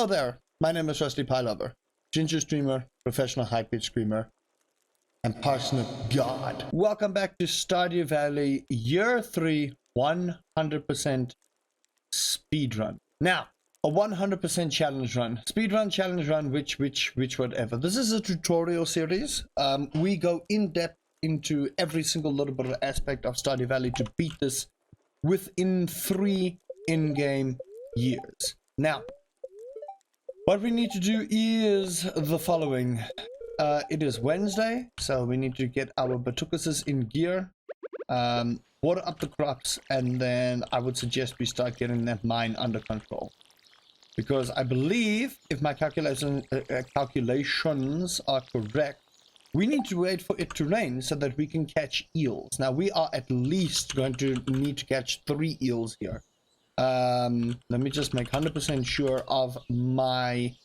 Hello there, my name is RustyPieLover, ginger streamer, professional high-pitch screamer, and parsnip god. Welcome back to Stardew Valley, Year 3, 100% speedrun. Now, a 100% challenge run. Speedrun, challenge run, which, whatever. This is a tutorial series. We go in-depth into every single little bit of aspect of Stardew Valley to beat this within 3 in-game years. Now, what we need to do is the following. It is Wednesday, so we need to get our batukuses in gear, water up the crops, and then I would suggest we start getting that mine under control. Because I believe, if my calculations are correct, we need to wait for it to rain so that we can catch eels. Now, we are at least going to need to catch 3 eels here. Let me just make 100% sure of my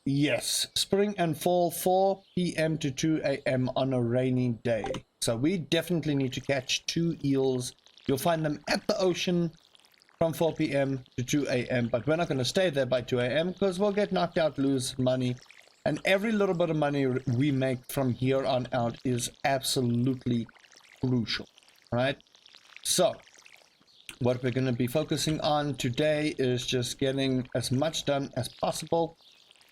yes, spring and fall, 4 p.m. to 2 a.m. on a rainy day. So we definitely need to catch 2 eels. You'll find them at the ocean from 4 p.m. to 2 a.m. but we're not going to stay there by 2 a.m. because we'll get knocked out, lose money, and every little bit of money we make from here on out is absolutely crucial, right? So what we're going to be focusing on today is just getting as much done as possible.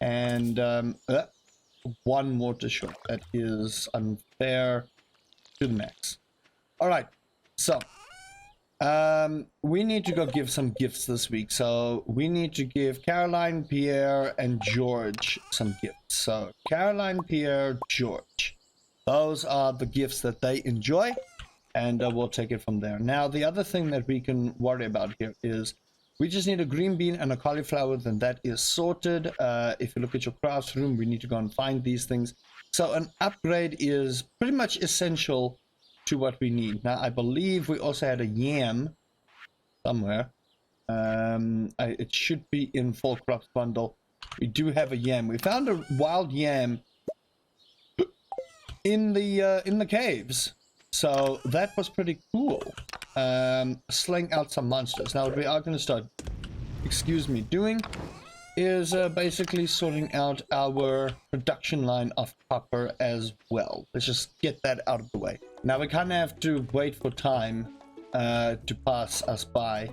And 1 water shot. That is unfair to the max. Alright, so we need to go give some gifts this week. So we need to give Caroline, Pierre, and George some gifts. So Caroline, Pierre, George. Those are the gifts that they enjoy. And we'll take it from there. Now, the other thing that we can worry about here is we just need a green bean and a cauliflower, then that is sorted. If you look at your crafts room, we need to go and find these things. So an upgrade is pretty much essential to what we need. Now, I believe we also had a yam somewhere. It should be in full crops bundle. We do have a yam. We found a wild yam in the caves. So that was pretty cool. Slaying out some monsters. Now what we are going to start, doing is basically sorting out our production line of copper as well. Let's just get that out of the way. Now we kind of have to wait for time to pass us by.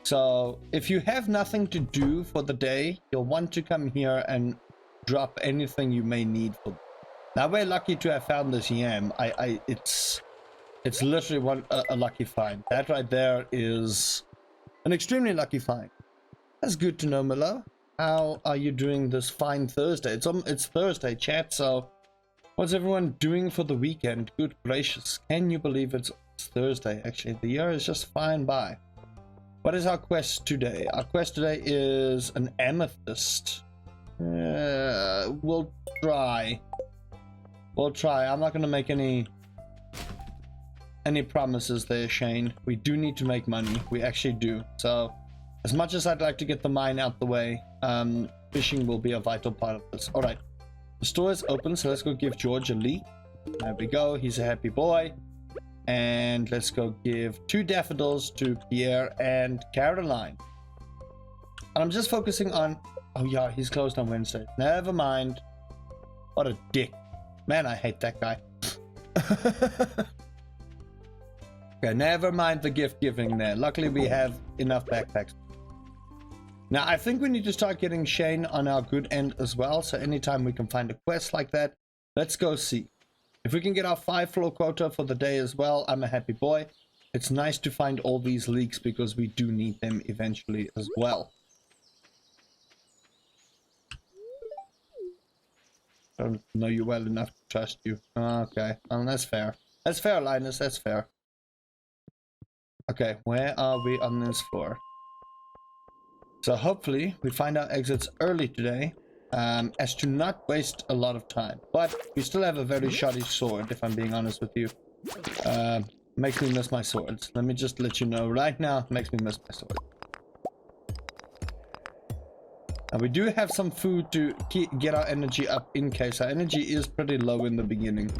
So if you have nothing to do for the day, you'll want to come here and drop anything you may need for. Now we're lucky to have found this yam. It's literally a lucky find. That right there is an extremely lucky find. That's good to know, Milo. How are you doing this fine Thursday? It's Thursday, chat, so what's everyone doing for the weekend? Good gracious. Can you believe it's Thursday? Actually, the year is just flying by. What is our quest today? Our quest today is an amethyst. We'll try. I'm not going to make any promises there, Shane. We do need to make money. We actually do. So as much as I'd like to get the mine out the way, fishing will be a vital part of this. All right, the store is open, so let's go give George a leaf. There we go. He's a happy boy. And let's go give 2 daffodils to Pierre and Caroline. And I'm just focusing on, oh yeah, he's closed on Wednesday. Never mind. What a dick. Man, I hate that guy. Okay, never mind the gift giving there. Luckily, we have enough backpacks. Now, I think we need to start getting Shane on our good end as well. So anytime we can find a quest like that, let's go see. If we can get our 5 floor quota for the day as well, I'm a happy boy. It's nice to find all these leeks because we do need them eventually as well. Don't know you well enough to trust you. Okay, well, that's fair. That's fair, Linus, that's fair. Okay, where are we on this floor? So hopefully we find our exits early today, as to not waste a lot of time. But we still have a very shoddy sword, if I'm being honest with you. Makes me miss my swords. Let me just let you know right now, makes me miss my sword. And we do have some food to get our energy up in case. Our energy is pretty low in the beginning.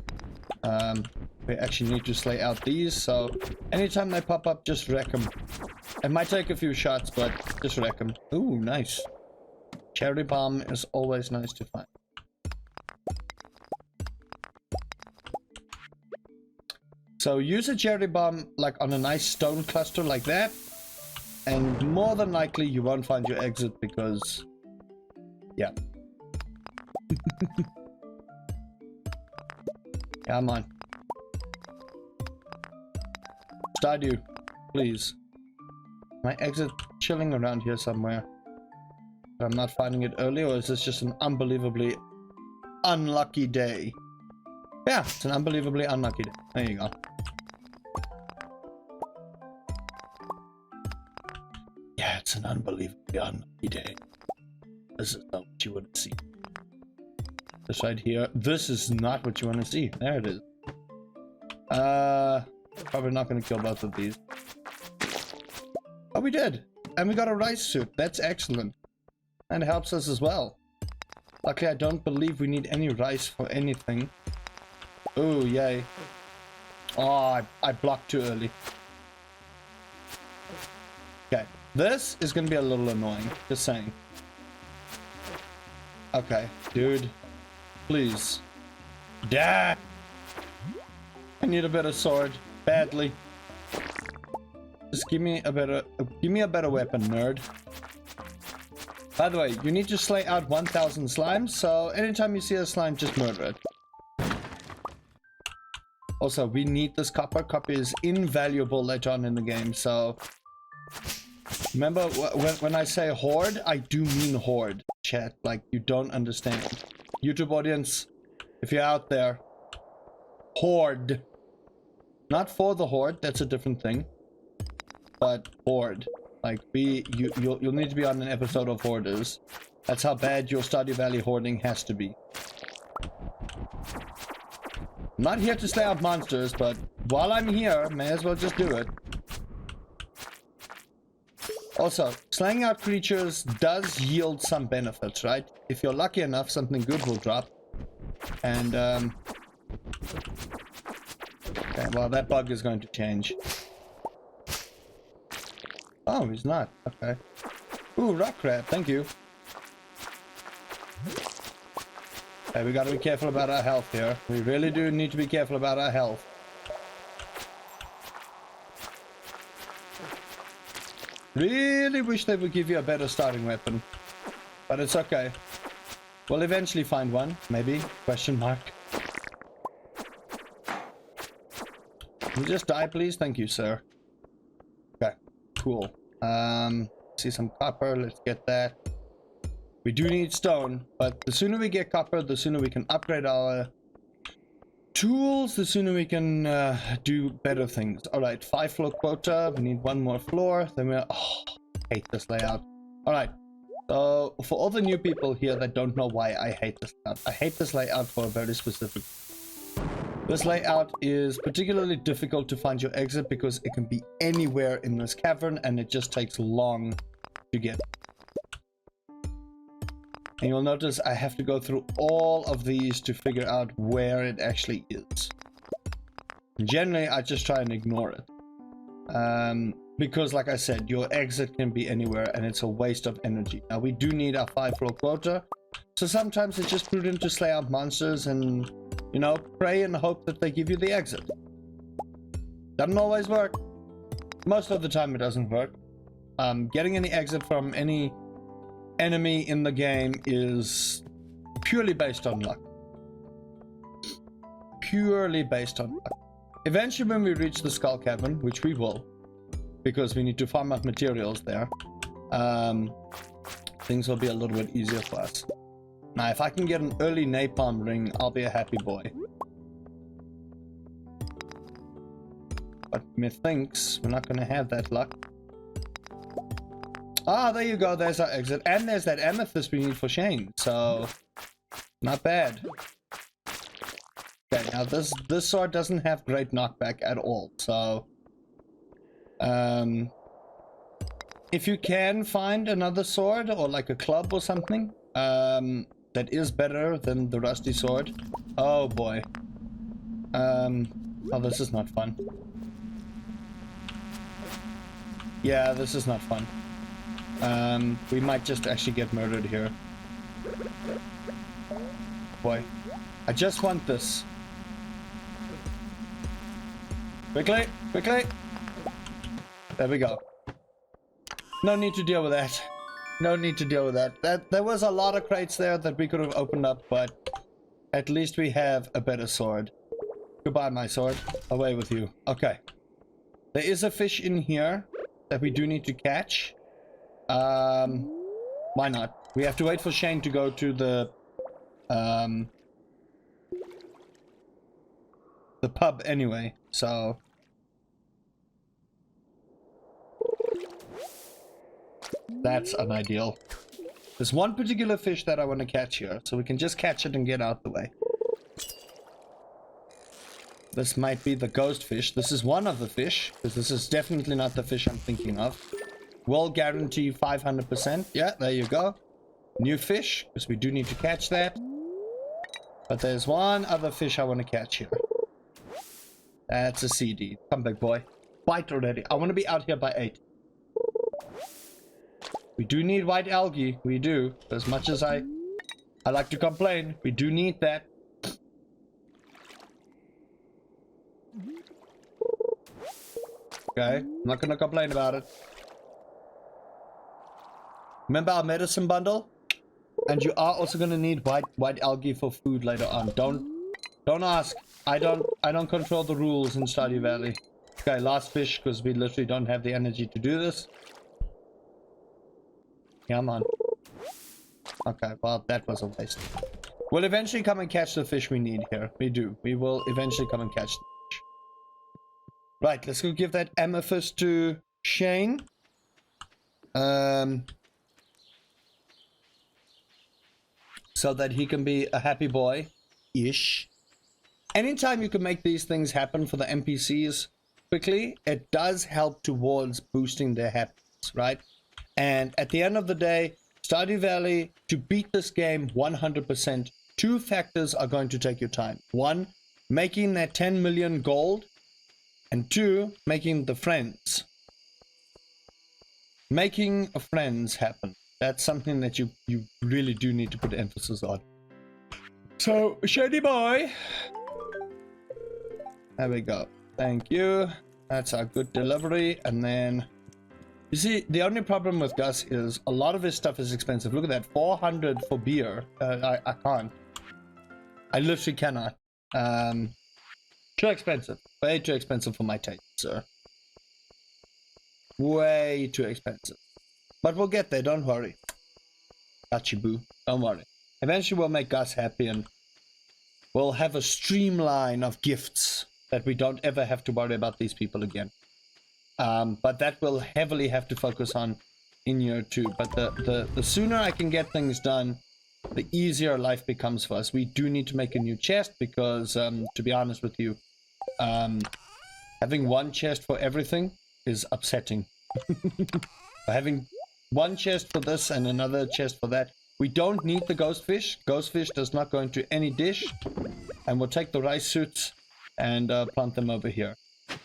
We actually need to slay out these, so anytime they pop up, just wreck them. It might take a few shots, but just wreck them. Ooh, nice. Cherry bomb is always nice to find. So use a cherry bomb like on a nice stone cluster like that, and more than likely you won't find your exit because, yeah. Come on. Stardew, please. My exit chilling around here somewhere. I'm not finding it early, or is this just an unbelievably unlucky day? Yeah, it's an unbelievably unlucky day. There you go. Yeah, it's an unbelievably unlucky day. This is not what you want to see. This right here. This is not what you want to see. There it is. Probably not going to kill both of these. Oh, we did. And we got a rice suit. That's excellent. And helps us as well. Luckily, I don't believe we need any rice for anything. Oh, yay. Oh, I blocked too early. Okay. This is going to be a little annoying. Just saying. Okay. Dude. Please. Yeah. I need a better sword. Badly. Just give me a better weapon, nerd. By the way, you need to slay out 1,000 slimes, so anytime you see a slime, just murder it. Also, we need this copper. Copper is invaluable later on in the game, so... Remember, when I say horde, I do mean horde, chat. Like, you don't understand. YouTube audience, if you're out there, horde. Not for the horde, that's a different thing. But horde. Like, you'll need to be on an episode of Hoarders. That's how bad your Stardew Valley hoarding has to be. I'm not here to slay out monsters, but while I'm here, may as well just do it. Also, slaying out creatures does yield some benefits, right? If you're lucky enough, something good will drop. And, okay, well, that bug is going to change. Oh, he's not. Okay. Ooh, rock crab. Thank you. Okay, we gotta be careful about our health here. We really do need to be careful about our health. Really wish they would give you a better starting weapon. But it's okay. We'll eventually find one. Maybe. Question mark. Can you just die, please? Thank you, sir. Okay. Cool. See some copper. Let's get that. We do need stone, but the sooner we get copper, the sooner we can upgrade our tools, the sooner we can do better things. Alright, 5 floor quota. We need 1 more floor. Then we're... Oh, I hate this layout. Alright, so for all the new people here that don't know why I hate this layout, I hate this layout for a very specific... This layout is particularly difficult to find your exit because it can be anywhere in this cavern and it just takes long to get. And you'll notice I have to go through all of these to figure out where it actually is. Generally, I just try and ignore it. Because, like I said, your exit can be anywhere and it's a waste of energy. Now, we do need our 5 floor quota. So sometimes it's just prudent to slay out monsters and, you know, pray and hope that they give you the exit. Doesn't always work. Most of the time it doesn't work. Getting any exit from any enemy in the game is purely based on luck. Purely based on luck. Eventually when we reach the skull cavern, which we will, because we need to farm up materials there, things will be a little bit easier for us. Now if I can get an early napalm ring, I'll be a happy boy. But methinks we're not going to have that luck. Ah, there you go. There's our exit. And there's that amethyst we need for Shane. So, not bad. Okay, now this sword doesn't have great knockback at all. So, if you can find another sword or like a club or something that is better than the rusty sword. Oh boy. Oh, this is not fun. Yeah, this is not fun. We might just actually get murdered here. boy. I just want this. Quickly, quickly. There we go. No need to deal with that. No need to deal with that. There was a lot of crates there that we could have opened up, but at least we have a better sword. Goodbye, my sword. Away with you. Okay. There is a fish in here that we do need to catch. Why not? We have to wait for Shane to go to the pub anyway, so that's unideal. There's one particular fish that I want to catch here, so we can just catch it and get out the way. This might be the ghost fish. This is one of the fish, because this is definitely not the fish I'm thinking of. Will guarantee 500%. Yeah, there you go. New fish, because we do need to catch that. But there's one other fish I want to catch here. That's a CD. Come back, boy. Bite already. I want to be out here by 8. We do need white algae. We do. As much as I like to complain, we do need that. Okay, I'm not gonna complain about it. Remember our medicine bundle? And you are also gonna need white algae for food later on. Don't ask. I don't control the rules in Stardew Valley. Okay, last fish, because we literally don't have the energy to do this. Come on. Okay, well, that was a waste. We'll eventually come and catch the fish we need here. We do. We will eventually come and catch the fish. Right, let's go give that amethyst to Shane. So that he can be a happy boy-ish. Anytime you can make these things happen for the NPCs quickly, it does help towards boosting their happiness, right? And at the end of the day, Stardew Valley, to beat this game 100%, 2 factors are going to take your time. 1, making that 10 million gold, and 2, making the friends. Making friends happen. That's something that you really do need to put emphasis on. So, shady boy. There we go. Thank you. That's a good delivery. And then, you see, the only problem with Gus is a lot of his stuff is expensive. Look at that, 400 for beer. I can't. I literally cannot. Too expensive. Way too expensive for my taste, sir. Way too expensive. But we'll get there, don't worry. Gotcha, boo. Don't worry. Eventually we'll make Gus happy and we'll have a streamline of gifts that we don't ever have to worry about these people again. But that will heavily have to focus on in year 2. But the sooner I can get things done, the easier life becomes for us. We do need to make a new chest because, to be honest with you, having one chest for everything is upsetting. Having one chest for this and another chest for that. We don't need the ghost fish. Ghost fish does not go into any dish. And we'll take the rice suits and plant them over here.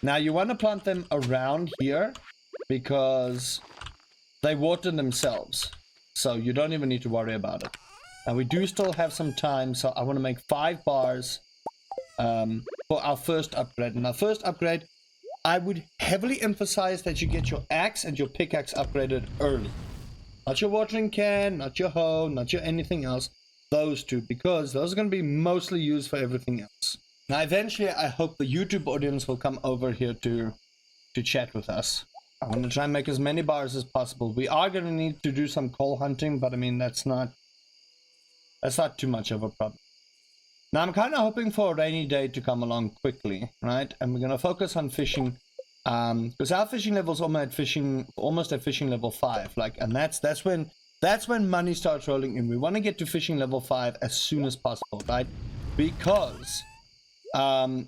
Now you want to plant them around here because they water themselves. So you don't even need to worry about it. Now we do still have some time, so I want to make 5 bars for our first upgrade. And our first upgrade, I would heavily emphasize that you get your axe and your pickaxe upgraded early. Not your watering can, not your hoe, not your anything else. Those 2, because those are going to be mostly used for everything else. Now eventually I hope the YouTube audience will come over here to chat with us. I want to try and make as many bars as possible. We are going to need to do some coal hunting, but I mean that's not too much of a problem. Now I'm kind of hoping for a rainy day to come along quickly, right? And we're going to focus on fishing, because our fishing level is almost at fishing level 5. Like, and that's when money starts rolling in. We want to get to fishing level 5 as soon as possible, right? Because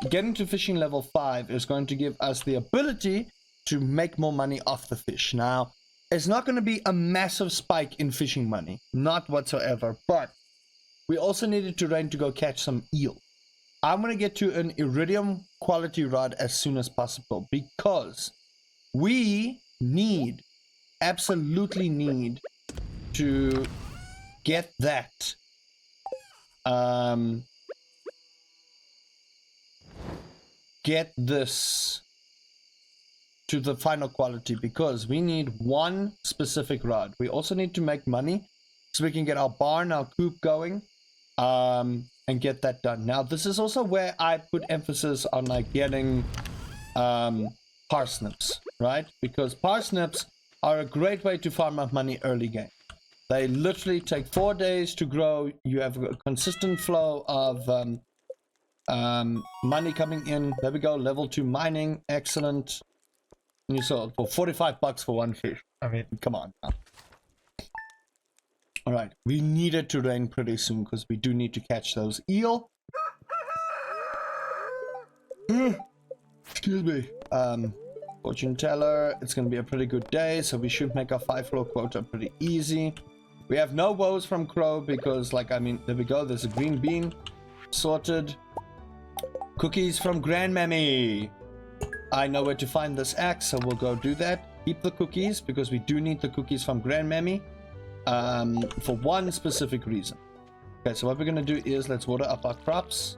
getting to fishing level 5 is going to give us the ability to make more money off the fish. Now, it's not going to be a massive spike in fishing money, not whatsoever, but we also needed to rain to go catch some eel. I'm going to get to an iridium quality rod as soon as possible because we absolutely need to get that get this to the final quality, because we need one specific rod. We also need to make money so we can get our barn, our coop going, and get that done. Now, this is also where I put emphasis on like getting parsnips, right? Because parsnips are a great way to farm up money early game. They literally take 4 days to grow. You have a consistent flow of money coming in. There we go, level 2 mining, excellent. And you sold for 45 bucks for one fish. I mean, come on now. All right, we need it to rain pretty soon because we do need to catch those eel. Excuse me. Fortune teller, it's going to be a pretty good day, so we should make our 5-floor quota pretty easy. We have no woes from crow because, like, I mean, there we go. There's a green bean sorted. Cookies from Grandmammy. I know where to find this axe, so we'll go do that. Keep the cookies because we do need the cookies from Grandmammy for one specific reason. Okay, so what we're going to do is let's water up our crops.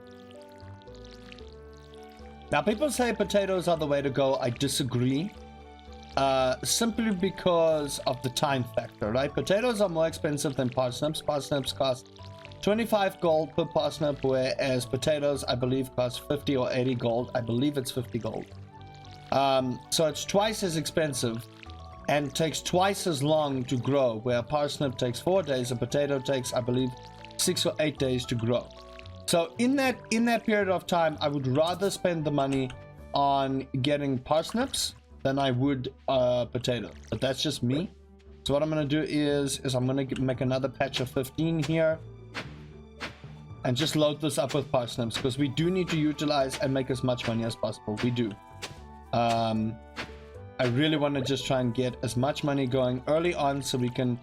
Now, people say potatoes are the way to go. I disagree. Simply because of the time factor, right? Potatoes are more expensive than parsnips. Parsnips cost 25 gold per parsnip, whereas potatoes, I believe, cost 50 or 80 gold. I believe it's 50 gold. So it's twice as expensive and takes twice as long to grow, where a parsnip takes 4 days, a potato takes, I believe, 6 or 8 days to grow. So in that period of time, I would rather spend the money on getting parsnips than I would potato. But that's just me. So what I'm going to do is I'm going to make another patch of 15 here and just load this up with parsnips, because we do need to utilize and make as much money as possible. We do. I really want to just try and get as much money going early on so we can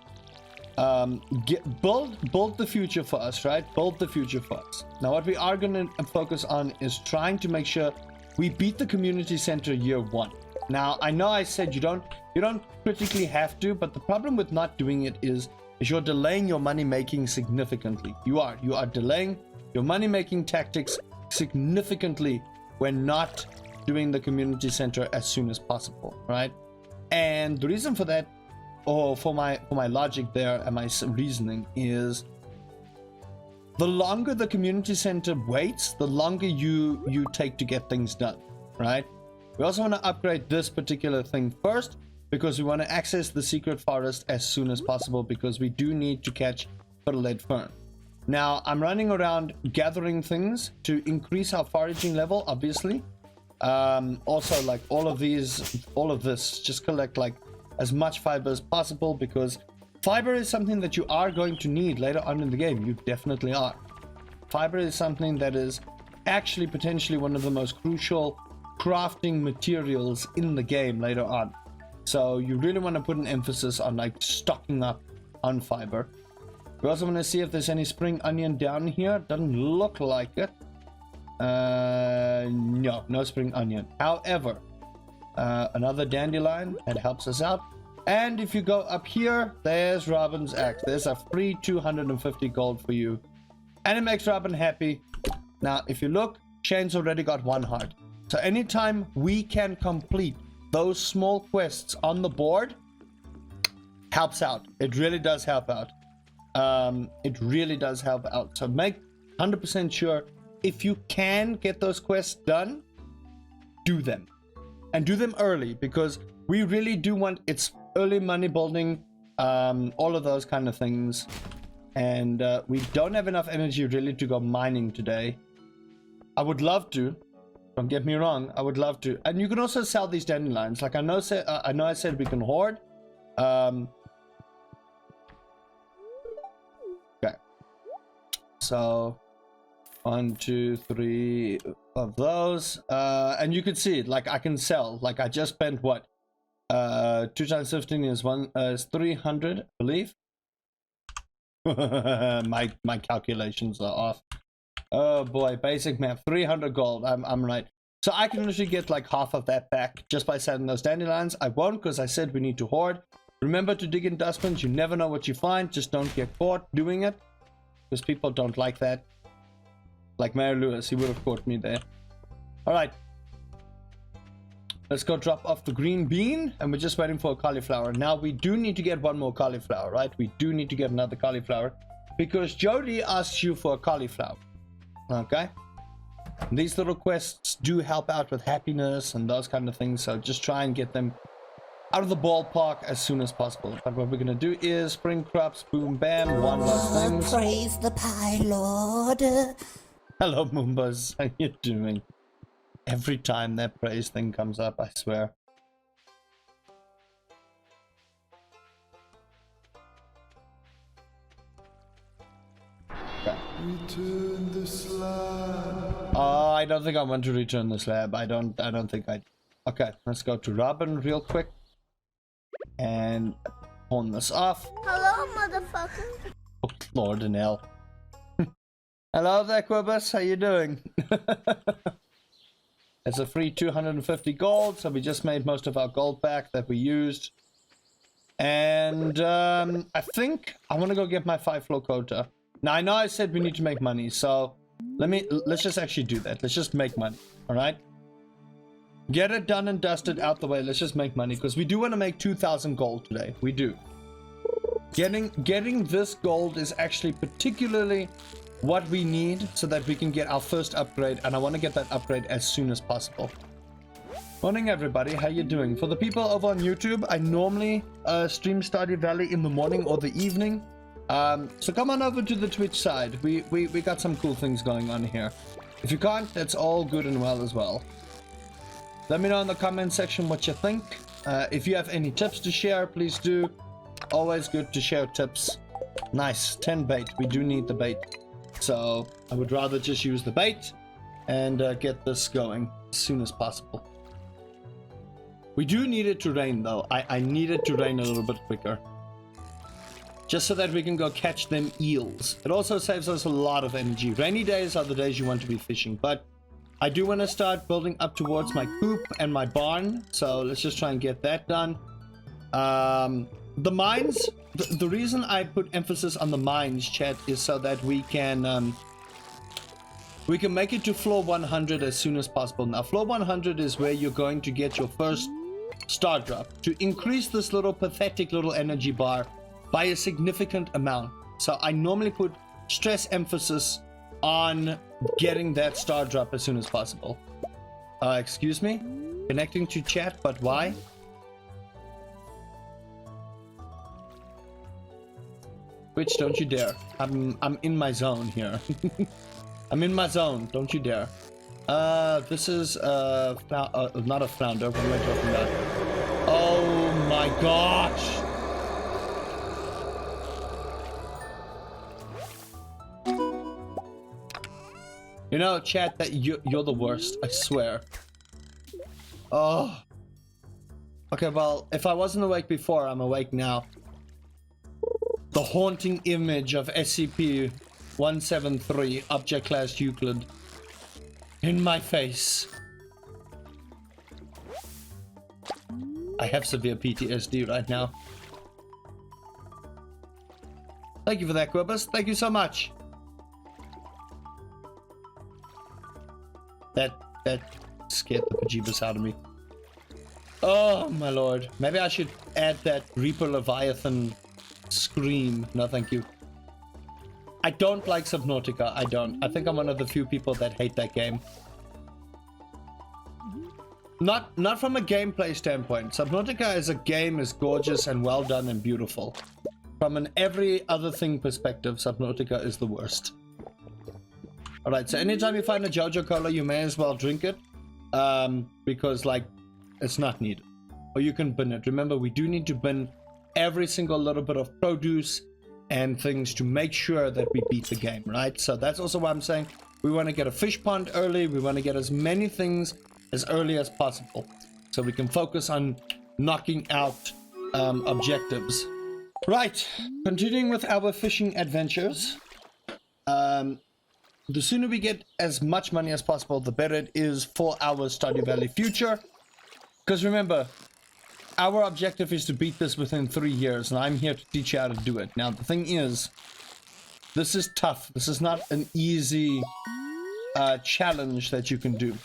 build the future for us, right? Build the future for us. Now, what we are going to focus on is trying to make sure we beat the community center year 1. Now, I know I said you don't critically have to, but the problem with not doing it is you're delaying your money making significantly. You are delaying your money making tactics significantly when not doing the community center as soon as possible, right? And the reason for that, or for my logic there and my reasoning, is the longer the community center waits, the longer you take to get things done, right? We also want to upgrade this particular thing first because we want to access the secret forest as soon as possible, because we do need to catch fiddle-lead fern. Now, I'm running around gathering things to increase our foraging level, obviously. Also, like all of this, just collect like as much fiber as possible, because fiber is something that you are going to need later on in the game. You definitely are. Fiber is something that is actually potentially one of the most crucial crafting materials in the game later on. So you really want to put an emphasis on like stocking up on fiber. We also want to see if there's any spring onion down here. Doesn't look like it. No spring onion. However, another dandelion that helps us out. And if you go up here, there's Robin's axe. There's a free 250 gold for you, and it makes Robin happy. Now, if you look, Shane's already got 1 heart. So anytime we can complete those small quests on the board, helps out. It really does help out. It really does help out. So make 100% sure, if you can get those quests done, do them. And do them early, because we really do want it's early money building, all of those kind of things. And we don't have enough energy really to go mining today. I would love to. Don't get me wrong, I would love to. And you can also sell these dandelions. Like I know I said we can hoard. Okay. So 1, 2, 3 of those. And you can see it, like I can sell. Like I just spent what? 2 times 15 is 300, I believe. my calculations are off. Oh boy, basic math, 300 gold. I'm right. So I can literally get like half of that back just by selling those dandelions. I won't, because I said we need to hoard. Remember to dig in dustbins. You never know what you find. Just don't get caught doing it, because people don't like that. Like Mary Lewis, he would have caught me there. Alright. Let's go drop off the green bean, and we're just waiting for a cauliflower. Now, we do need to get one more cauliflower, right? We do need to get another cauliflower, because Jody asks you for a cauliflower. Okay? These little quests do help out with happiness and those kind of things, so just try and get them out of the ballpark as soon as possible. But what we're gonna do is spring crops, boom, bam, one last thing. Praise the Pie Lord. Hello, Moombas. How you doing? Every time that praise thing comes up, I swear. Okay. Return the slab. Oh, I don't think I want to return the slab. I don't think I... Okay, let's go to Robin real quick. And pawn this off. Hello, motherfucker. Oh, Lord and hell. Hello there, Quibus. How you doing? It's a free 250 gold, so we just made most of our gold back that we used. And I think I want to go get my 5-floor quota. Now, I know I said we need to make money, so let's just actually do that. Let's just make money, all right? Get it done and dusted out the way. Let's just make money, because we do want to make 2,000 gold today. We do. Getting this gold is actually particularly what we need so that we can get our first upgrade, and I want to get that upgrade as soon as possible. Morning, everybody. How you doing? For the people over on YouTube, I normally stream Stardew Valley in the morning or the evening. So come on over to the Twitch side. We got some cool things going on here. If you can't, that's all good and well as well. Let me know in the comment section what you think. If you have any tips to share, please do. Always good to share tips. Nice, 10 bait. We do need the bait. So I would rather just use the bait and get this going as soon as possible. We do need it to rain though. I need it to rain a little bit quicker. Just so that we can go catch them eels. It also saves us a lot of energy. Rainy days are the days you want to be fishing. But I do want to start building up towards my coop and my barn. So let's just try and get that done. The mines, the reason I put emphasis on the mines, chat, is so that we can make it to floor 100 as soon as possible. Now, floor 100 is where you're going to get your first star drop to increase this little pathetic little energy bar by a significant amount. So I normally put stress emphasis on getting that star drop as soon as possible. Excuse me? Connecting to chat, but why? Which, don't you dare. I'm in my zone here. I'm in my zone. Don't you dare. This is not a flounder. What am I talking about? Oh my gosh. You know, chat, that you're the worst. I swear. Oh. Okay, well, if I wasn't awake before, I'm awake now. The haunting image of SCP-173, Object Class Euclid, in my face. I have severe PTSD right now. Thank you for that, Quibus. Thank you so much. That scared the bejeebus out of me. Oh, my lord. Maybe I should add that Reaper Leviathan scream. No, thank you. I don't like Subnautica. I don't. I think I'm one of the few people that hate that game. Not from a gameplay standpoint. Subnautica as a game is gorgeous and well done and beautiful. From an every other thing perspective, Subnautica is the worst. Alright, so anytime you find a Jojo Cola, you may as well drink it. Because, like, it's not needed. Or you can bin it. Remember, we do need to bin every single little bit of produce and things to make sure that we beat the game, right? So that's also why I'm saying we want to get a fish pond early. We want to get as many things as early as possible so we can focus on knocking out objectives. Right, continuing with our fishing adventures. The sooner we get as much money as possible, the better it is for our Stardew Valley future. Because remember, our objective is to beat this within 3 years, and I'm here to teach you how to do it. Now, the thing is, this is tough. This is not an easy challenge that you can do.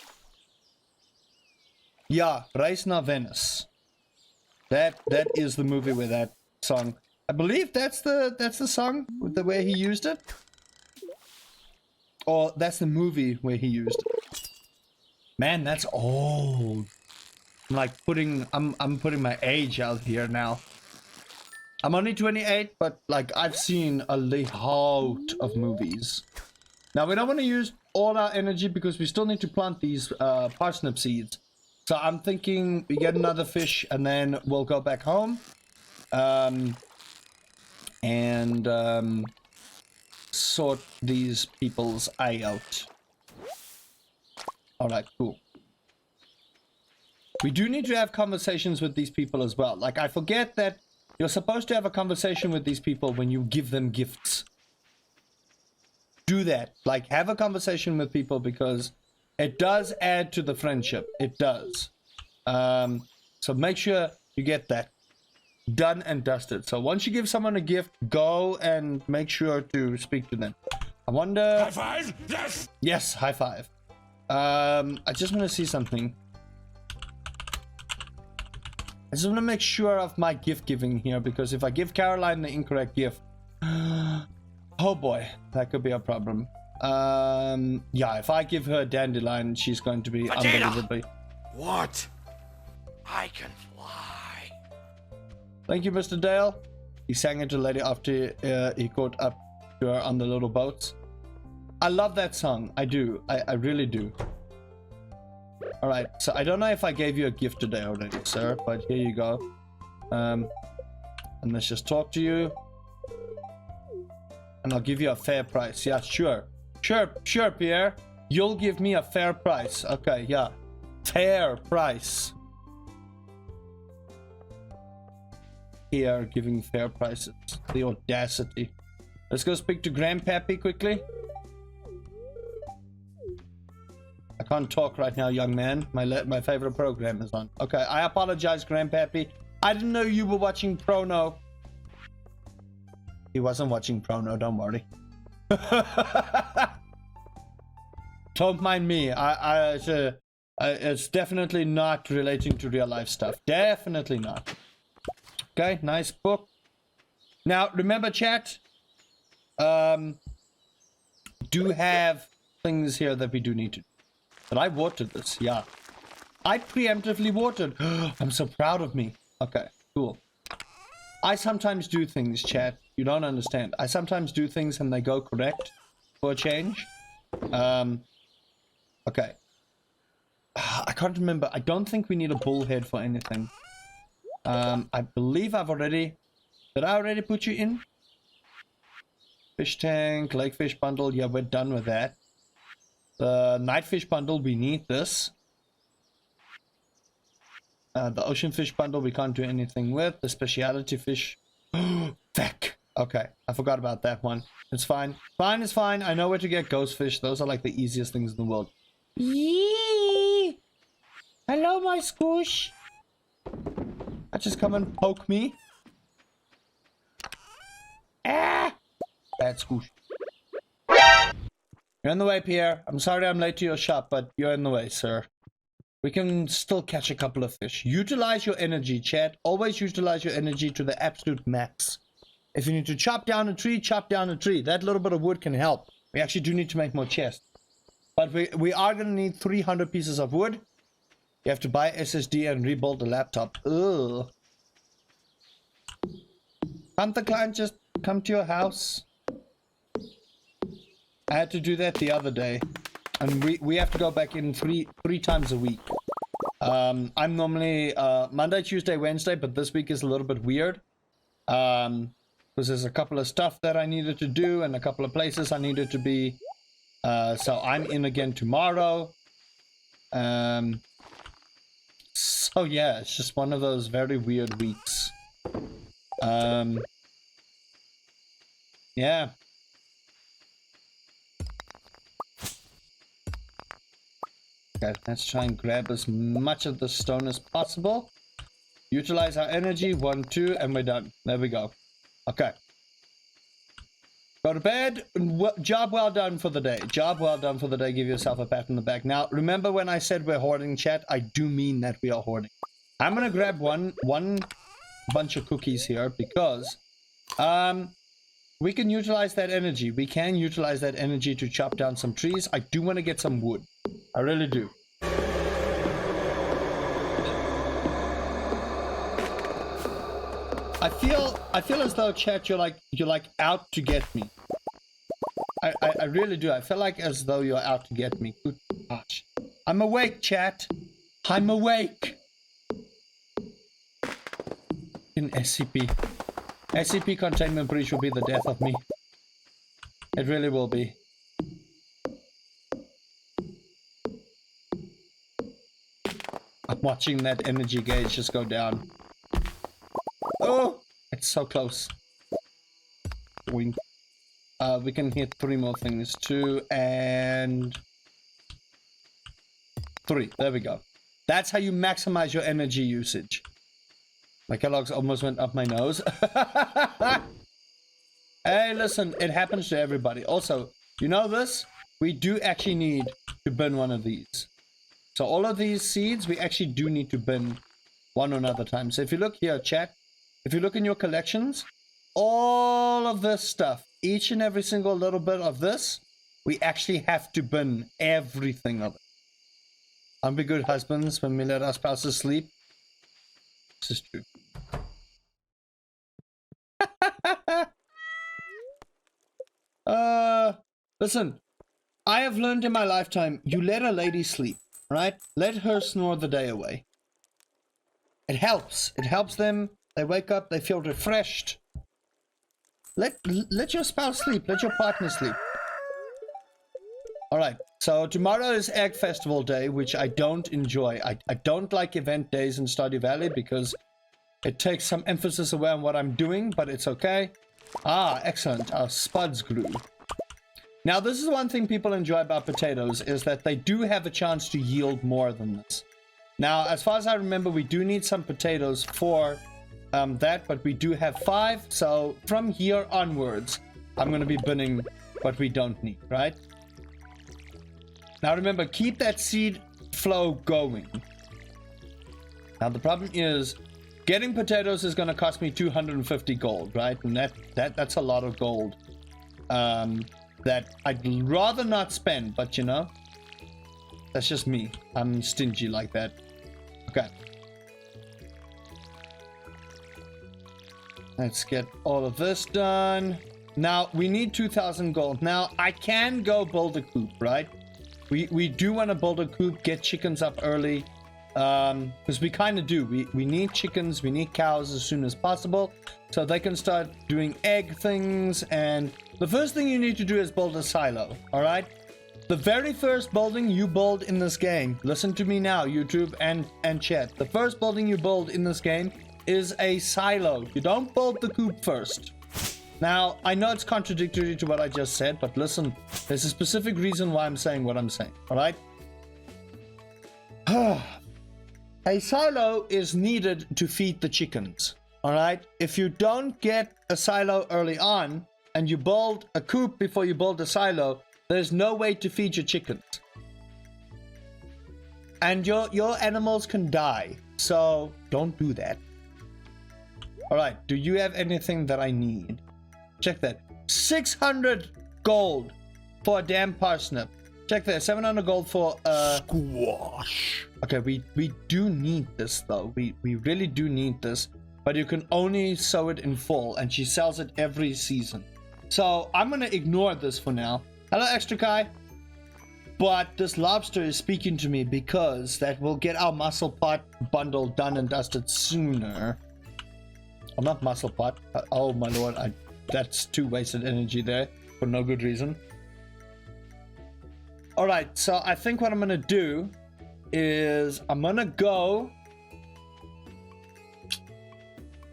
Yeah, Reis naar Venice. That is the movie with that song. I believe that's the song with the way he used it. Or that's the movie where he used it. Man, that's old. I'm like I'm putting my age out here now. I'm only 28, but like I've seen a lot of movies. Now we don't want to use all our energy because we still need to plant these parsnip seeds. So I'm thinking we get another fish and then we'll go back home. And sort these people's eye out. Alright, cool. We do need to have conversations with these people as well. Like, I forget that you're supposed to have a conversation with these people when you give them gifts. Do that. Like, have a conversation with people because it does add to the friendship. It does. So make sure you get that done and dusted. So once you give someone a gift, go and make sure to speak to them. I wonder... High five? Yes! Yes, high five. I just want to see something. I just want to make sure of my gift giving here, because if I give Caroline the incorrect gift, oh boy, that could be a problem. Yeah, if I give her a dandelion, she's going to be unbelievably... What? I can fly. Thank you, Mr. Dale. He sang it to Lady after he caught up to her on the little boats. I love that song. I do. I really do. Alright, so I don't know if I gave you a gift today already, sir, but here you go. And let's just talk to you. And I'll give you a fair price. Yeah, sure. Sure, Pierre. You'll give me a fair price. Okay, yeah. Fair price. Here, giving fair prices. The audacity. Let's go speak to Grandpappy quickly. I can't talk right now, young man. My favorite program is on. Okay, I apologize, Grandpappy. I didn't know you were watching Prono. He wasn't watching Prono, don't worry. Don't mind me. It's definitely not relating to real life stuff. Definitely not. Okay, nice book. Now, remember, chat, do have things here that we do need to do. But I watered this, yeah. I preemptively watered. I'm so proud of me. Okay, cool. I sometimes do things, chat. You don't understand. I sometimes do things and they go correct for a change. Okay. I can't remember. I don't think we need a bullhead for anything. I believe I've already... Did I already put you in? Fish tank, lake fish bundle. Yeah, we're done with that. The night fish bundle, we need this. The ocean fish bundle, we can't do anything with. The speciality fish... Feck! Okay, I forgot about that one. It's fine. Fine is fine. I know where to get ghost fish. Those are like the easiest things in the world. Yee! Hello, my squish. Just come and poke me. Ah! Bad squish. You're in the way, Pierre. I'm sorry I'm late to your shop, but you're in the way, sir. We can still catch a couple of fish. Utilize your energy, chat. Always utilize your energy to the absolute max. If you need to chop down a tree, chop down a tree. That little bit of wood can help. We actually do need to make more chests. But we are going to need 300 pieces of wood. You have to buy SSD and rebuild the laptop. Ugh. Can't the client just come to your house? I had to do that the other day. And we have to go back in three times a week. I'm normally Monday, Tuesday, Wednesday, but this week is a little bit weird. Because there's a couple of stuff that I needed to do and a couple of places I needed to be. So I'm in again tomorrow. So yeah, it's just one of those very weird weeks. Yeah. Okay, let's try and grab as much of the stone as possible. Utilize our energy, 1, 2, and we're done. There we go. Okay. Go to bed. Job well done for the day. Job well done for the day. Give yourself a pat on the back. Now, remember when I said we're hoarding, chat? I do mean that we are hoarding. I'm going to grab one bunch of cookies here because we can utilize that energy. We can utilize that energy to chop down some trees. I do want to get some wood. I really do. I feel as though, chat, you're like out to get me. I really do. I feel like as though you're out to get me. Good gosh. I'm awake, chat. I'm awake. In SCP. SCP containment breach will be the death of me. It really will be. I'm watching that energy gauge just go down. Oh, it's so close. Wink. We can hit 3 more things. 2 and 3. There we go. That's how you maximize your energy usage. My Kellogg's almost went up my nose. Hey, listen, it happens to everybody. Also, you know this? We do actually need to bin one of these. So all of these seeds, we actually do need to bin one or another time. So if you look here, chat, if you look in your collections, all of this stuff, each and every single little bit of this, we actually have to bin everything of it. Aren't we good husbands when we let our spouses sleep? This is true. Listen, I have learned in my lifetime, you let a lady sleep, right? Let her snore the day away. It helps. It helps them. They wake up, they feel refreshed. Let your spouse sleep. Let your partner sleep. Alright, so tomorrow is Egg Festival Day, which I don't enjoy. I don't like event days in Stardew Valley because it takes some emphasis away on what I'm doing, but it's okay. Ah, excellent. Our spuds grew. Now, this is one thing people enjoy about potatoes, is that they do have a chance to yield more than this. Now, as far as I remember, we do need some potatoes for that, but we do have 5. So from here onwards, I'm going to be binning what we don't need, right? Now, remember, keep that seed flow going. Now, the problem is getting potatoes is going to cost me 250 gold, right? And that's a lot of gold that I'd rather not spend, but you know, that's just me. I'm stingy like that. Okay. Let's get all of this done. Now, we need 2,000 gold. Now, I can go build a coop, right? We do want to build a coop, get chickens up early. Because we kind of do. We need chickens, we need cows as soon as possible. So they can start doing egg things. And the first thing you need to do is build a silo, alright? The very first building you build in this game, listen to me now, YouTube and chat. The first building you build in this game is a silo. You don't build the coop first. Now, I know it's contradictory to what I just said, but listen, there's a specific reason why I'm saying what I'm saying, alright? A silo is needed to feed the chickens, alright? If you don't get a silo early on, and you build a coop before you build a silo, there's no way to feed your chickens. And your animals can die, so don't do that. Alright, do you have anything that I need? Check that. 600 gold for a damn parsnip. Check that. 700 gold for squash. Okay, we do need this though. We really do need this. But you can only sow it in fall, and she sells it every season. So I'm gonna ignore this for now. Hello, Extra Kai. But this lobster is speaking to me because that will get our muscle pot bundle done and dusted sooner. Oh, not muscle pot. Oh my lord, that's 2 wasted energy there for no good reason. Alright, so I think what I'm gonna do is I'm gonna go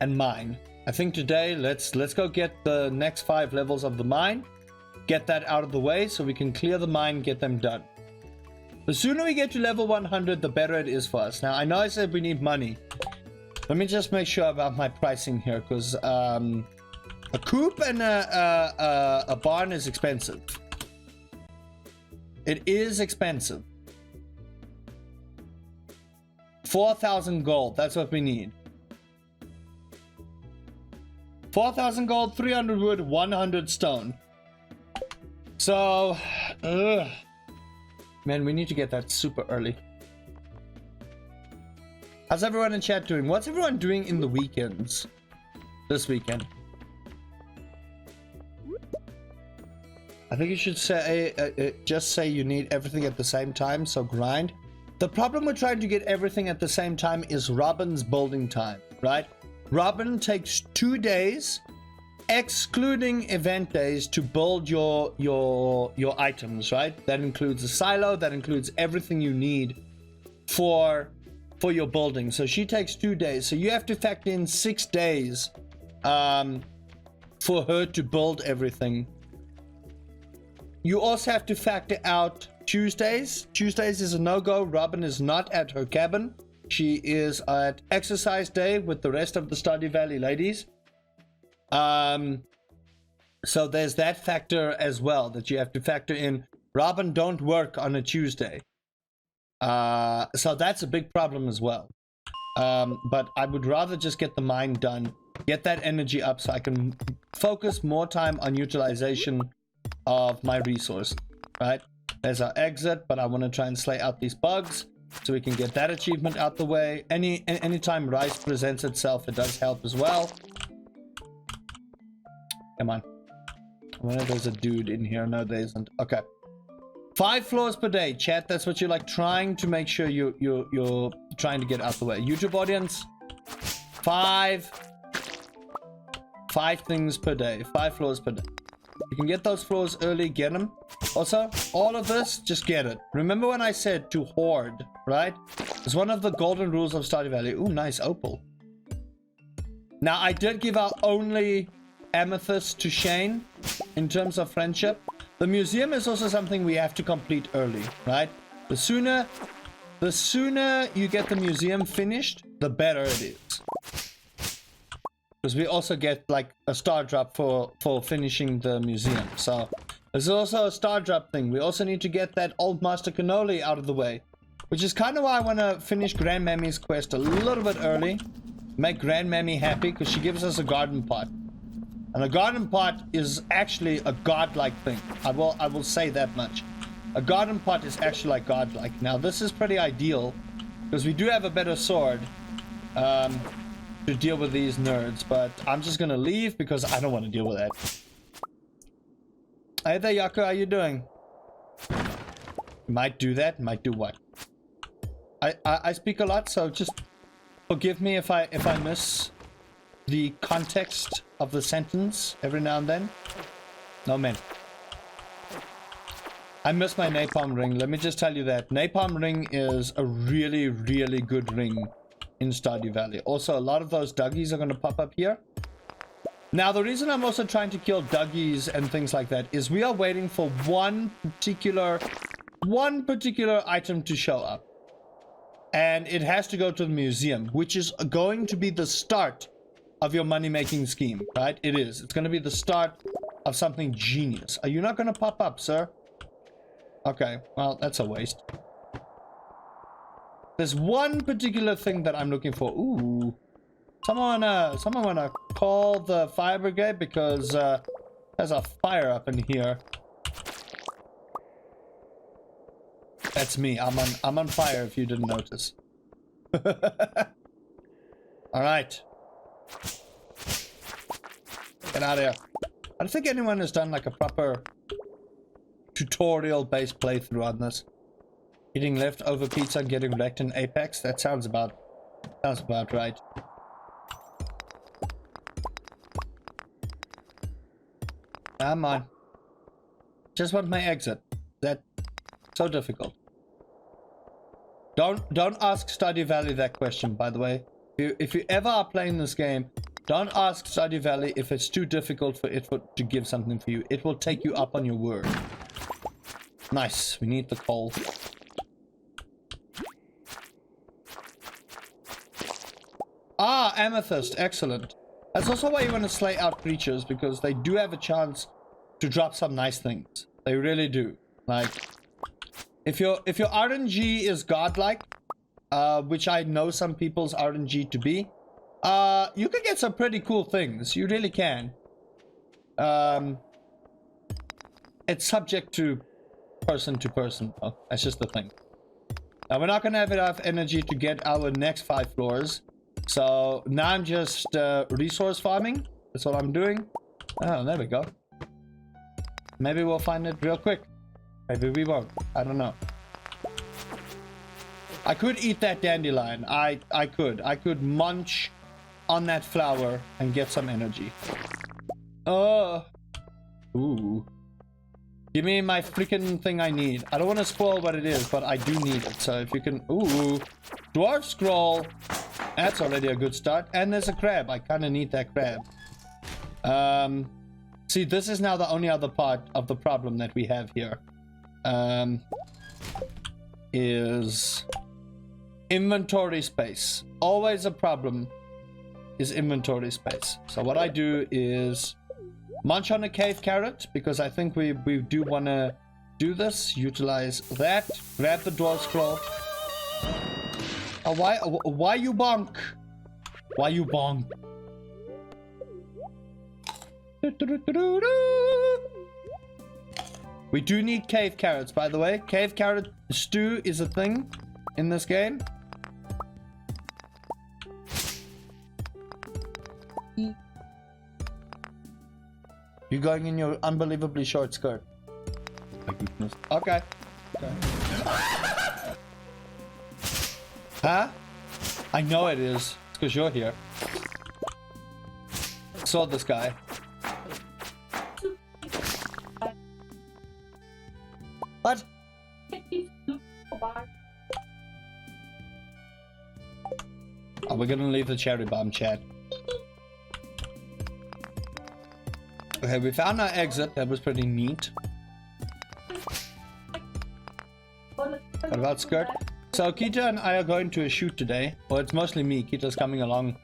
and mine. I think today let's go get the next 5 levels of the mine, get that out of the way so we can clear the mine, get them done. The sooner we get to level 100, the better it is for us. Now I know I said we need money. Let me just make sure about my pricing here, because A coop and a barn is expensive. It is expensive. 4,000 gold. That's what we need. 4,000 gold, 300 wood, 100 stone. So, man, we need to get that super early. How's everyone in chat doing? What's everyone doing in the weekends? This weekend? I think you should say, just say you need everything at the same time, so grind. The problem with trying to get everything at the same time is Robin's building time, right? Robin takes 2 days, excluding event days, to build your items, right? That includes a silo, that includes everything you need for your building. So she takes 2 days. So you have to factor in 6 days for her to build everything. You also have to factor out Tuesdays. Tuesdays is a no-go. Robin is not at her cabin. She is at exercise day with the rest of the Stardew Valley ladies. So there's that factor as well that you have to factor in. Robin don't work on a Tuesday. So that's a big problem as well. But I would rather just get the mine done, get that energy up so I can focus more time on utilization of my resource, right? There's our exit, but I want to try and slay out these bugs so we can get that achievement out the way. Anytime rice presents itself, it does help as well. Come on. I wonder if there's a dude in here. No, there isn't. Okay. 5 floors per day, chat. That's what you're like trying to make sure you're trying to get out the way. YouTube audience, 5 things per day, 5 floors per day. You can get those floors early, get them. Also, all of this, just get it. Remember when I said to hoard, right? It's one of the golden rules of Stardew Valley. Ooh, nice opal. Now, I did give out only amethyst to Shane in terms of friendship. The museum is also something we have to complete early, right? The sooner you get the museum finished, the better it is. Because we also get like a star drop for finishing the museum. So there's also a star drop thing. We also need to get that old master cannoli out of the way, which is kind of why I want to finish Grandmammy's quest a little bit early. Make Grandmammy happy because she gives us a garden pot. And a garden pot is actually a godlike thing. I will say that much. A garden pot is actually like godlike. Now this is pretty ideal because we do have a better sword to deal with these nerds, but I'm just gonna leave because I don't want to deal with that. Hey there, Yaku, how you doing? Might do that, might do what? I speak a lot, so just forgive me if I miss the context of the sentence every now and then. No, man. I miss my napalm ring. Let me just tell you that. Napalm ring is a really, really good ring in Stardew Valley. Also, a lot of those Dougies are going to pop up here. Now, the reason I'm also trying to kill Dougies and things like that is we are waiting for one particular item to show up. And it has to go to the museum, which is going to be the start of your money-making scheme, right? It is. It's going to be the start of something genius. Are you not going to pop up, sir? Okay, well, that's a waste. There's one particular thing that I'm looking for. Ooh. Someone wanna call the fire brigade because there's a fire up in here. That's me. I'm on fire if you didn't notice. All right. Get out of here. I don't think anyone has done like a proper tutorial-based playthrough on this. Eating leftover pizza and getting wrecked in Apex. That sounds about right. Come on. Just want my exit. That's so difficult. Don't ask Stardew Valley that question, by the way. If you ever are playing this game, don't ask Stardew Valley if it's too difficult for it to give something for you. It will take you up on your word. Nice. We need the coal. Ah, amethyst. Excellent. That's also why you want to slay out creatures, because they do have a chance to drop some nice things. They really do. Like, if your RNG is godlike, which I know some people's RNG to be, you can get some pretty cool things. You really can. It's subject to person. Oh, that's just the thing. Now, we're not going to have enough energy to get our next 5 floors. So now I'm just resource farming. That's what I'm doing. Oh, there we go. Maybe we'll find it real quick. Maybe we won't. I don't know. I could eat that dandelion. I could munch on that flower and get some energy. Oh. Ooh. Give me my freaking thing I need. I don't want to spoil what it is, but I do need it. So if you can... Ooh. Dwarf scroll. That's already a good start. And there's a crab. I kind of need that crab. See, this is now the only other part of the problem that we have here. Is inventory space. Always a problem is inventory space. So what I do is munch on a cave carrot, because I think we do want to do this. Utilize that. Grab the dwarf scroll. Oh, why you bonk? Why you bonk? We do need cave carrots, by the way. Cave carrot stew is a thing in this game. You're going in your unbelievably short skirt. My goodness. Okay. Huh? I know it is. It's because you're here. Saw this guy. What? Oh, we're gonna leave the cherry bomb, chat. Okay, we found our exit. That was pretty neat. What about skirt? So Kita and I are going to a shoot today. Well, it's mostly me. Kita's coming along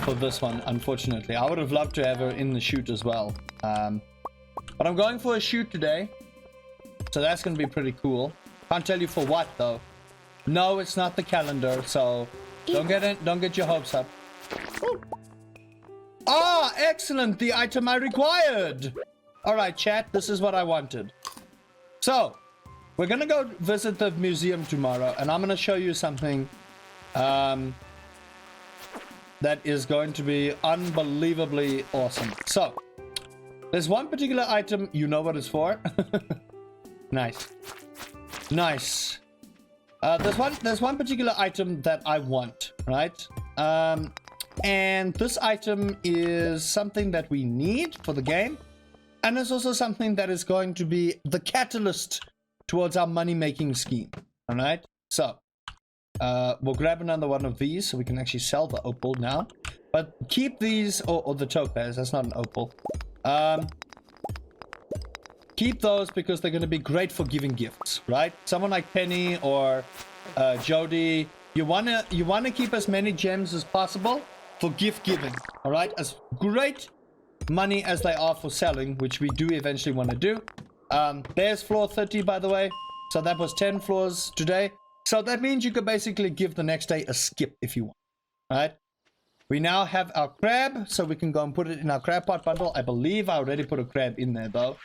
for this one, unfortunately. I would have loved to have her in the shoot as well. But I'm going for a shoot today. So that's going to be pretty cool. Can't tell you for what, though. No, it's not the calendar, so don't get your hopes up. Ooh. Ah, excellent! The item I required! Alright, chat, this is what I wanted. So, we're gonna go visit the museum tomorrow, and I'm gonna show you something that is going to be unbelievably awesome. So, there's one particular item, you know what it's for? Nice. Nice. There's one particular item that I want, right? And this item is something that we need for the game. And it's also something that is going to be the catalyst towards our money-making scheme. Alright? So, we'll grab another one of these so we can actually sell the opal now. But keep these, or the topaz, that's not an opal. Keep those because they're going to be great for giving gifts, right? Someone like Penny or Jody, you wanna keep as many gems as possible for gift giving, all right? As great money as they are for selling, which we do eventually want to do. There's floor 30, by the way. So that was 10 floors today. So that means you could basically give the next day a skip if you want, all right? We now have our crab, so we can go and put it in our crab pot bundle. I believe I already put a crab in there, though.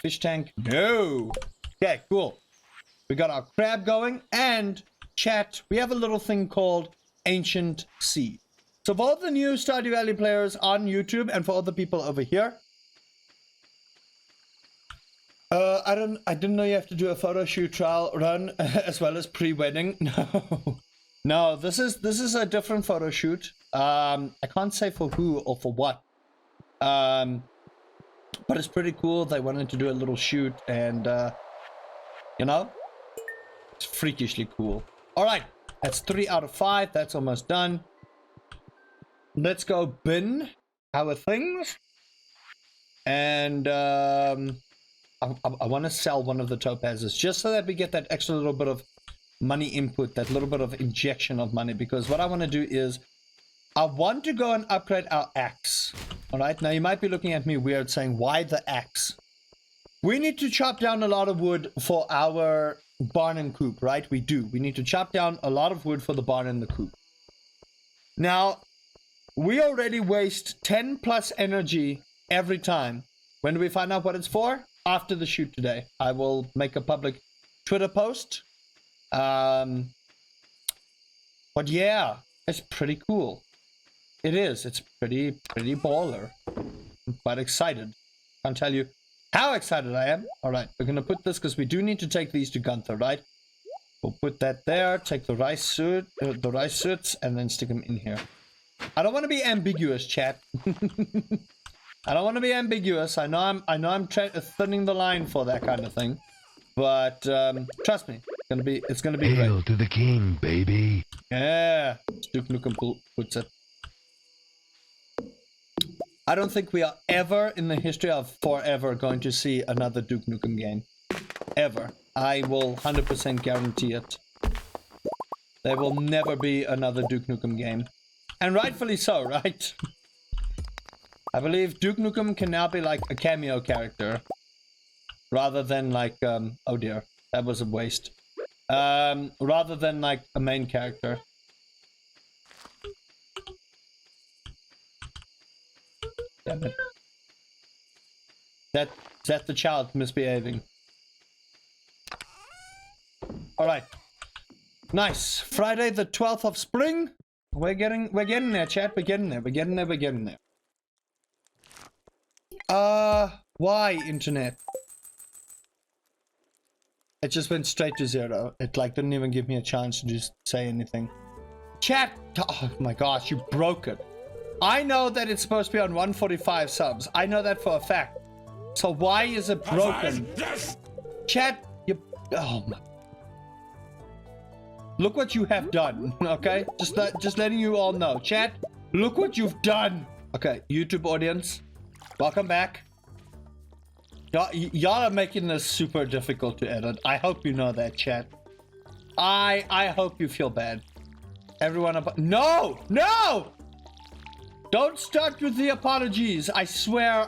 Fish tank, no. Okay, cool. We got our crab going, and chat, we have a little thing called Ancient Seed. So for all the new Stardew Valley players on YouTube and for all the people over here, I didn't know you have to do a photo shoot trial run as well as pre-wedding. No, this is a different photo shoot. I can't say for who or for what. But it's pretty cool. They wanted to do a little shoot, and you know, it's freakishly cool. All right, that's 3 out of 5. That's almost done. Let's go bin our things, and I want to sell one of the topazes just so that we get that extra little bit of money input, that little bit of injection of money, because what I want to do is I want to go and upgrade our axe. Alright, now you might be looking at me weird saying, why the axe? We need to chop down a lot of wood for our barn and coop, right? We do. We need to chop down a lot of wood for the barn and the coop. Now, we already waste 10 plus energy every time. When do we find out what it's for? After the shoot today. I will make a public Twitter post. But yeah, it's pretty cool. It is. It's pretty baller. I'm quite excited. Can't tell you how excited I am. All right, we're gonna put this because we do need to take these to Gunther, right? We'll put that there. Take the rice suits, and then stick them in here. I don't want to be ambiguous, chat. I don't want to be ambiguous. I know I'm thinning the line for that kind of thing, but trust me, it's gonna be Hail great. to the king, baby. Yeah, Duke Nukem puts it. I don't think we are ever in the history of forever going to see another Duke Nukem game. Ever. I will 100% guarantee it. There will never be another Duke Nukem game. And rightfully so, right? I believe Duke Nukem can now be like a cameo character. Rather than like, oh dear, that was a waste. Rather than like a main character. Damn it. That's the child misbehaving. Alright. Nice. Friday the 12th of spring. We're getting there, chat. We're getting there. Why internet? It just went straight to 0. It like didn't even give me a chance to just say anything. Chat, oh my gosh, you broke it. I know that it's supposed to be on 145 subs. I know that for a fact. So why is it broken? Chat, you, oh my. Look what you have done, okay? Just letting you all know. Chat, look what you've done. Okay, YouTube audience, welcome back. Y'all are making this super difficult to edit. I hope you know that, chat. I hope you feel bad. Everyone, no! Don't start with the apologies. I swear,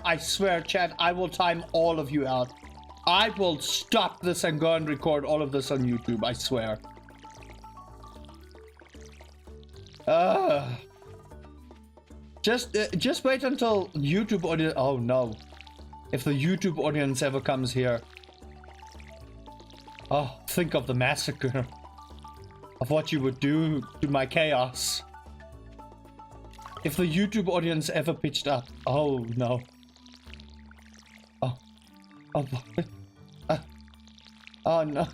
chat, I will time all of you out. I will stop this and go and record all of this on YouTube, I swear. Just wait until YouTube audience. Oh no. If the YouTube audience ever comes here. Oh, think of the massacre. Of what you would do to my chaos. If the YouTube audience ever pitched up. Oh no. Oh. Oh boy. Oh no.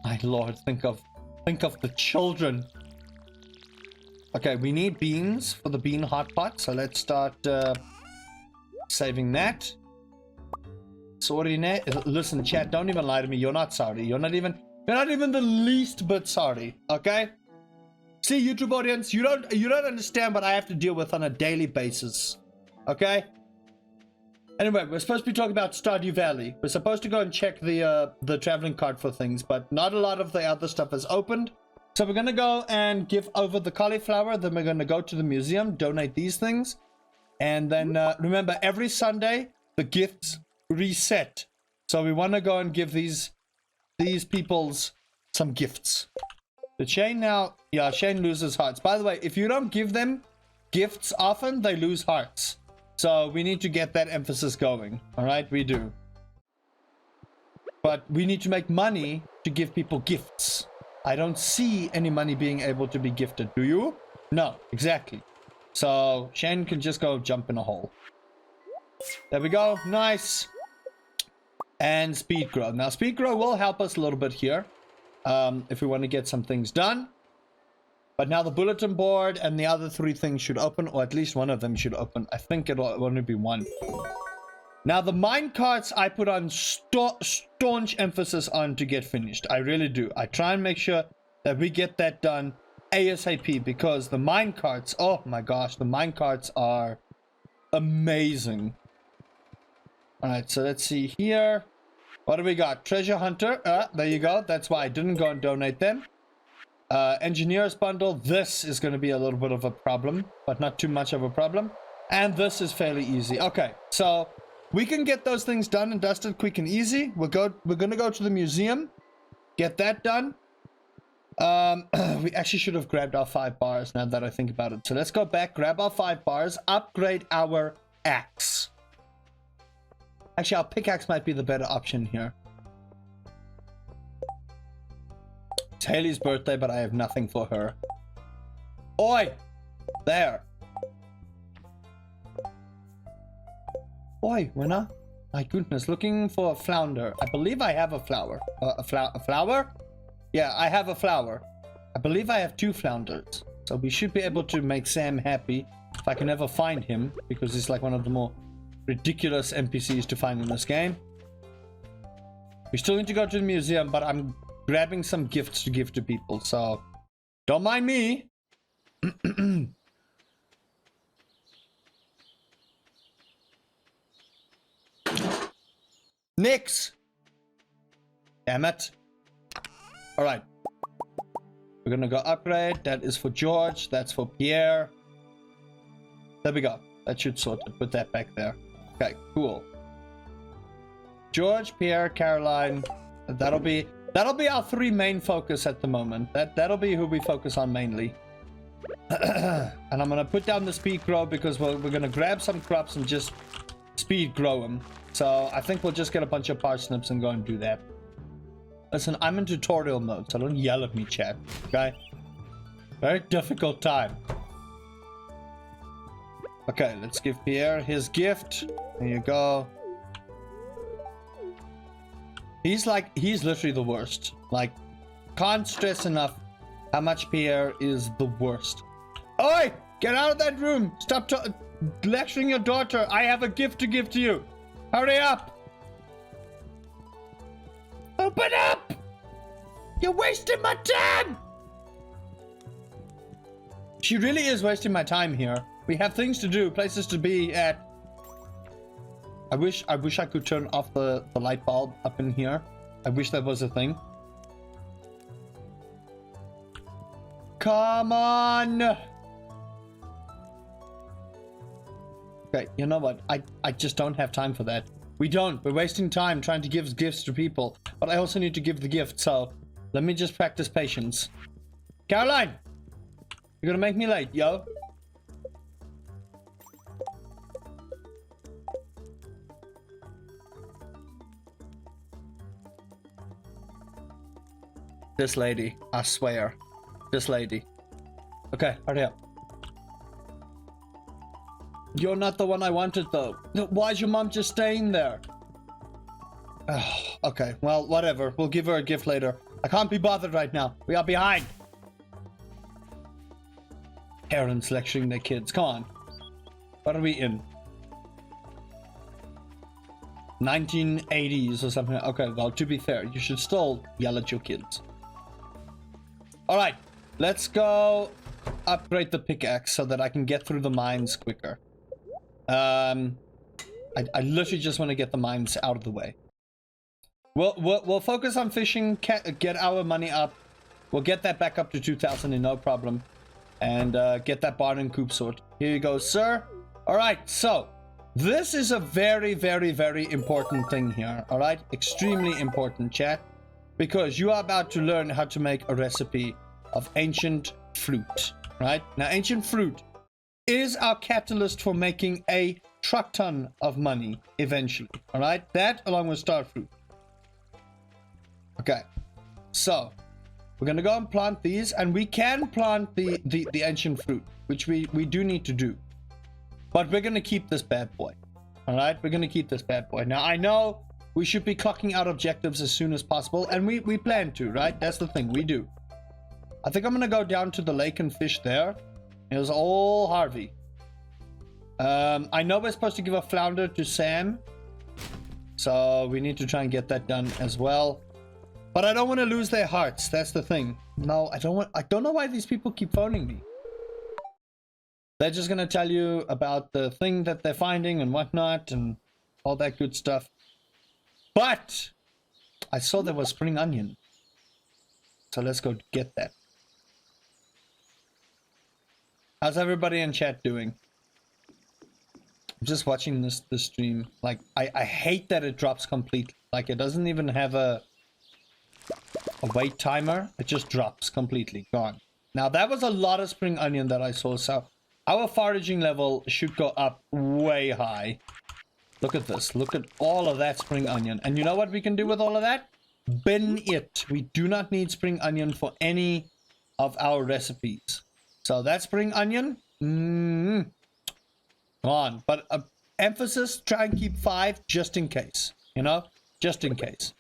My lord, think of the children. Okay, we need beans for the bean hot pot, so let's start saving that. Sorry, listen, chat, don't even lie to me. You're not sorry. You're not even the least bit sorry. Okay? See, YouTube audience, you don't understand what I have to deal with on a daily basis. Okay? Anyway, we're supposed to be talking about Stardew Valley. We're supposed to go and check the traveling cart for things, but not a lot of the other stuff is opened. So we're gonna go and give over the cauliflower. Then we're gonna go to the museum, donate these things, and then remember, every Sunday the gifts reset. So we want to go and give these peoples some gifts. Did Shane now? Yeah, Shane loses hearts. By the way, if you don't give them gifts often, they lose hearts. So we need to get that emphasis going. All right, we do. But we need to make money to give people gifts. I don't see any money being able to be gifted. Do you? No, exactly. So Shane can just go jump in a hole. There we go. Nice. And speed grow. Now speed grow will help us a little bit here. If we want to get some things done. But now the bulletin board and the other 3 things should open, or at least one of them should open. I think it'll only be one. Now the mine carts I put on staunch emphasis on to get finished. I really do. I try and make sure that we get that done ASAP, because the mine carts, oh my gosh, the mine carts are amazing. Alright, so let's see here. What do we got? Treasure hunter. There you go. That's why I didn't go and donate them. Engineer's bundle. This is going to be a little bit of a problem, but not too much of a problem. And this is fairly easy. Okay, so we can get those things done and dusted quick and easy. We're going to go to the museum, get that done. We actually should have grabbed our 5 bars now that I think about it. So let's go back, grab our 5 bars, upgrade our axe. Actually, our pickaxe might be the better option here. It's Haley's birthday, but I have nothing for her. Oi! There. Oi, winner. My goodness, looking for a flounder. I believe I have a flower. A flower? Yeah, I have a flower. I believe I have 2 flounders. So we should be able to make Sam happy if I can ever find him, because he's like one of the more ridiculous NPCs to find in this game. We still need to go to the museum, but I'm grabbing some gifts to give to people, so don't mind me. Nix! Damn it. Alright. We're gonna go upgrade. That is for George. That's for Pierre. There we go. That should sort it. Put that back there. Okay, cool. George, Pierre, Caroline. That'll be our 3 main focus at the moment. That'll be who we focus on mainly. And I'm gonna put down the speed grow because we're gonna grab some crops and just speed grow them. So I think we'll just get a bunch of parsnips and go and do that. Listen, I'm in tutorial mode, so don't yell at me, chat. Okay? Very difficult time. Okay, let's give Pierre his gift. There you go. He's literally the worst. Like, can't stress enough how much Pierre is the worst. Oi! Get out of that room! Stop lecturing your daughter. I have a gift to give to you. Hurry up! Open up! You're wasting my time! She really is wasting my time here. We have things to do, places to be at. I wish I could turn off the light bulb up in here. I wish that was a thing. Come on! Okay, you know what? I just don't have time for that. We don't. We're wasting time trying to give gifts to people. But I also need to give the gift, so let me just practice patience. Caroline! You're gonna make me late, yo. This lady, I swear. This lady. Okay, hurry up. You're not the one I wanted, though. Why is your mom just staying there? Okay, well, whatever. We'll give her a gift later. I can't be bothered right now. We are behind. Parents lecturing their kids. Come on. What are we in? 1980s or something. Okay, well, to be fair, you should still yell at your kids. Alright, let's go upgrade the pickaxe so that I can get through the mines quicker. I literally just want to get the mines out of the way. We'll focus on fishing, get our money up. We'll get that back up to 2,000 in no problem. And get that barn and coop sorted. Here you go, sir. Alright, so this is a very, very, very important thing here. Alright, extremely important, chat. Because you are about to learn how to make a recipe of ancient fruit. Right? Now, ancient fruit is our catalyst for making a truck ton of money eventually. Alright? That along with star fruit. Okay. So, we're gonna go and plant these, and we can plant the ancient fruit, which we do need to do. But we're gonna keep this bad boy. Alright? We're gonna keep this bad boy. Now, I know we should be clocking out objectives as soon as possible, and we plan to, right? That's the thing, we do. I think I'm gonna go down to the lake and fish there. It was all Harvey. I know we're supposed to give a flounder to Sam, so we need to try and get that done as well. But I don't want to lose their hearts. That's the thing. No, I don't know why these people keep phoning me. They're just gonna tell you about the thing that they're finding and whatnot and all that good stuff. But I saw there was spring onion, so let's go get that. How's everybody in chat doing? I'm just watching this stream. Like, I hate that it drops completely. Like, it doesn't even have a wait timer. It just drops completely. Gone. Now, that was a lot of spring onion that I saw. So, our foraging level should go up way high. Look at this. Look at all of that spring onion. And you know what we can do with all of that? Bin it. We do not need spring onion for any of our recipes. So that spring onion, on. But emphasis, try and keep 5 just in case. You know? Just in case.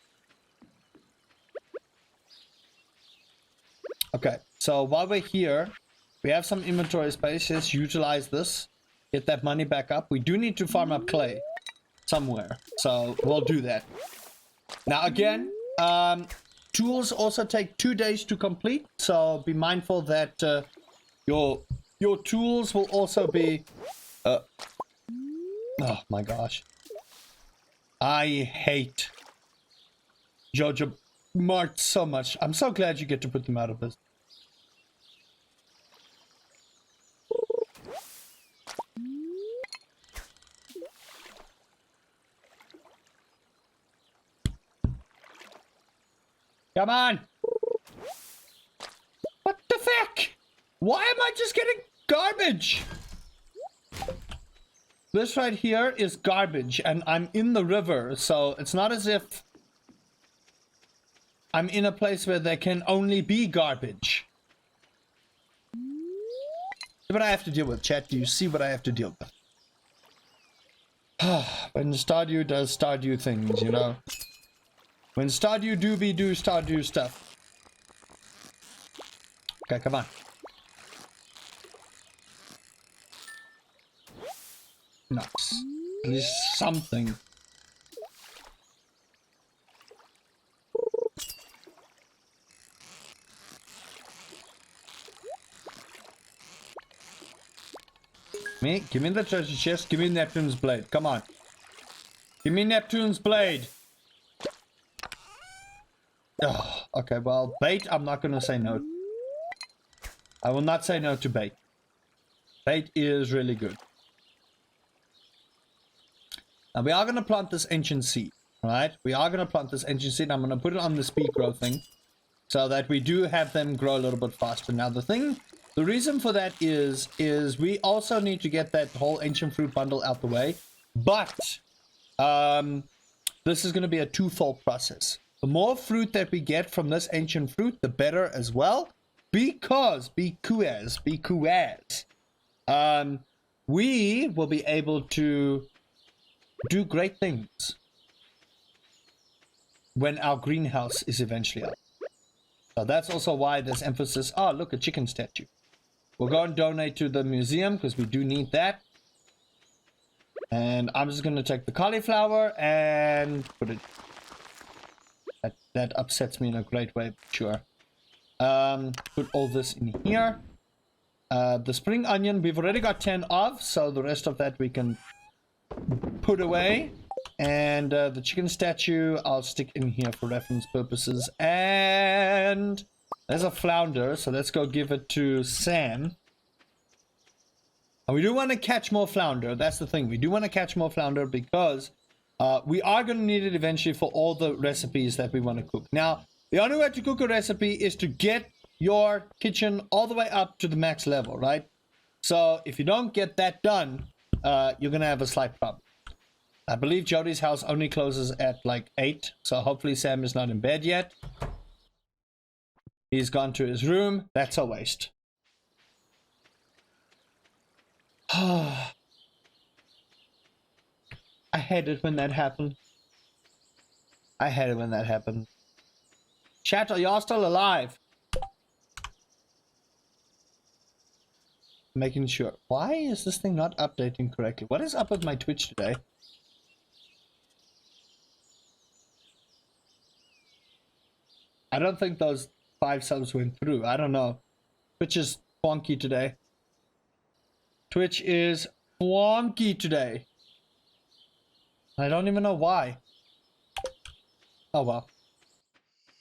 Okay. So while we're here, we have some inventory space. Let's utilize this. Get that money back up. We do need to farm up clay somewhere. So we'll do that. Now again, tools also take 2 days to complete. So be mindful that your tools will also be... oh my gosh. I hate Jojo Mart so much. I'm so glad you get to put them out of business. Come on! What the fuck? Why am I just getting garbage? This right here is garbage, and I'm in the river, so it's not as if I'm in a place where there can only be garbage. See what I have to deal with, chat. Do you see what I have to deal with? When Stardew does Stardew things, you know? When Stardew do Stardew stuff. Okay, come on. Nice. At least something. Give me the treasure chest. Give me Neptune's blade. Come on. Give me Neptune's blade. Oh, okay, well, bait, I'm not going to say no. I will not say no to bait. Bait is really good. Now, we are going to plant this ancient seed, right? We are going to plant this ancient seed. I'm going to put it on the speed grow thing so that we do have them grow a little bit faster. Now, the reason for that is we also need to get that whole ancient fruit bundle out the way. But this is going to be a twofold process. The more fruit that we get from this ancient fruit, the better as well. Because we will be able to do great things when our greenhouse is eventually up. So that's also why there's emphasis. Oh, look, a chicken statue. We'll go and donate to the museum because we do need that. And I'm just going to take the cauliflower and put it... That upsets me in a great way, sure. Put all this in here. The spring onion, we've already got 10 of, so the rest of that we can put away. And the chicken statue, I'll stick in here for reference purposes. And there's a flounder, so let's go give it to Sam. And we do want to catch more flounder. That's the thing. We do want to catch more flounder because we are going to need it eventually for all the recipes that we want to cook. Now, the only way to cook a recipe is to get your kitchen all the way up to the max level, right? So if you don't get that done, you're going to have a slight problem. I believe Jody's house only closes at like 8, so hopefully Sam is not in bed yet. He's gone to his room. That's a waste. I hate it when that happens. I hate it when that happens. Chat, are y'all still alive? Making sure. Why is this thing not updating correctly? What is up with my Twitch today? I don't think those 5 subs went through. I don't know. Twitch is wonky today. Twitch is wonky today. I don't even know why. Oh well.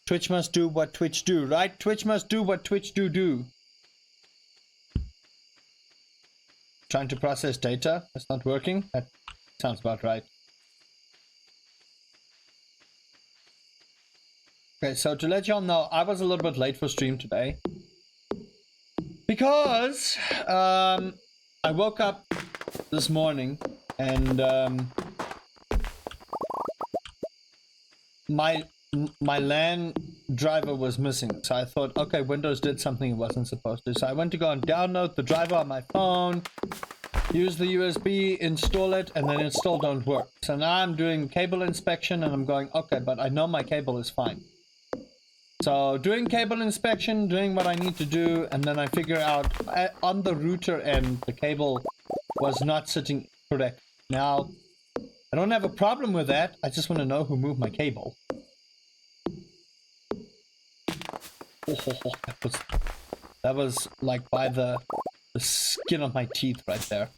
Twitch must do what Twitch do, right? Twitch must do what Twitch do. Trying to process data. That's not working. That sounds about right. Okay, so to let y'all know, I was a little bit late for stream today. Because I woke up this morning and my LAN driver was missing. So I thought, okay, Windows did something it wasn't supposed to. So I went to go and download the driver on my phone, use the USB, install it, and then it still don't work. So now I'm doing cable inspection and I'm going, okay, but I know my cable is fine. So doing cable inspection, doing what I need to do, and then I figure out on the router end, the cable was not sitting correct. Now, I don't have a problem with that. I just want to know who moved my cable. Oh, that was like by the skin of my teeth right there.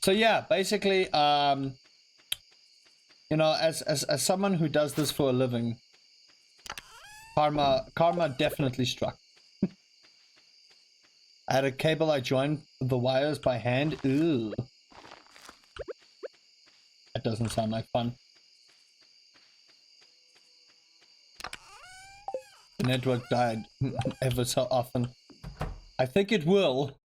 So yeah, basically, you know, as someone who does this for a living, karma definitely struck. I had a cable, I joined the wires by hand. Ooh. That doesn't sound like fun. The network died ever so often. I think it will.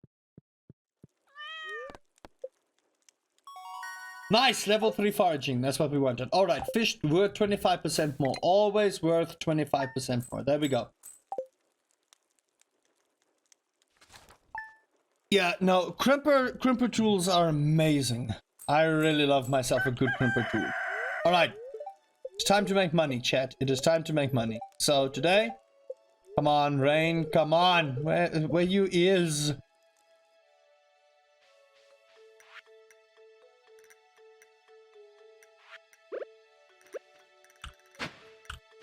Nice, level 3 foraging. That's what we wanted. Alright, fish worth 25% more. Always worth 25% more. There we go. Yeah, no, crimper tools are amazing. I really love myself a good crimper tool. Alright, it's time to make money, chat. It is time to make money. So today, come on, Rain, come on. Where you is?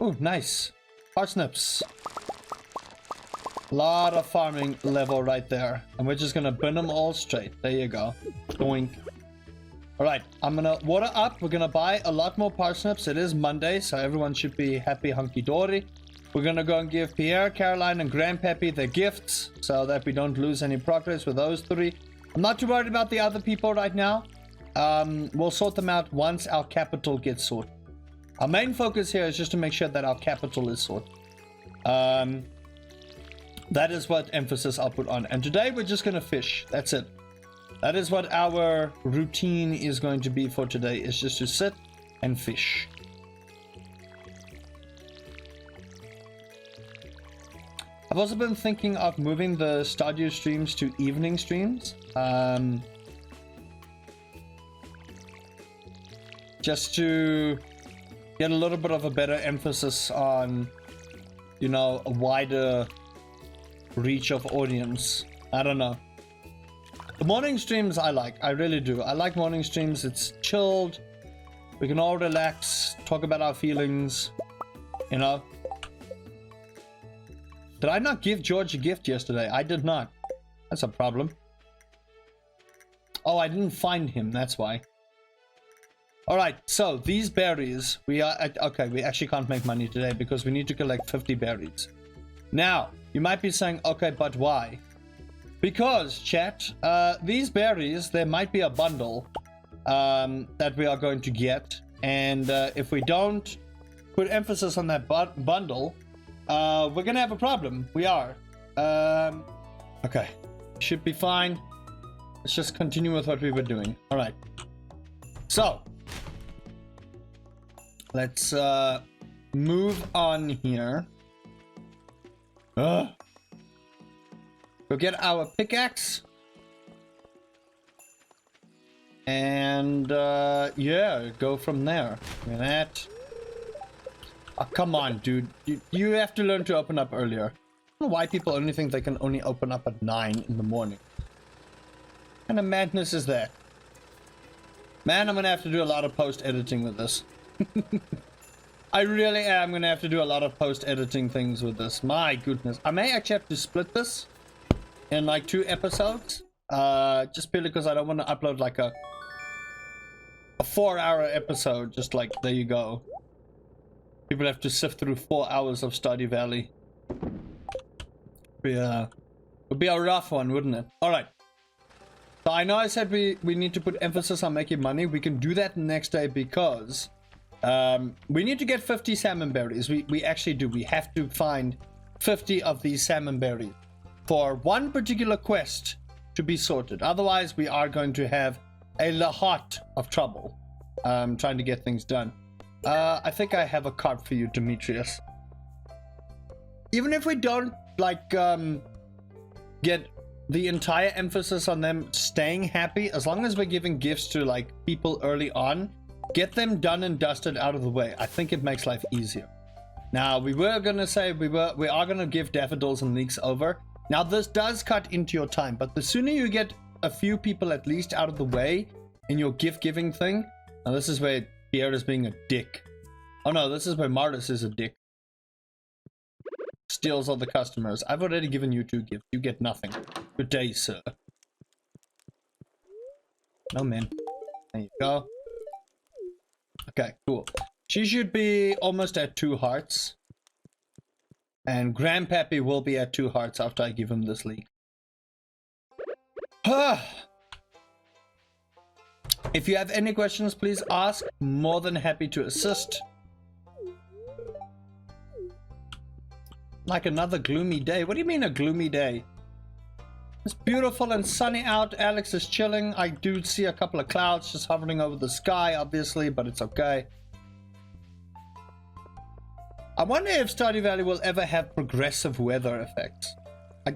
Oh, nice. Parsnips. Lot of farming level right there. And we're just gonna burn them all straight. There you go. Doink. Alright, I'm gonna water up. We're gonna buy a lot more parsnips. It is Monday, so everyone should be happy hunky-dory. We're gonna go and give Pierre, Caroline, and Grandpappy their gifts so that we don't lose any progress with those three. I'm not too worried about the other people right now. We'll sort them out once our capital gets sorted. Our main focus here is just to make sure that our capital is sorted. That is what emphasis I'll put on. And today we're just going to fish. That's it. That is what our routine is going to be for today, is just to sit and fish. I've also been thinking of moving the Stardew streams to evening streams. Just to get a little bit of a better emphasis on, you know, a wider reach of audience. I don't know. The morning streams I like. I really do. I like morning streams. It's chilled. We can all relax, talk about our feelings, you know. Did I not give George a gift yesterday? I did not. That's a problem. Oh, I didn't find him. That's why. Alright, so these berries, we are at, okay, we actually can't make money today because we need to collect 50 berries. Now, you might be saying, okay, but why? Because, chat, these berries, there might be a bundle that we are going to get. And if we don't put emphasis on that bundle, we're going to have a problem. We are. Okay, should be fine. Let's just continue with what we were doing. Alright. So, let's move on here. Go get our pickaxe. And yeah, go from there. Look at that. Oh, come on, dude. You have to learn to open up earlier. I don't know why people only think they can only open up at 9 in the morning. What kind of madness is that? Man, I'm gonna have to do a lot of post-editing with this. I really am gonna have to do a lot of post-editing things with this. My goodness. I may actually have to split this in like 2 episodes. Just purely because I don't want to upload like a 4-hour episode. Just like, there you go. People have to sift through 4 hours of Stardew Valley. Yeah. It would be a rough one, wouldn't it? Alright. So I know I said we need to put emphasis on making money. We can do that next day because we need to get 50 salmon berries. We actually do. We have to find 50 of these salmon berries for one particular quest to be sorted. Otherwise, we are going to have a lot of trouble trying to get things done. I think I have a card for you, Demetrius. Even if we don't like get the entire emphasis on them staying happy, as long as we're giving gifts to like people early on, get them done and dusted out of the way. I think it makes life easier. Now we were gonna say we are gonna give daffodils and leeks over. Now this does cut into your time, but the sooner you get a few people at least out of the way in your gift giving thing. Now this is where Pierre is being a dick. Oh no, this is where Martis is a dick. Steals all the customers. I've already given you 2 gifts. You get nothing. Good day, sir. No, man. There you go. Okay, cool. She should be almost at 2 hearts. And Grandpappy will be at 2 hearts after I give him this league. If you have any questions, please ask. More than happy to assist. Like another gloomy day. What do you mean a gloomy day? It's beautiful and sunny out. Alex is chilling. I do see a couple of clouds just hovering over the sky, obviously, but it's okay. I wonder if Stardew Valley will ever have progressive weather effects.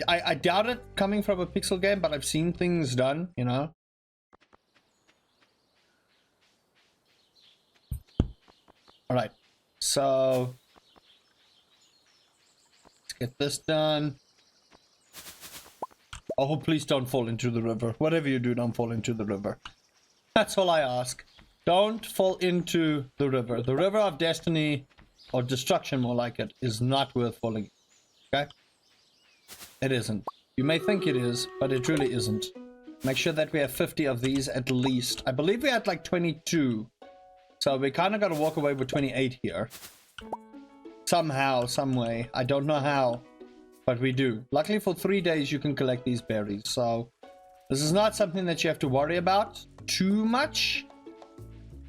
I doubt it coming from a pixel game, but I've seen things done, you know. Alright, so let's get this done. Oh, please don't fall into the river. Whatever you do, don't fall into the river. That's all I ask. Don't fall into the river. The river of destiny, or destruction more like it, is not worth falling in. Okay? It isn't. You may think it is, but it really isn't. Make sure that we have 50 of these at least. I believe we had like 22. So we kind of got to walk away with 28 here. Somehow, some way. I don't know how, but we do. Luckily for 3 days you can collect these berries. So this is not something that you have to worry about too much.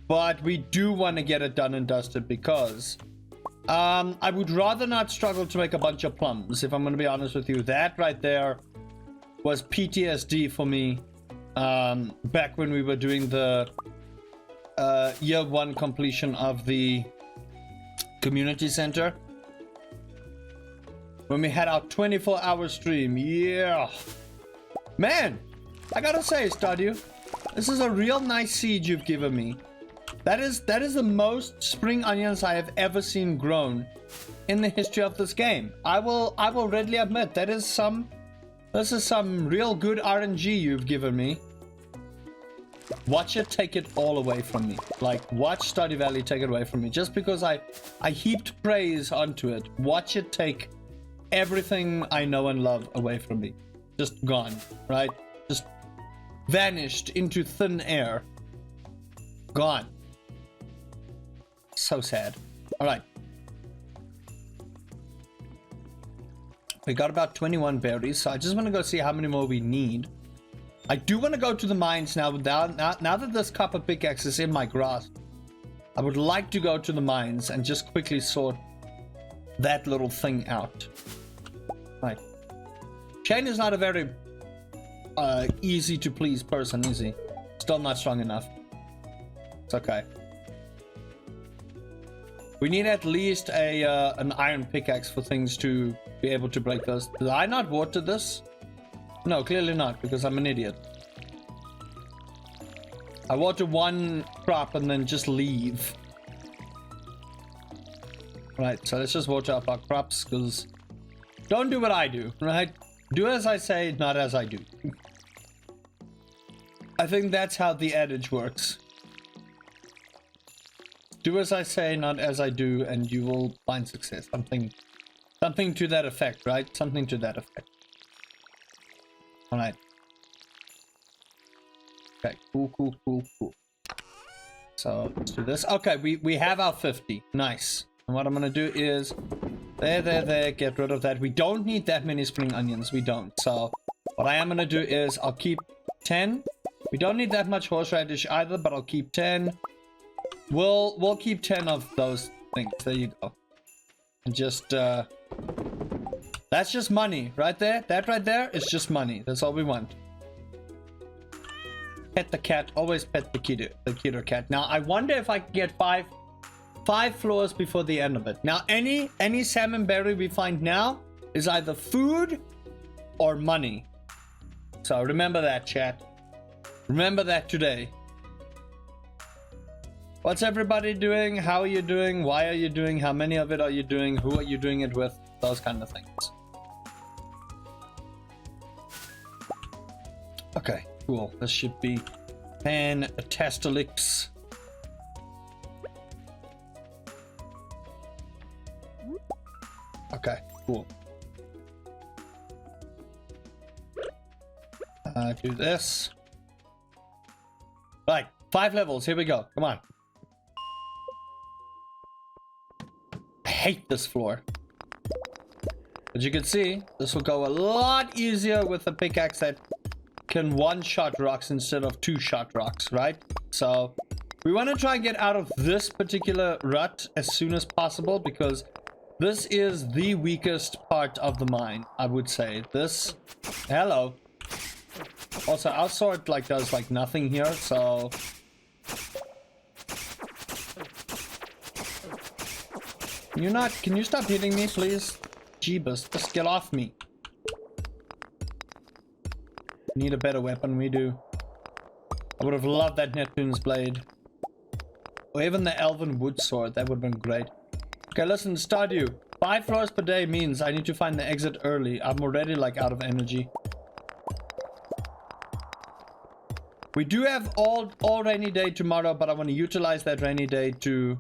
But we do want to get it done and dusted because I would rather not struggle to make a bunch of plums, if I'm going to be honest with you. That right there was PTSD for me back when we were doing the year 1 completion of the community center. When we had our 24-hour stream. Yeah. Man, I gotta say, Stardew, this is a real nice seed you've given me. That is the most spring onions I have ever seen grown in the history of this game. I will readily admit this is some real good RNG you've given me. Watch it take it all away from me. Like, watch Stardew Valley take it away from me. Just because I heaped praise onto it. Watch it take everything I know and love away from me. Just gone, right? Just vanished into thin air. Gone. So sad. Alright. We got about 21 berries, so I just want to go see how many more we need. I do want to go to the mines now. Now that this copper pickaxe is in my grasp, I would like to go to the mines and just quickly sort that little thing out. Right. Shane is not a very easy to please person, is he? Still not strong enough. It's okay. We need at least an iron pickaxe for things to be able to break those. Did I not water this? No, clearly not, because I'm an idiot. I water one crop and then just leave. Right, so let's just water up our crops, because don't do what I do, right? Do as I say, not as I do. I think that's how the adage works. Do as I say, not as I do, and you will find success. Something to that effect, right? Something to that effect. Alright. Okay, cool. So, let's do this. Okay, we have our 50. Nice. And what I'm gonna do is... There, get rid of that. We don't need that many spring onions. We don't. So, what I am gonna do is I'll keep 10. We don't need that much horseradish either, but I'll keep 10. We'll keep 10 of those things. There you go. And just that's just money right there. That right there is just money. That's all we want. Pet the cat. Always pet the kid or cat. Now I wonder if I can get five floors before the end of it. Now any salmon berry we find now is either food or money. So remember that, chat. Remember that today. What's everybody doing? How are you doing? Why are you doing? How many of it are you doing? Who are you doing it with? Those kind of things. Okay, cool. This should be fantastic. Okay, cool. Do this. Right, 5 levels. Here we go. Come on. I hate this floor. As you can see, this will go a lot easier with a pickaxe that can one-shot rocks instead of two-shot rocks, right? So we want to try and get out of this particular rut as soon as possible because this is the weakest part of the mine, I would say. This... Hello. Also, our sword like does like nothing here, so... Can you stop hitting me, please? Jeebus, just get off me. Need a better weapon, we do. I would have loved that Neptune's blade. Or even the Elven wood sword, that would have been great. Okay, listen, Stardew. 5 floors per day means I need to find the exit early. I'm already like out of energy. We do have all rainy day tomorrow, but I want to utilize that rainy day to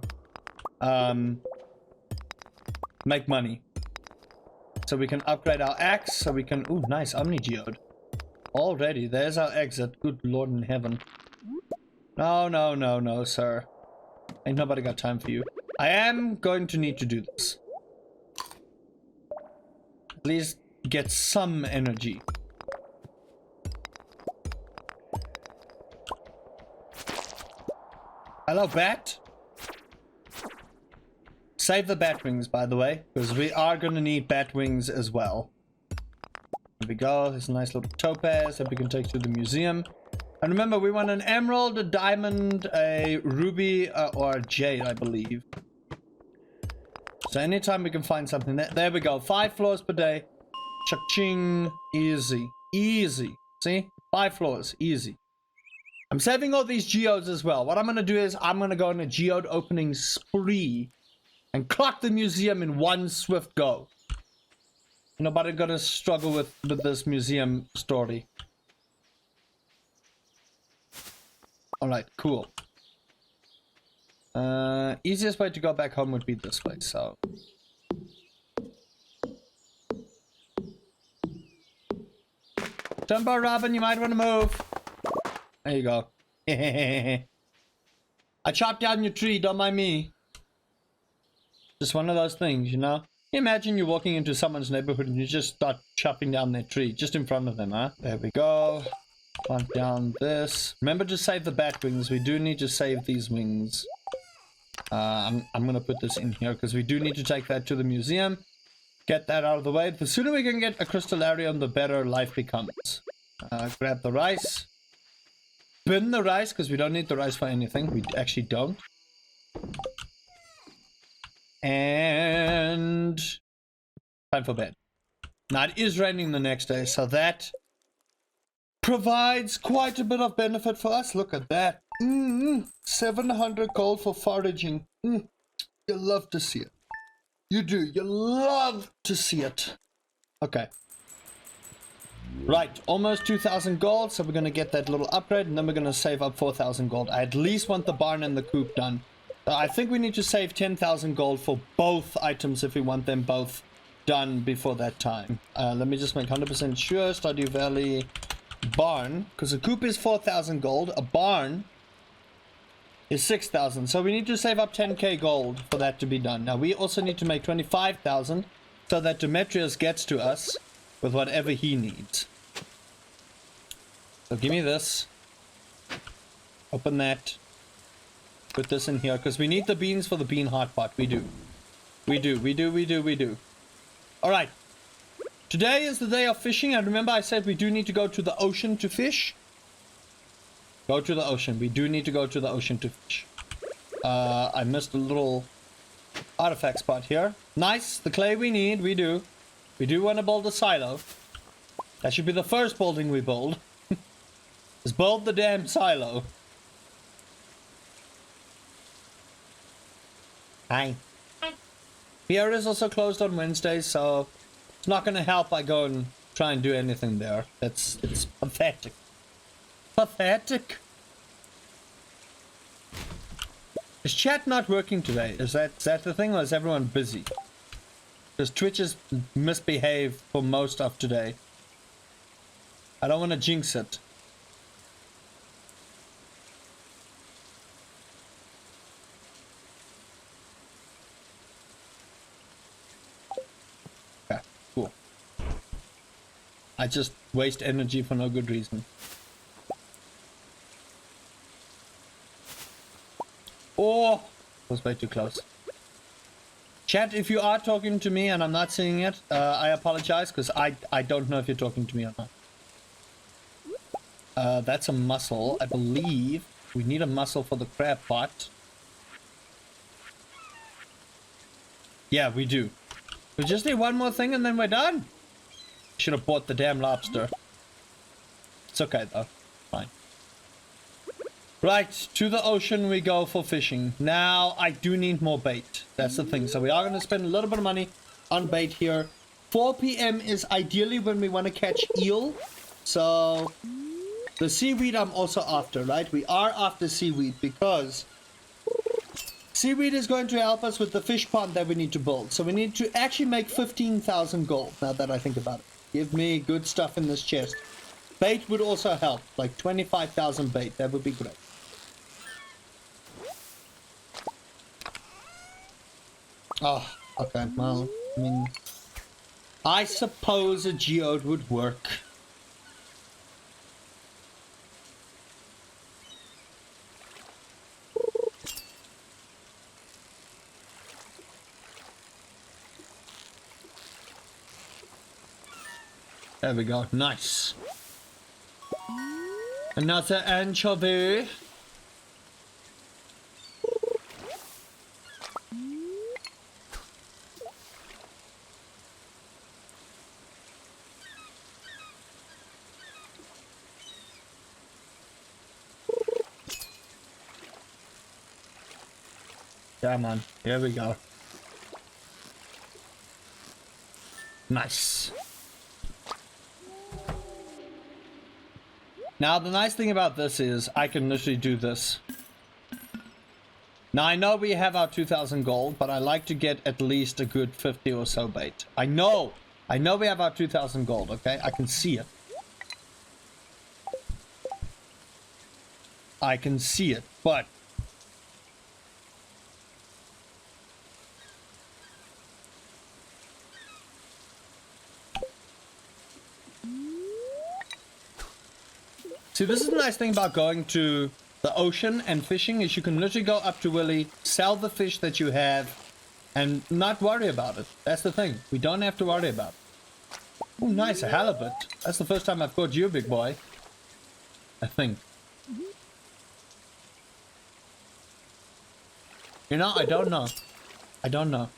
make money. So we can upgrade our axe, so we can... Ooh, nice, Omni Geode. Already, there's our exit. Good Lord in heaven. No, no, no, no, sir. Ain't nobody got time for you. I am going to need to do this. At least get some energy. Hello, bat. Save the bat wings, by the way, because we are going to need bat wings as well. Here we go. There's a nice little topaz that we can take to the museum. And remember, we want an emerald, a diamond, a ruby, or a jade, I believe. So anytime we can find something, there we go. 5 floors per day. Cha-ching. Easy. Easy. See? 5 floors. Easy. I'm saving all these geodes as well. What I'm going to do is I'm going to go on a geode opening spree and clock the museum in one swift go. Nobody gonna struggle with this museum story. Alright, cool. Easiest way to go back home would be this way, so... Jumbo Robin, you might want to move. There you go. I chopped down your tree, don't mind me. Just one of those things, you know? Imagine you're walking into someone's neighborhood and you just start chopping down their tree just in front of them, huh? There we go. Plant down this. Remember to save the bat wings. We do need to save these wings. I'm gonna put this in here because we do need to take that to the museum. Get that out of the way. The sooner we can get a crystallarium, the better life becomes. Grab the rice. Bin the rice because we don't need the rice for anything. We actually don't. And time for bed. Now it is raining the next day, so that provides quite a bit of benefit for us. Look at that. 700 gold for foraging. You love to see it. You do. You love to see it. Okay. Right, almost 2,000 gold, so we're going to get that little upgrade, and then we're going to save up 4,000 gold. I at least want the barn and the coop done. I think we need to save 10,000 gold for both items if we want them both done before that time. Let me just make 100% sure. Stardew Valley barn, because a coop is 4,000 gold. A barn is 6,000. So we need to save up 10k gold for that to be done. Now we also need to make 25,000 so that Demetrius gets to us with whatever he needs. So give me this. Open that. Put this in here because we need the beans for the bean hot pot. We do. We do. Alright. Today is the day of fishing, and remember I said we do need to go to the ocean to fish. Go to the ocean. We do need to go to the ocean to fish. I missed a little artifact spot here. Nice. The clay we need. We do. We do want to build a silo. That should be the first building we build. Just build the damn silo. Hi. Here is also closed on Wednesdays, so it's not going to help I go and try and do anything there. It's pathetic. Pathetic. Is chat not working today? Is that the thing, or is everyone busy? Because Twitch has misbehaved for most of today. I don't want to jinx it. Okay, cool. I just waste energy for no good reason. Oh, was way too close. Chat, if you are talking to me and I'm not seeing it, I apologize because I don't know if you're talking to me or not. That's a mussel, I believe. We need a mussel for the crab pot. Yeah, we do. We just need one more thing and then we're done. Should have bought the damn lobster. It's okay though. Fine. Right, to the ocean we go for fishing. Now, I do need more bait. That's the thing. So we are going to spend a little bit of money on bait here. 4 p.m. is ideally when we want to catch eel. So, the seaweed I'm also after, right? We are after seaweed because seaweed is going to help us with the fish pond that we need to build. So we need to actually make 15,000 gold, now that I think about it. Give me good stuff in this chest. Bait would also help, like 25,000 bait. That would be great. Oh, okay, well, I mean, I suppose a geode would work. There we go, nice. Another anchovy. Come on, here we go. Nice. Now, the nice thing about this is I can literally do this. Now, I know we have our 2,000 gold, but I like to get at least a good 50 or so bait. I know we have our 2,000 gold, okay? I can see it. I can see it, but see, this is the nice thing about going to the ocean and fishing is you can literally go up to Willy, sell the fish that you have, and not worry about it. That's the thing. We don't have to worry about it. Oh, nice, a halibut. That's the first time I've caught you, big boy. I think. You know, I don't know. I don't know.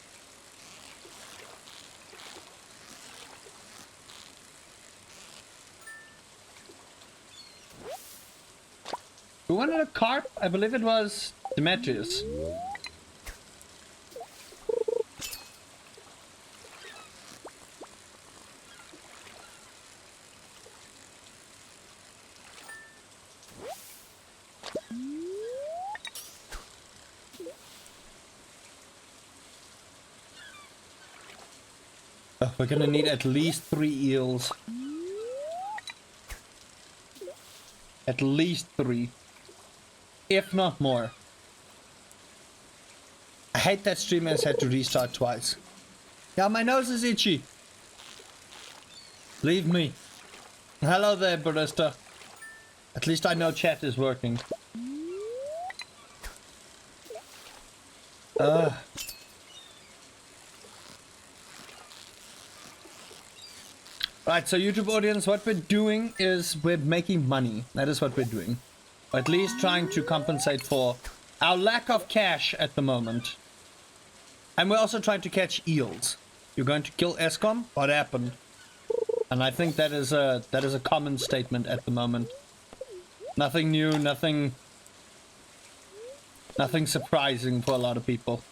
Who wanted a carp? I believe it was Demetrius. Oh, we're gonna need at least 3 eels. At least 3. If not more. I hate that stream has had to restart twice. Yeah, my nose is itchy. Leave me. Hello there, barista. At least I know chat is working. Right, so YouTube audience, what we're doing is we're making money. That is what we're doing. Or at least trying to compensate for our lack of cash at the moment. And we're also trying to catch eels. You're going to kill Escom? What happened? And I think that is a common statement at the moment. Nothing new, nothing surprising for a lot of people.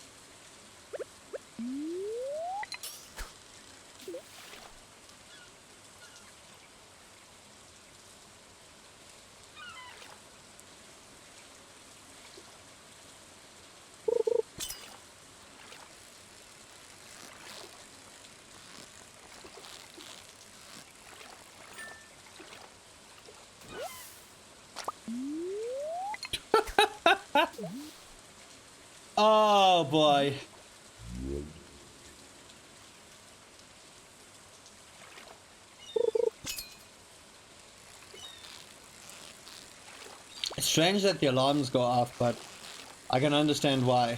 Oh boy. It's strange that the alarms go off, but I can understand why.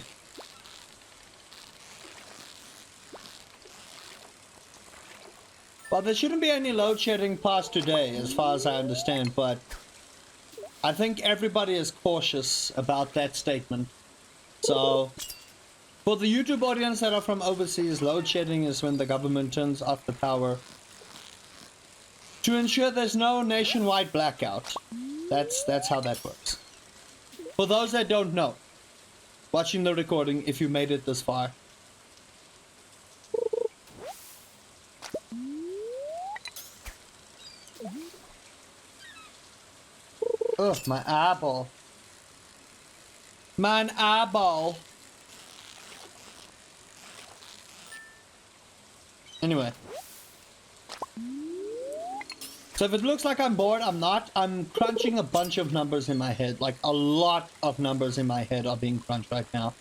Well, there shouldn't be any load shedding past today, as far as I understand, but I think everybody is cautious about that statement. So, for the YouTube audience that are from overseas, load shedding is when the government turns off the power to ensure there's no nationwide blackout. That's how that works. For those that don't know, watching the recording, if you made it this far. Ugh, my eyeball. My eyeball. Anyway. So if it looks like I'm bored, I'm not. I'm crunching a bunch of numbers in my head. Like a lot of numbers in my head are being crunched right now.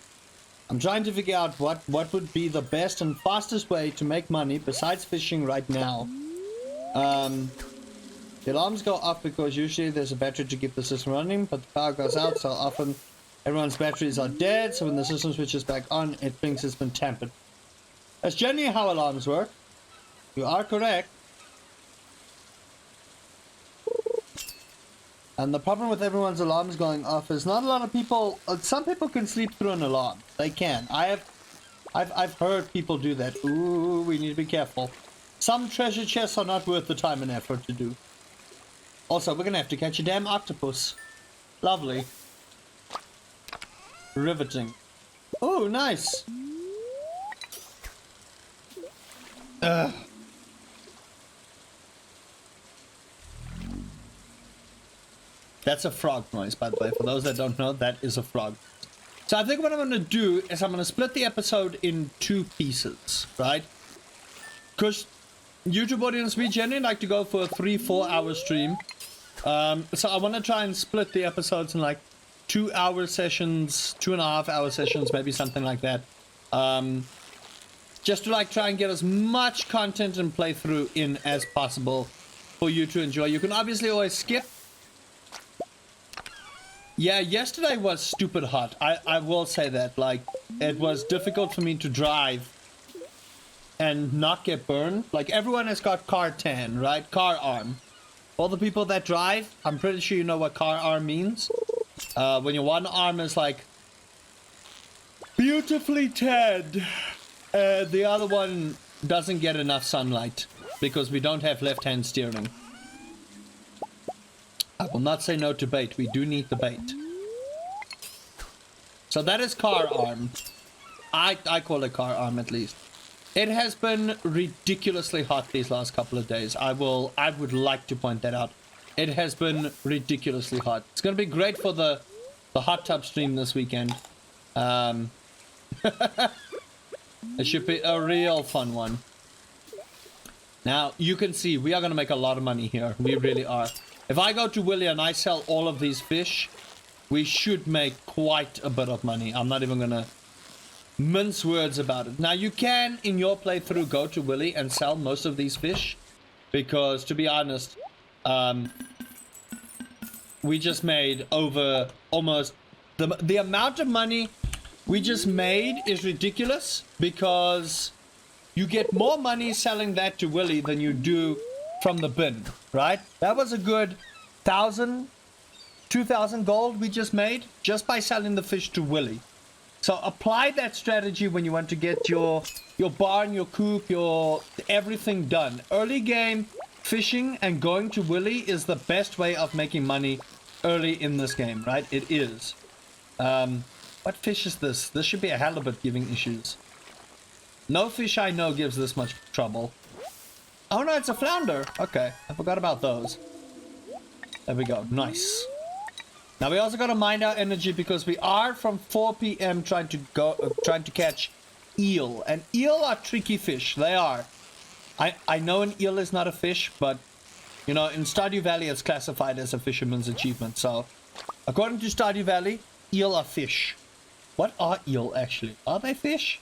I'm trying to figure out what would be the best and fastest way to make money besides fishing right now. The alarms go off because usually there's a battery to keep the system running, but the power goes out so often everyone's batteries are dead, so when the system switches back on, it thinks it's been tampered. That's generally how alarms work. You are correct. And the problem with everyone's alarms going off is not a lot of people. Some people can sleep through an alarm. They can. I've heard people do that. Ooh, we need to be careful. Some treasure chests are not worth the time and effort to do. Also, we're gonna have to catch a damn octopus. Lovely. Riveting. Oh, nice. That's a frog noise, by the way. For those that don't know, that is a frog. So I think what I'm going to do is I'm going to split the episode in two pieces, right? Because YouTube audience, we generally like to go for a 3-4 hour stream. So I want to try and split the episodes in like 2 hour sessions, 2.5 hour sessions, maybe something like that. Just to like try and get as much content and playthrough in as possible for you to enjoy. You can obviously always skip. Yeah, yesterday was stupid hot. I will say that. Like, it was difficult for me to drive and not get burned. Like, everyone has got car tan, right? Car arm. All the people that drive, I'm pretty sure you know what car arm means. When your one arm is like beautifully tanned, the other one doesn't get enough sunlight because we don't have left-hand steering. I will not say no to bait. We do need the bait. So that is car arm. I call it car arm at least. It has been ridiculously hot these last couple of days. I would like to point that out. It has been ridiculously hot. It's going to be great for the hot tub stream this weekend. It should be a real fun one. Now, you can see we are going to make a lot of money here. We really are. If I go to Willie and I sell all of these fish, we should make quite a bit of money. I'm not even going to mince words about it. Now, you can, in your playthrough, go to Willie and sell most of these fish. Because, to be honest, we just made over almost the amount of money we just made is ridiculous because you get more money selling that to Willy than you do from the bin, right? That was a good 1,000, 2,000 gold we just made just by selling the fish to Willy. So apply that strategy when you want to get your barn, your coop, your everything done. Early game fishing and going to Willy is the best way of making money early in this game, right? It is. What fish is this? This should be a halibut giving issues. No fish I know gives this much trouble. Oh no, it's a flounder. Okay, I forgot about those. There we go. Nice. Now we also got to mind our energy because we are from 4 p.m. trying to catch eel, and eel are tricky fish. They are. I know an eel is not a fish, but you know, in Stardew Valley it's classified as a fisherman's achievement. So according to Stardew Valley, eel are fish. What are eel actually? Are they fish?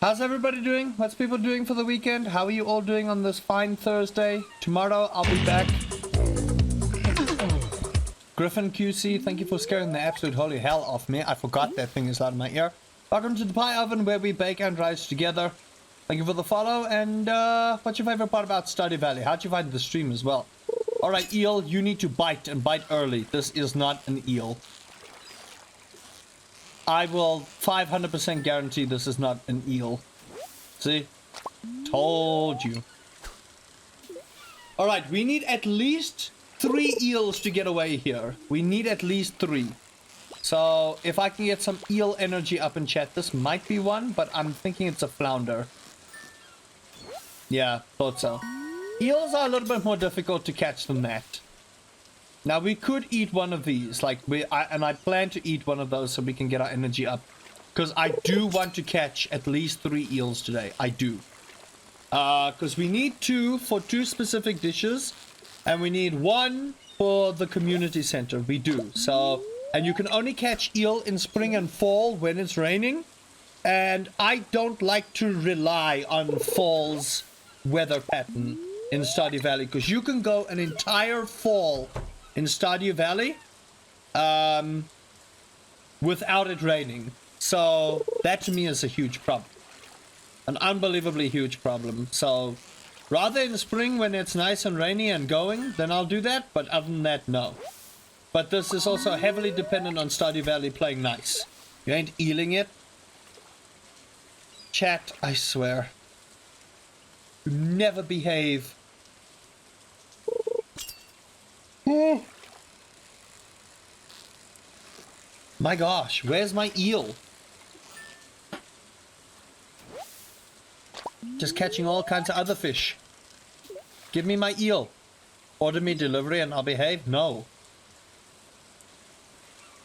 How's everybody doing? What's people doing for the weekend? How are you all doing on this fine Thursday? Tomorrow I'll be back. Griffin QC, thank you for scaring the absolute holy hell off me. I forgot that thing is out of my ear. Welcome to the pie oven where we bake and rise together. Thank you for the follow. And what's your favorite part about Stardew Valley? How'd you find the stream as well? Alright, eel, you need to bite and bite early. This is not an eel. I will 500% guarantee this is not an eel. See? Told you. Alright, we need at least 3 eels to get away here. We need at least 3. So, if I can get some eel energy up in chat, this might be one, but I'm thinking it's a flounder. Yeah, thought so. Eels are a little bit more difficult to catch than that. Now, we could eat one of these, like, I plan to eat one of those so we can get our energy up. Because I do want to catch at least 3 eels today. I do. Because we need 2 for 2 specific dishes. And we need 1 for the community center. We do. So, and you can only catch eel in spring and fall when it's raining. And I don't like to rely on fall's weather pattern in Stardew Valley. Because you can go an entire fall in Stardew Valley without it raining. So that to me is a huge problem. An unbelievably huge problem. So rather in spring when it's nice and rainy and going, then I'll do that. But other than that, no. But this is also heavily dependent on Stardew Valley playing nice. You ain't eeling it. Chat, I swear. You never behave. My gosh, where's my eel? Just catching all kinds of other fish. Give me my eel. Order me delivery and I'll behave? No.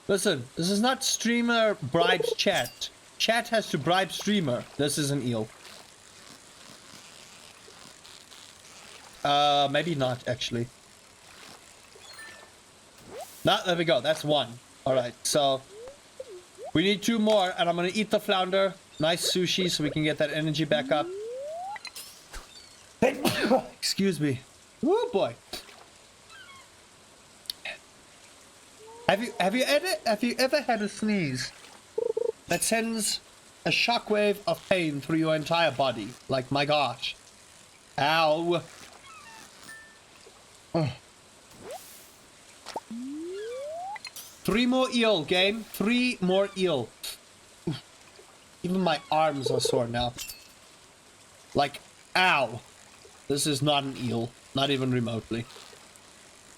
Listen, this is not streamer bribes chat. Chat has to bribe streamer. This is an eel. Maybe not actually. No, there we go. That's 1. Alright, so we need 2 more, and I'm gonna eat the flounder. Nice sushi so we can get that energy back up. Excuse me. Oh boy. Have you ever had a sneeze that sends a shockwave of pain through your entire body? Like, my gosh. Ow. Oh. 3 more eel, game. 3 more eel. Oof. Even my arms are sore now. Like, ow. This is not an eel. Not even remotely.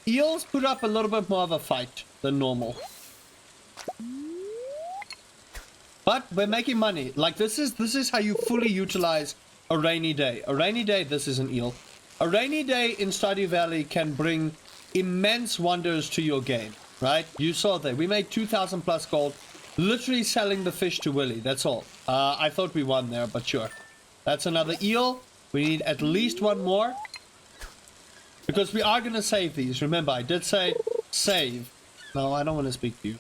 Eels put up a little bit more of a fight than normal. But we're making money. Like, this is how you fully utilize a rainy day. A rainy day, this is an eel. A rainy day in Stardew Valley can bring immense wonders to your game. Right? You saw that. We made 2,000 plus gold. Literally selling the fish to Willy. That's all. I thought we won there, but sure. That's another eel. We need at least 1 more. Because we are going to save these. Remember, I did say save. No, I don't want to speak to you.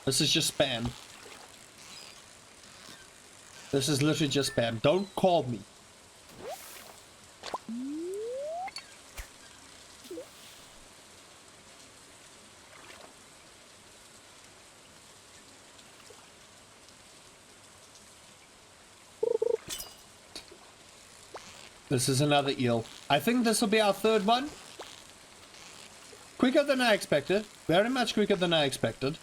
This is just spam. This is literally just spam. Don't call me. This is another eel. I think this will be our third one. Quicker than I expected. Very much quicker than I expected.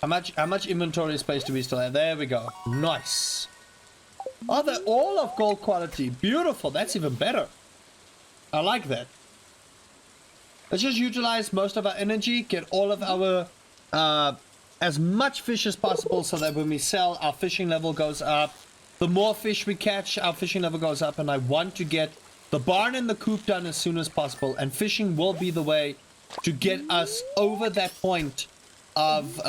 How much inventory space do we still have? There we go. Nice. Oh, they're all of gold quality. Beautiful. That's even better. I like that. Let's just utilize most of our energy. Get all of our... as much fish as possible so that when we sell, our fishing level goes up. The more fish we catch, our fishing level goes up. And I want to get the barn and the coop done as soon as possible. And fishing will be the way to get us over that point of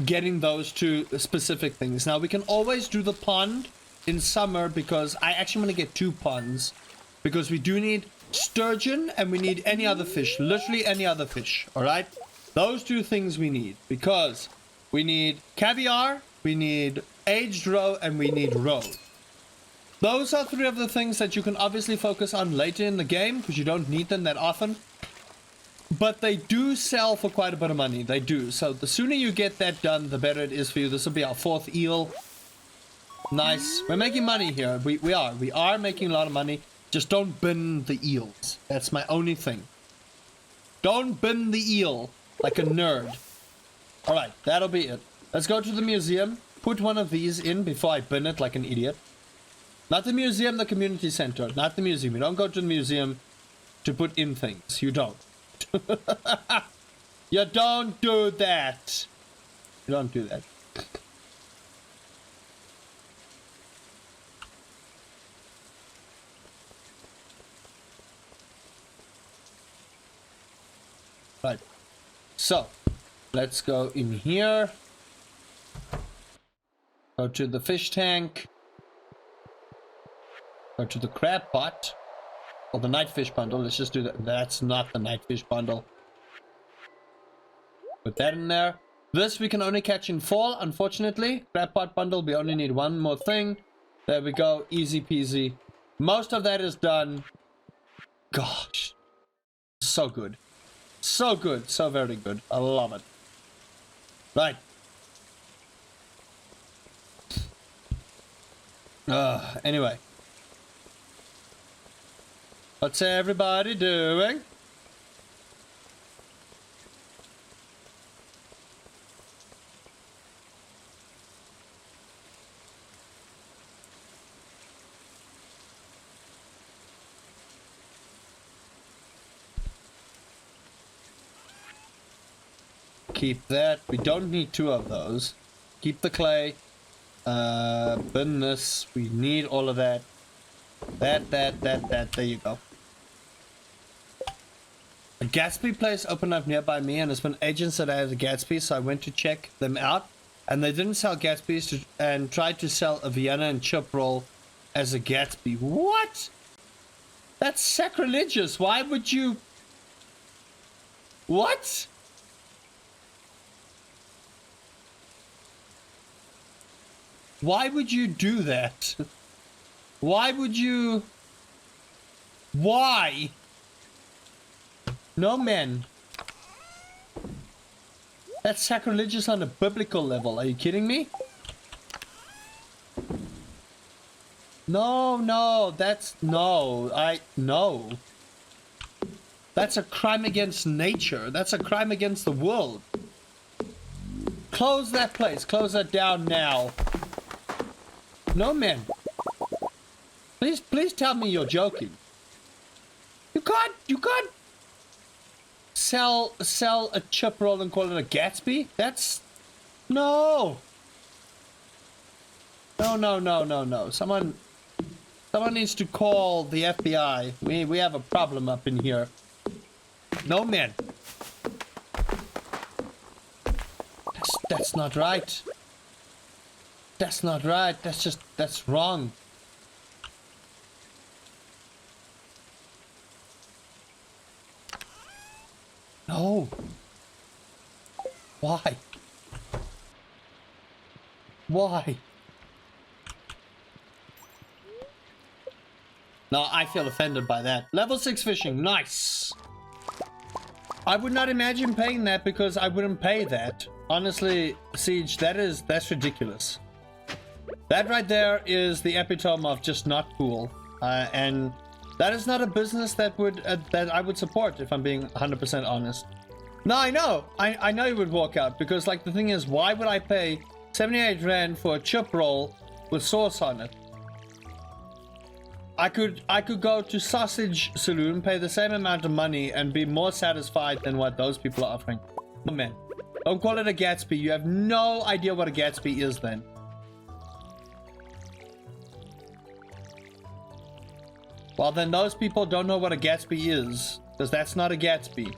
getting those two specific things. Now, we can always do the pond in summer because I actually want to get 2 ponds. Because we do need sturgeon and we need any other fish. Literally any other fish. Alright? Those 2 things we need. Because we need caviar, we need aged roe, and we need roe. Those are 3 of the things that you can obviously focus on later in the game. Because you don't need them that often. But they do sell for quite a bit of money. They do. So the sooner you get that done, the better it is for you. This will be our 4th eel. Nice. We're making money here. We are making a lot of money. Just don't bin the eels. That's my only thing. Don't bin the eel like a nerd. Alright, that'll be it. Let's go to the museum. Put one of these in before I bin it like an idiot. Not the museum, the community center. Not the museum. You don't go to the museum to put in things. You don't. You don't do that. You don't do that. Right. So, let's go in here. Go to the fish tank. Go to the crab pot. Or the night fish bundle. Let's just do that. That's not the night fish bundle. Put that in there. This we can only catch in fall, unfortunately. Crab pot bundle, we only need one more thing. There we go. Easy peasy. Most of that is done. Gosh. So good. So good. So very good. I love it. Right. Anyway. What's everybody doing? Keep that. We don't need 2 of those. Keep the clay. Bin this. We need all of that. That. There you go. A Gatsby place opened up nearby me, and it's been agents that I had a Gatsby, so I went to check them out. And they didn't sell Gatsbys and tried to sell a Vienna and chip roll as a Gatsby. What? That's sacrilegious. Why would you... What? Why would you do that? Why would you... Why? No, man. That's sacrilegious on a biblical level. Are you kidding me? No, that's... No. No. That's a crime against nature. That's a crime against the world. Close that place. Close that down now. No, man. Please tell me you're joking. You can't sell a chip roll and call it a Gatsby? That's... No. No. Someone needs to call the FBI. We have a problem up in here. No, man. That's not right. That's not right. That's wrong. No. Why? Why? No, I feel offended by that. Level 6 fishing. Nice. I would not imagine paying that because I wouldn't pay that. Honestly, Siege, that's ridiculous. That right there is the epitome of just not cool. And that is not a business that I would support, if I'm being 100% honest. No, I know. I know you would walk out, because like the thing is, why would I pay 78 Rand for a chip roll with sauce on it? I could go to Sausage Saloon, pay the same amount of money, and be more satisfied than what those people are offering. Oh man, don't call it a Gatsby. You have no idea what a Gatsby is then. Well, then those people don't know what a Gatsby is, because that's not a Gatsby.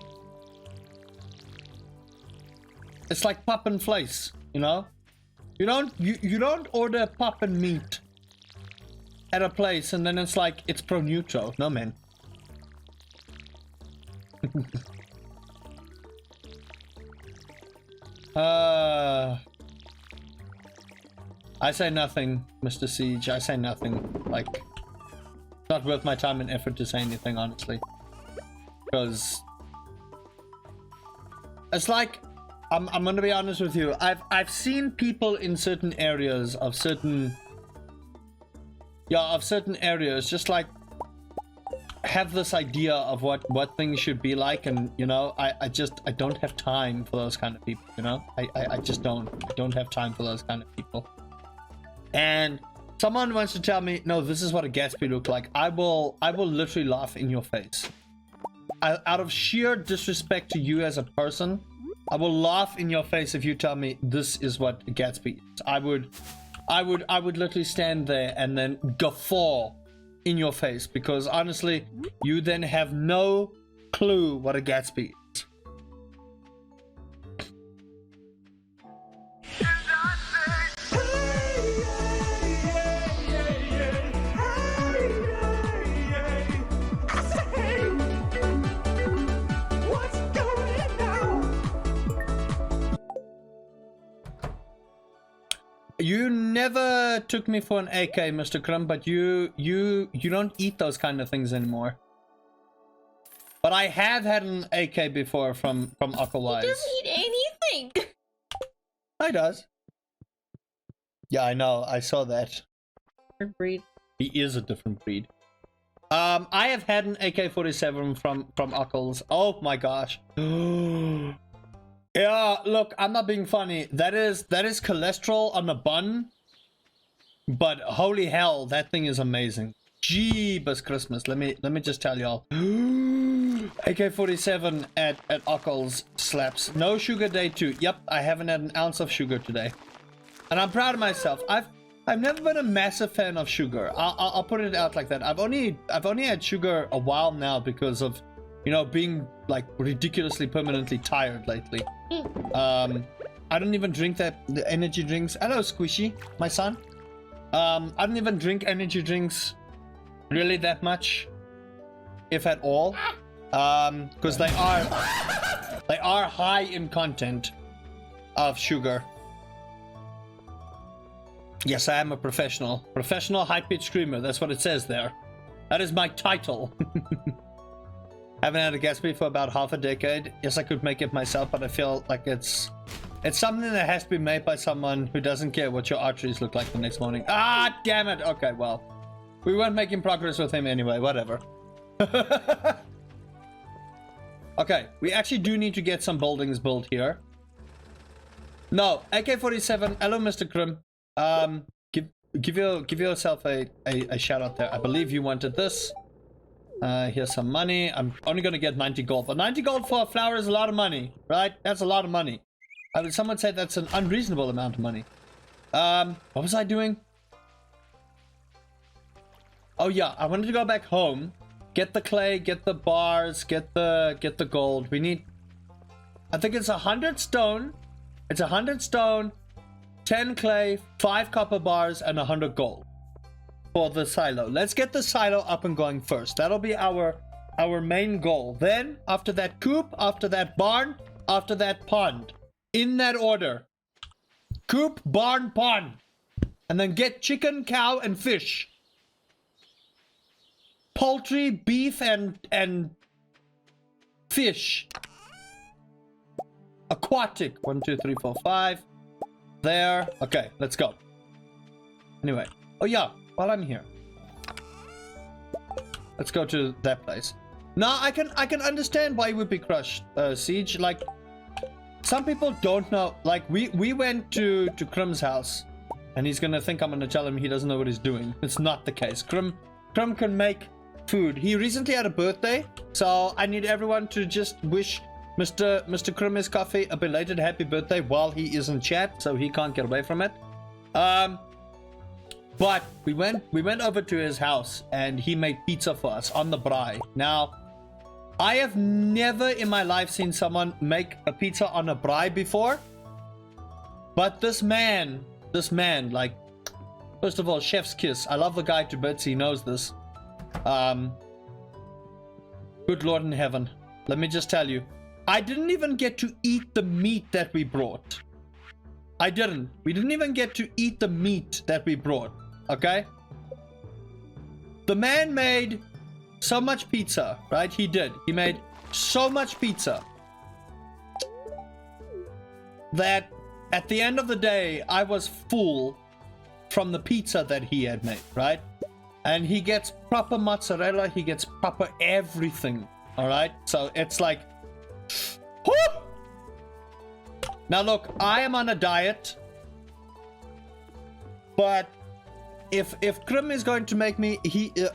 It's like pop and flies, you know? You don't order pop and meat at a place and then it's like it's pro neutral. No man. I say nothing, Mr. Siege. I say nothing. Like, it's not worth my time and effort to say anything, honestly. Because it's like, I'm gonna be honest with you. I've seen people in certain areas of certain areas just like have this idea of what things should be like, and you know, I don't have time for those kind of people, you know. I just don't have time for those kind of people. And someone wants to tell me, no, this is what a Gatsby look like, I will literally laugh in your face. Out of sheer disrespect to you as a person, I will laugh in your face if you tell me this is what a Gatsby is. I would literally stand there and then guffaw in your face, because honestly, you then have no clue what a Gatsby is. You never took me for an AK, Mr. Crumb, but you don't eat those kind of things anymore. But I have had an AK before from Aquawise. He doesn't eat anything. He does. Yeah, I know. I saw that. Different breed. He is a different breed. I have had an AK-47 from Uckles. Oh my gosh. Yeah, look, I'm not being funny. That is cholesterol on a bun. But holy hell, that thing is amazing. Jeebus Christmas. Let me just tell y'all. AK-47 at Uckles slaps. No sugar day too. Yep, I haven't had an ounce of sugar today. And I'm proud of myself. I've never been a massive fan of sugar. I'll put it out like that. I've only had sugar a while now because of, you know, being like ridiculously permanently tired lately. I don't even drink the energy drinks. Hello, Squishy, my son. I don't even drink energy drinks really that much, if at all, because they are high in content of sugar. Yes, I am a professional high-pitched screamer. That's what it says there. That is my title. Haven't had a Gatsby for about half a decade. Yes, I could make it myself, but I feel like it's something that has to be made by someone who doesn't care what your arteries look like the next morning. Ah, damn it. Okay, well, we weren't making progress with him anyway. Whatever. Okay, we actually do need to get some buildings built here. No, AK-47. Hello, Mr. Krim. Give yourself a shout out there. I believe you wanted this. Here's some money. I'm only gonna get 90 gold, but 90 gold for a flower is a lot of money, right? That's a lot of money. Someone said that's an unreasonable amount of money. What was I doing? Oh yeah, I wanted to go back home, get the clay, get the bars, get the gold. We need, I think it's 100 stone. It's 100 stone, 10 clay, 5 copper bars, and 100 gold for the silo. Let's get the silo up and going first. That'll be our main goal. Then after that coop, after that barn, after that pond, in that order. Coop, barn, pond, and then get chicken, cow, and fish. Poultry, beef, and fish. Aquatic. 1, 2, 3, 4, 5. There. Okay, let's go. Anyway. Oh yeah, while I'm here. Let's go to that place. Now I can understand why you would be crushed, Siege. Like, some people don't know. Like, we went to Krum's house, and he's gonna think I'm gonna tell him he doesn't know what he's doing. It's not the case. Krum can make food. He recently had a birthday, so I need everyone to just wish Mr. Krum Coffee a belated happy birthday while he is in chat, so he can't get away from it. But we went over to his house, and he made pizza for us on the braai. Now, I have never in my life seen someone make a pizza on a braai before. But this man, like, first of all, chef's kiss. I love the guy to bits. He knows this. Good Lord in heaven. Let me just tell you. I didn't even get to eat the meat that we brought. I didn't. We didn't even get to eat the meat that we brought. Okay? The man made so much pizza, right? He did. He made so much pizza that at the end of the day, I was full from the pizza that he had made, right? And he gets proper mozzarella. He gets proper everything. All right? So it's like... Whoo! Now look, I am on a diet. But if Krim is going to make me...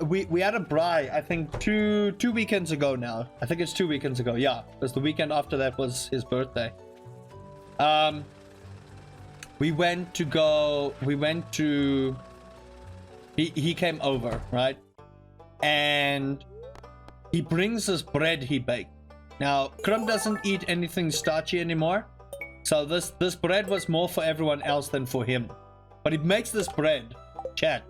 We had a braai, I think, two weekends ago now. I think it's 2 weekends ago. Yeah, because the weekend after that was his birthday. We went to... He came over, right? And he brings us bread he baked. Now, Krum doesn't eat anything starchy anymore. So this bread was more for everyone else than for him. But he makes this bread. Chat.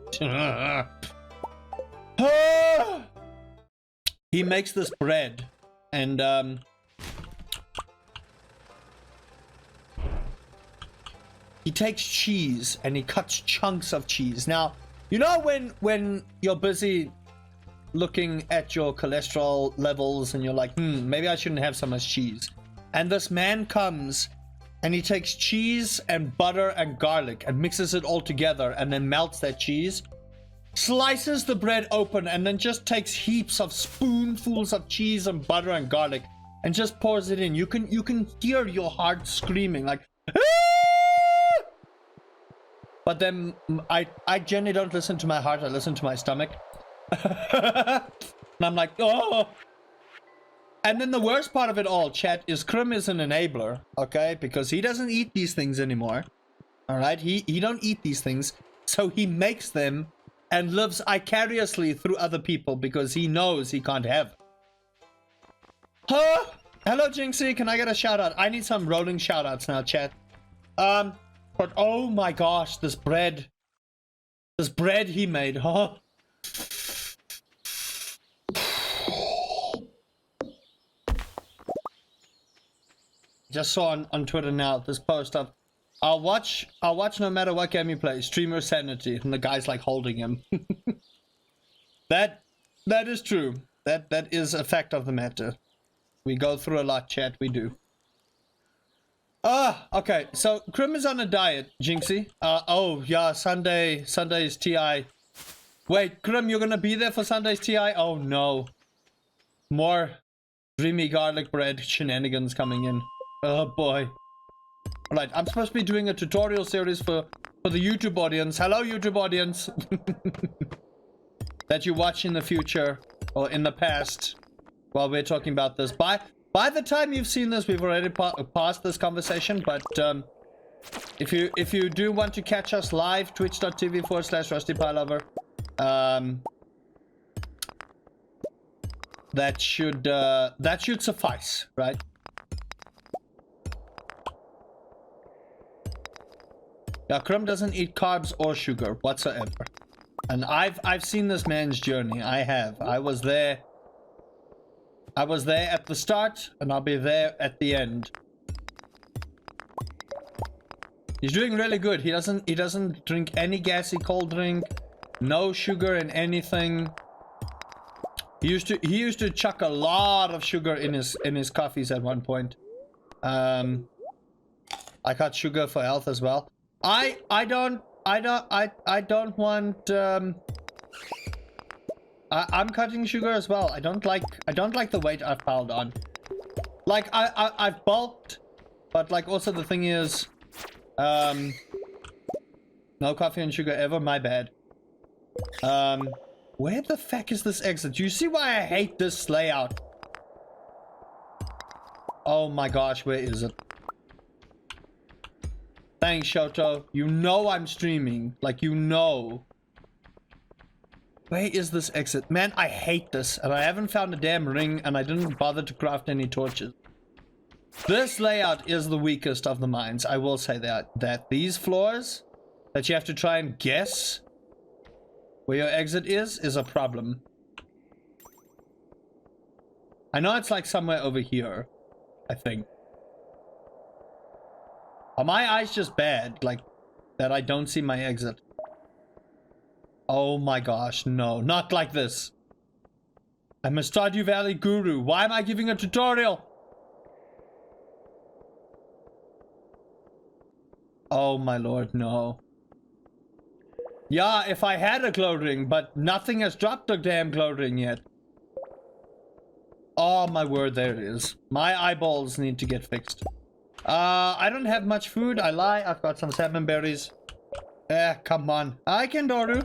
He makes this bread. And, he takes cheese and he cuts chunks of cheese. Now, you know when you're busy looking at your cholesterol levels and you're like, maybe I shouldn't have so much cheese. And this man comes and he takes cheese and butter and garlic and mixes it all together and then melts that cheese, slices the bread open, and then just takes heaps of spoonfuls of cheese and butter and garlic and just pours it in. You can hear your heart screaming like, ah! But then I generally don't listen to my heart, I listen to my stomach. And I'm like, oh. And then the worst part of it all, chat, is Krim is an enabler, okay? Because he doesn't eat these things anymore. Alright? He don't eat these things. So he makes them and lives vicariously through other people because he knows he can't have. Huh? Hello, Jinxie. Can I get a shout out? I need some rolling shout outs now, chat. But oh my gosh, this bread he made, huh? Just saw on Twitter now this post of, I'll watch no matter what game you play, streamer sanity, and the guy's like holding him. That is true. That is a fact of the matter. We go through a lot, chat. We do. Okay. So Krim is on a diet, Jinxie. Oh yeah, Sunday's TI. Wait, Krim, you're gonna be there for Sunday's TI? Oh no. More dreamy garlic bread shenanigans coming in. Oh boy. Alright, I'm supposed to be doing a tutorial series for the YouTube audience. Hello, YouTube audience. That you watch in the future or in the past while we're talking about this. By the time you've seen this, we've already passed this conversation, but if you do want to catch us live, twitch.tv/RustyPieLover, that should suffice, right? Yeah, Krum doesn't eat carbs or sugar whatsoever. And I've seen this man's journey. I have. I was there at the start, and I'll be there at the end. He's doing really good. He doesn't drink any gassy cold drink, no sugar in anything. He used to chuck a lot of sugar in his coffees at one point. I cut sugar for health as well. I don't I don't want I'm cutting sugar as well. I don't like the weight I've piled on. Like I've bulked, but like also the thing is no coffee and sugar ever, my bad. Where the fuck is this exit? Do you see why I hate this layout? Oh my gosh, where is it? Thanks, Shoto. You know I'm streaming. Like, you know. Where is this exit? Man, I hate this. And I haven't found a damn ring, and I didn't bother to craft any torches. This layout is the weakest of the mines. I will say that these floors that you have to try and guess where your exit is a problem. I know it's like somewhere over here, I think. Are my eyes just bad, like, that I don't see my exit? Oh my gosh, no, not like this. I'm a Stardew Valley guru. Why am I giving a tutorial? Oh my lord, no. Yeah, if I had a glow ring, but nothing has dropped the damn glow ring yet. Oh my word, there it is. My eyeballs need to get fixed. I don't have much food. I lie. I've got some salmon berries. Come on. Hi, Kendoru.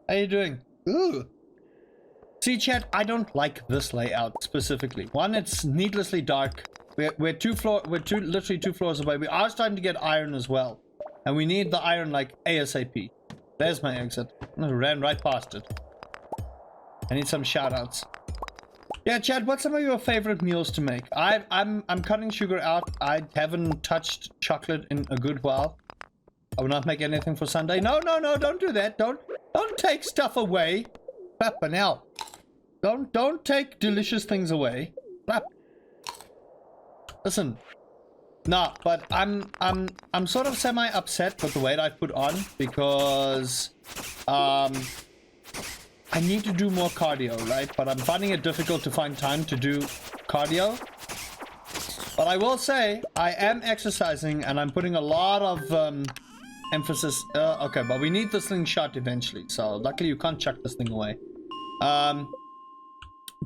How you doing? Ooh. See, chat, I don't like this layout specifically. One, it's needlessly dark. We're literally two floors away. We are starting to get iron as well. And we need the iron like ASAP. There's my exit. I ran right past it. I need some shout-outs. Yeah, Chad, what's some of your favorite meals to make? I'm cutting sugar out. I haven't touched chocolate in a good while. I will not make anything for Sunday. No, don't do that. Don't take stuff away. Pepper now. Don't take delicious things away. Crap. Listen. No, but I'm sort of semi upset with the weight I put on because I need to do more cardio, right? But I'm finding it difficult to find time to do cardio. But I will say I am exercising and I'm putting a lot of emphasis. Okay, but we need the slingshot eventually. So luckily you can't chuck this thing away.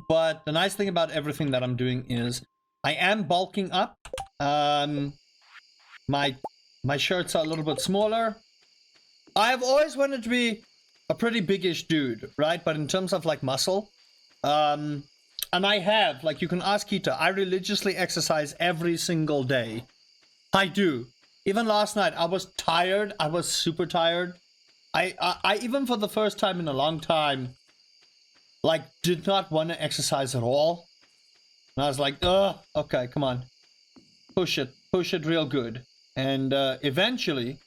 But the nice thing about everything that I'm doing is I am bulking up. My shirts are a little bit smaller. I've always wanted to be a pretty biggish dude, right? But in terms of like muscle, and I have, like, you can ask Kita, I religiously exercise every single day. I do. Even last night, I was tired. I was super tired. I even for the first time in a long time, like, did not want to exercise at all. And I was like, okay, come on. Push it real good. And eventually,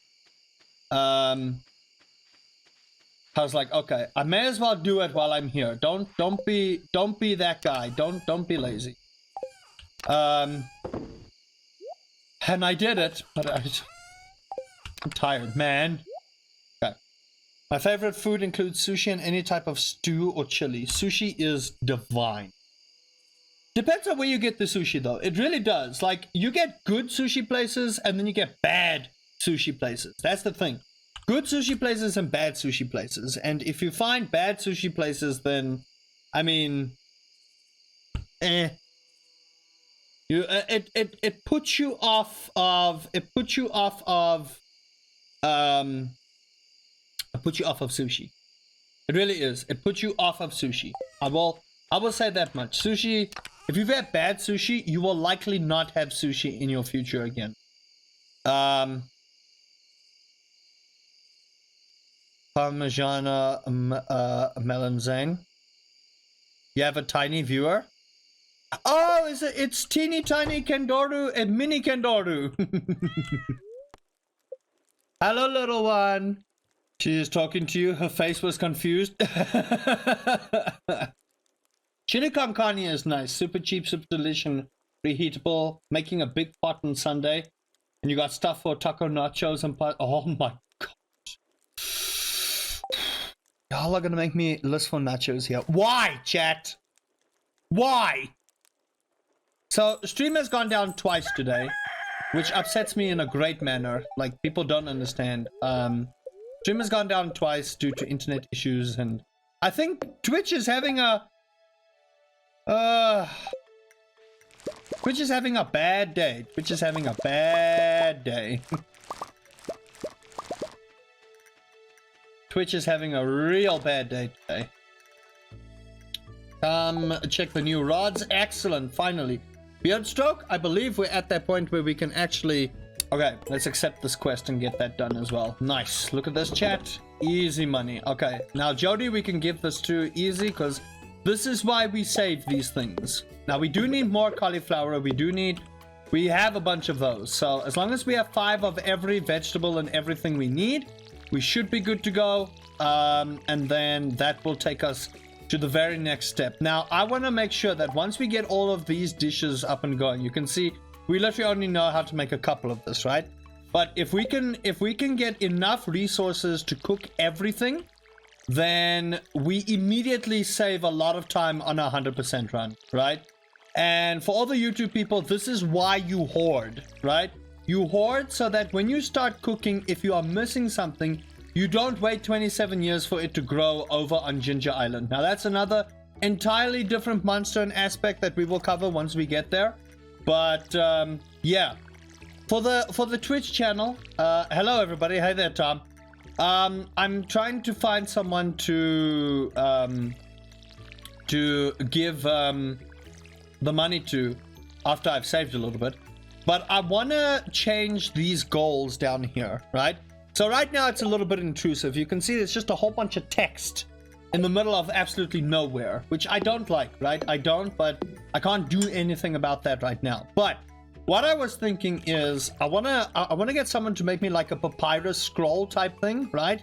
I was like, okay, I may as well do it while I'm here. Don't be that guy. Don't be lazy. And I did it, but I'm tired, man. Okay. My favorite food includes sushi and any type of stew or chili. Sushi is divine. Depends on where you get the sushi, though. It really does. Like, you get good sushi places, and then you get bad sushi places. That's the thing. Good sushi places and bad sushi places. And if you find bad sushi places, then, I mean, it puts you off of sushi. It really is. It puts you off of sushi. I will say that much. Sushi. If you've had bad sushi, you will likely not have sushi in your future again. Parmigiana melanzane. You have a tiny viewer? Oh, it's teeny tiny Kendoru and mini Kendoru. Hello, little one. She is talking to you. Her face was confused. Chili con carne is nice. Super cheap, super delicious, reheatable. Making a big pot on Sunday. And you got stuff for taco nachos and pot. Oh my god. Y'all are gonna make me list for nachos here. Why, chat? Why? So, stream has gone down twice today, which upsets me in a great manner. Like, people don't understand. Stream has gone down twice due to internet issues, and I think Twitch is having a Twitch is having a bad day. Twitch is having a bad day. Twitch is having a real bad day today. Check the new rods. Excellent, finally. Beard stroke, I believe we're at that point where we can actually... Okay, let's accept this quest and get that done as well. Nice. Look at this, chat. Easy money. Okay, now Jody we can give this to easy, because this is why we save these things. Now we do need more cauliflower. We have a bunch of those. So as long as we have 5 of every vegetable and everything we need, we should be good to go. And then that will take us to the very next step. Now I want to make sure that once we get all of these dishes up and going, you can see we literally only know how to make a couple of this, right? But if we can get enough resources to cook everything, then we immediately save a lot of time on a 100% run, right? And for all the YouTube people, this is why you hoard, right? You hoard so that when you start cooking, if you are missing something, you don't wait 27 years for it to grow over on Ginger Island. Now that's another entirely different monster and aspect that we will cover once we get there. But yeah, for the Twitch channel, hello everybody. Hi there, Tom. I'm trying to find someone to give the money to after I've saved a little bit. But I want to change these goals down here, right? So right now it's a little bit intrusive. You can see there's just a whole bunch of text in the middle of absolutely nowhere, which I don't like, right? I don't, but I can't do anything about that right now. But what I was thinking is I want to get someone to make me like a papyrus scroll type thing, right?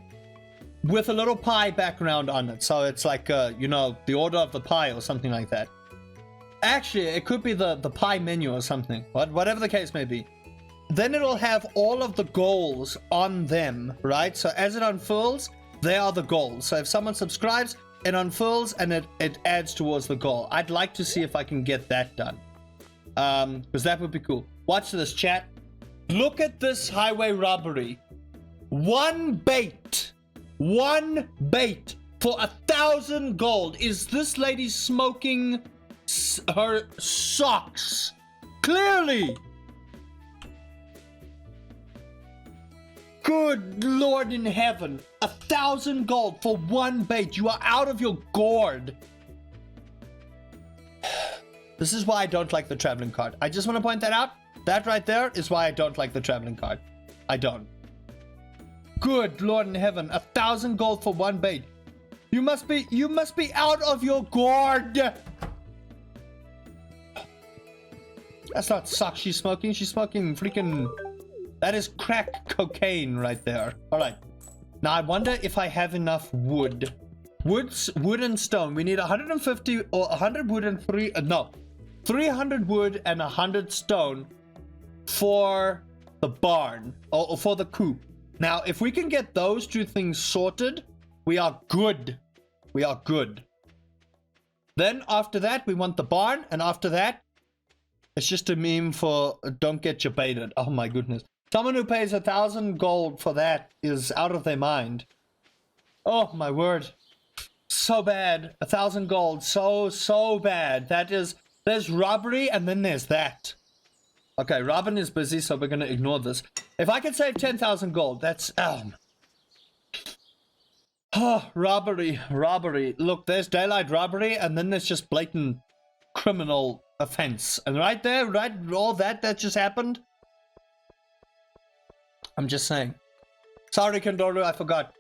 With a little pie background on it. So it's like, you know, the order of the pie or something like that. Actually, it could be the pie menu or something, whatever the case may be. Then it'll have all of the goals on them, right? So as it unfurls, they are the goals. So if someone subscribes, it unfurls and it adds towards the goal. I'd like to see if I can get that done. Because that would be cool. Watch this, chat. Look at this highway robbery. One bait for 1,000 gold. Is this lady smoking her socks? Clearly. Good Lord in heaven. 1,000 gold for one bait. You are out of your gourd. This is why I don't like the traveling card. I just want to point that out. That right there is why I don't like the traveling card. I don't. Good Lord in heaven. 1,000 gold for one bait. You must be out of your gourd. That's not socks she's smoking. She's smoking freaking... That is crack cocaine right there. All right. Now I wonder if I have enough wood. Wood and stone. We need 150 or 100 wood and 300 wood and 100 stone for the barn or for the coop. Now, if we can get those two things sorted, we are good. We are good. Then after that, we want the barn, and after that, it's just a meme for don't get you baited. Oh my goodness. Someone who pays 1,000 gold for that is out of their mind. Oh my word. So bad. 1,000 gold. So bad. There's robbery and then there's that. Okay, Robin is busy, so we're going to ignore this. If I can save 10,000 gold, that's... robbery. Look, there's daylight robbery and then there's just blatant criminal offense. And right there, right, all that just happened. I'm just saying. Sorry, Kandoru, I forgot.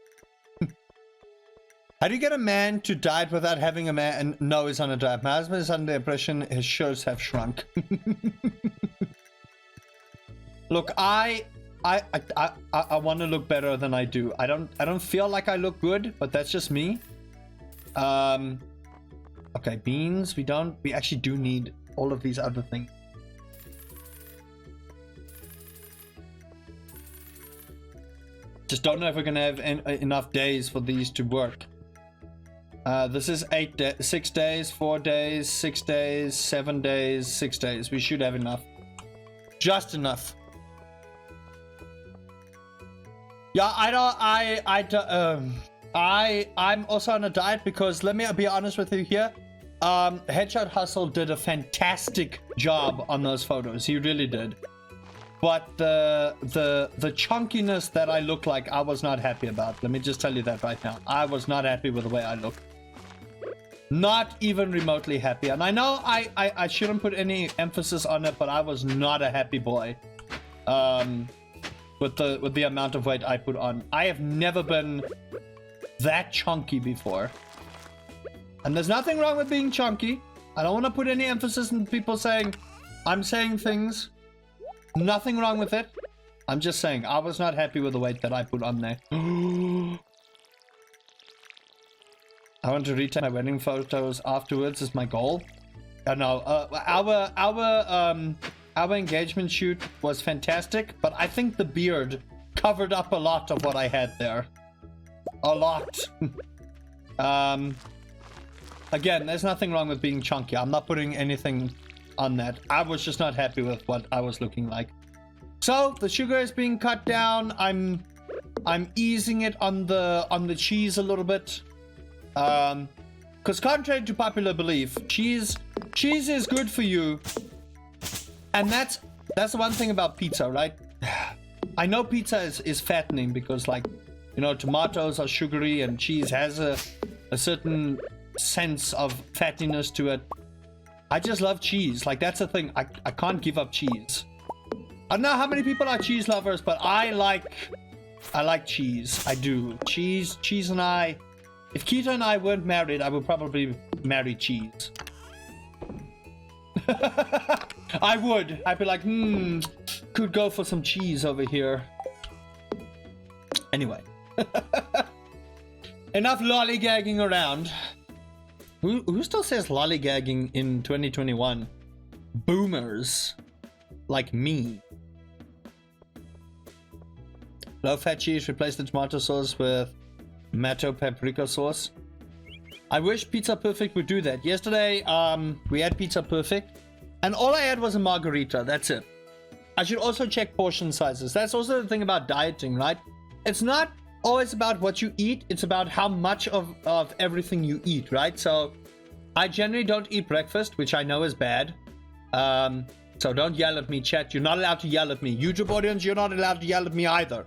How do you get a man to diet without having a man? And no, he's on a diet. My husband is under the impression his shirts have shrunk. Look, I want to look better than I do. I don't feel like I look good, but that's just me. Okay, beans. We actually do need all of these other things. Just don't know if we're gonna have enough days for these to work. This is 6 days, 4 days, 6 days, 7 days, 6 days. We should have enough. Just enough. Yeah, I'm also on a diet because let me be honest with you here. Headshot Hustle did a fantastic job on those photos. He really did. But the chunkiness that I look like, I was not happy about. Let me just tell you that right now. I was not happy with the way I look. Not even remotely happy. And I know I shouldn't put any emphasis on it, but I was not a happy boy. With the amount of weight I put on. I have never been that chunky before. And there's nothing wrong with being chunky. I don't want to put any emphasis on people saying I'm saying things. Nothing wrong with it. I'm just saying I was not happy with the weight that I put on there. I want to retake my wedding photos afterwards is my goal. No, our engagement shoot was fantastic, but I think the beard covered up a lot of what I had there. A lot. Again, there's nothing wrong with being chunky. I'm not putting anything on that. I was just not happy with what I was looking like. So the sugar is being cut down. I'm easing it on the cheese a little bit. Because contrary to popular belief, cheese is good for you. And that's the one thing about pizza, right? I know pizza is fattening because, like, you know, tomatoes are sugary and cheese has a certain sense of fattiness to it. I just love cheese. Like, that's the thing. I can't give up cheese. I don't know how many people are cheese lovers, but I like cheese. I do. Cheese and I. If Keita and I weren't married, I would probably marry cheese. I would. I'd be like, could go for some cheese over here. Anyway. Enough lollygagging around. Who still says lollygagging in 2021? Boomers. Like me. Low fat cheese, replace the tomato sauce with tomato paprika sauce. I wish Pizza Perfect would do that. Yesterday, we had Pizza Perfect, and all I had was a margarita. That's it. I should also check portion sizes. That's also the thing about dieting, right? It's not always about what you eat. It's about how much of everything you eat, right? So I generally don't eat breakfast, which I know is bad. So don't yell at me, chat. You're not allowed to yell at me. YouTube audience, you're not allowed to yell at me either.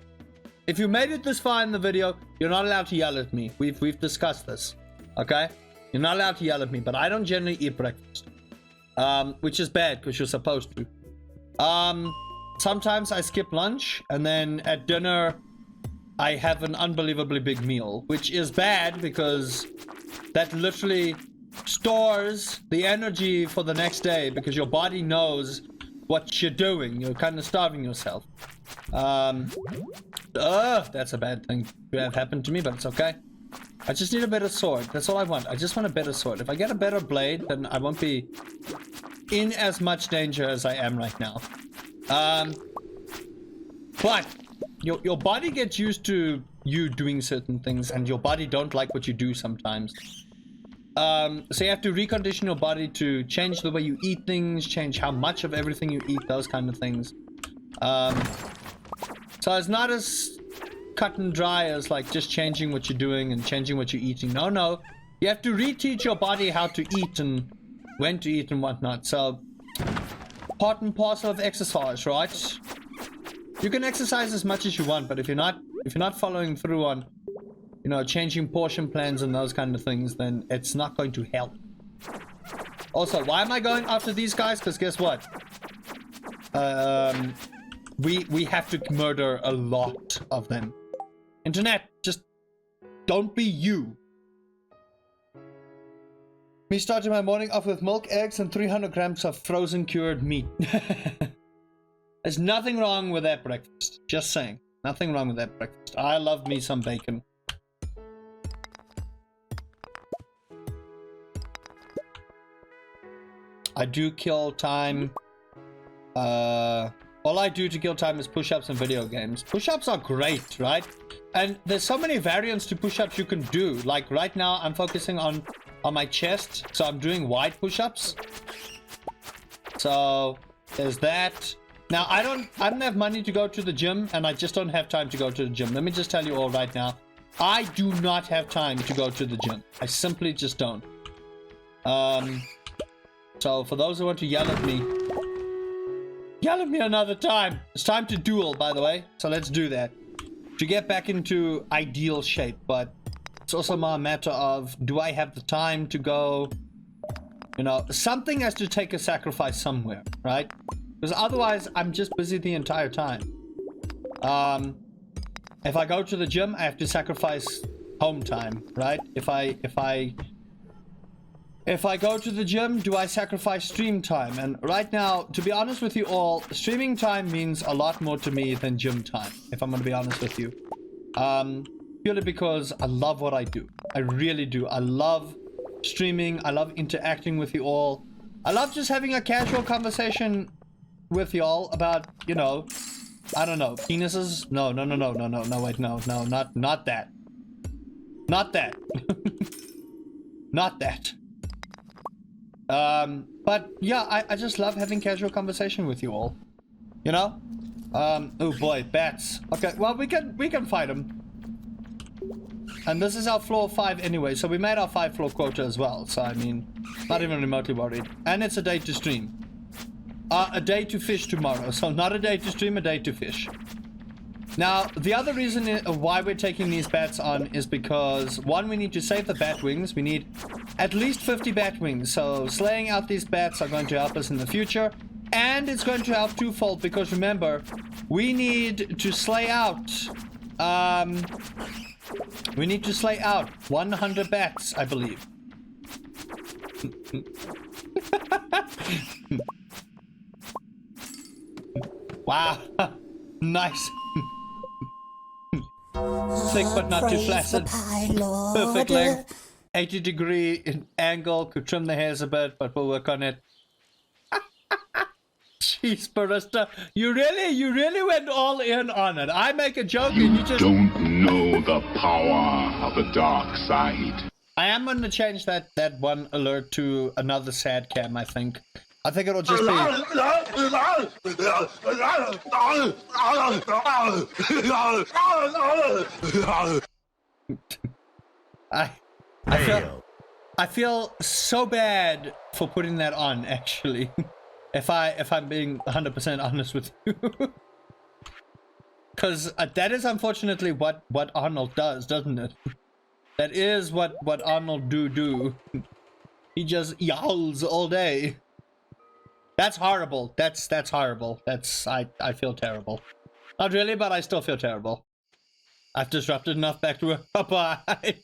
If you made it this far in the video, you're not allowed to yell at me. We've discussed this. Okay? You're not allowed to yell at me, but I don't generally eat breakfast. Which is bad because you're supposed to. Sometimes I skip lunch, and then at dinner I have an unbelievably big meal, which is bad because that literally stores the energy for the next day because your body knows what you're doing. You're kind of starving yourself. That's a bad thing to have happened to me, but it's okay. I just need a better sword. That's all I want. I just want a better sword. If I get a better blade, then I won't be in as much danger as I am right now. But your body gets used to you doing certain things, and your body don't like what you do sometimes. So you have to recondition your body to change the way you eat things, change how much of everything you eat, those kind of things. So it's not as cut and dry as like just changing what you're doing and changing what you're eating. No. You have to reteach your body how to eat and when to eat and whatnot. So part and parcel of exercise, right? You can exercise as much as you want, but if you're not following through on, you know, changing portion plans and those kind of things, then it's not going to help. Also, why am I going after these guys? Because guess what? We have to murder a lot of them. Internet, just don't be you. Me starting my morning off with milk, eggs, and 300 grams of frozen cured meat. There's nothing wrong with that breakfast. Just saying. Nothing wrong with that breakfast. I love me some bacon. I do kill time. All I do to kill time is push-ups and video games. Push-ups are great, right? And there's so many variants to push-ups you can do. Like right now, I'm focusing on my chest, so I'm doing wide push-ups. So there's that. Now, I don't have money to go to the gym, and I just don't have time to go to the gym. Let me just tell you all right now. I do not have time to go to the gym. I simply just don't. So for those who want to yell at me another time. It's time to duel, by the way. So let's do that. To get back into ideal shape, but it's also more a matter of, do I have the time to go? You know, something has to take a sacrifice somewhere, right? Because otherwise, I'm just busy the entire time. If I go to the gym, I have to sacrifice home time, right? If I go to the gym, do I sacrifice stream time? And right now, to be honest with you all, streaming time means a lot more to me than gym time, if I'm going to be honest with you. Purely because I love what I do. I really do. I love streaming. I love interacting with you all. I love just having a casual conversation with y'all about, you know, I don't know, penises? No, wait, no, not that. Not that. Not that. But yeah, I just love having casual conversation with you all. You know? Oh boy, bats. Okay, well, we can fight them. And this is our floor 5 anyway, so we made our 5 floor quota as well. So, I mean, not even remotely worried. And it's a day to stream. A day to fish tomorrow. So, not a day to stream, a day to fish. Now, the other reason why we're taking these bats on is because, one, we need to save the bat wings. We need at least 50 bat wings. So, slaying out these bats are going to help us in the future. And it's going to help twofold because, remember, we need to slay out... we need to slay out 100 bats, I believe. Wow. Nice. Thick but not too flaccid. Perfect length. 80-degree angle. Could trim the hairs a bit, but we'll work on it. Jeez, Barista, you really went all in on it. I make a joke and you just... don't know the power of the dark side. I am going to change that one alert to another sad cam, I think. I think it'll just be... I feel so bad for putting that on, actually. If I'm being 100% honest with you. Because that is unfortunately what Arnold does, doesn't it? That is what Arnold do. He just yowls all day. That's horrible. That's horrible. I feel terrible. Not really, but I still feel terrible. I've disrupted enough back to work. Bye.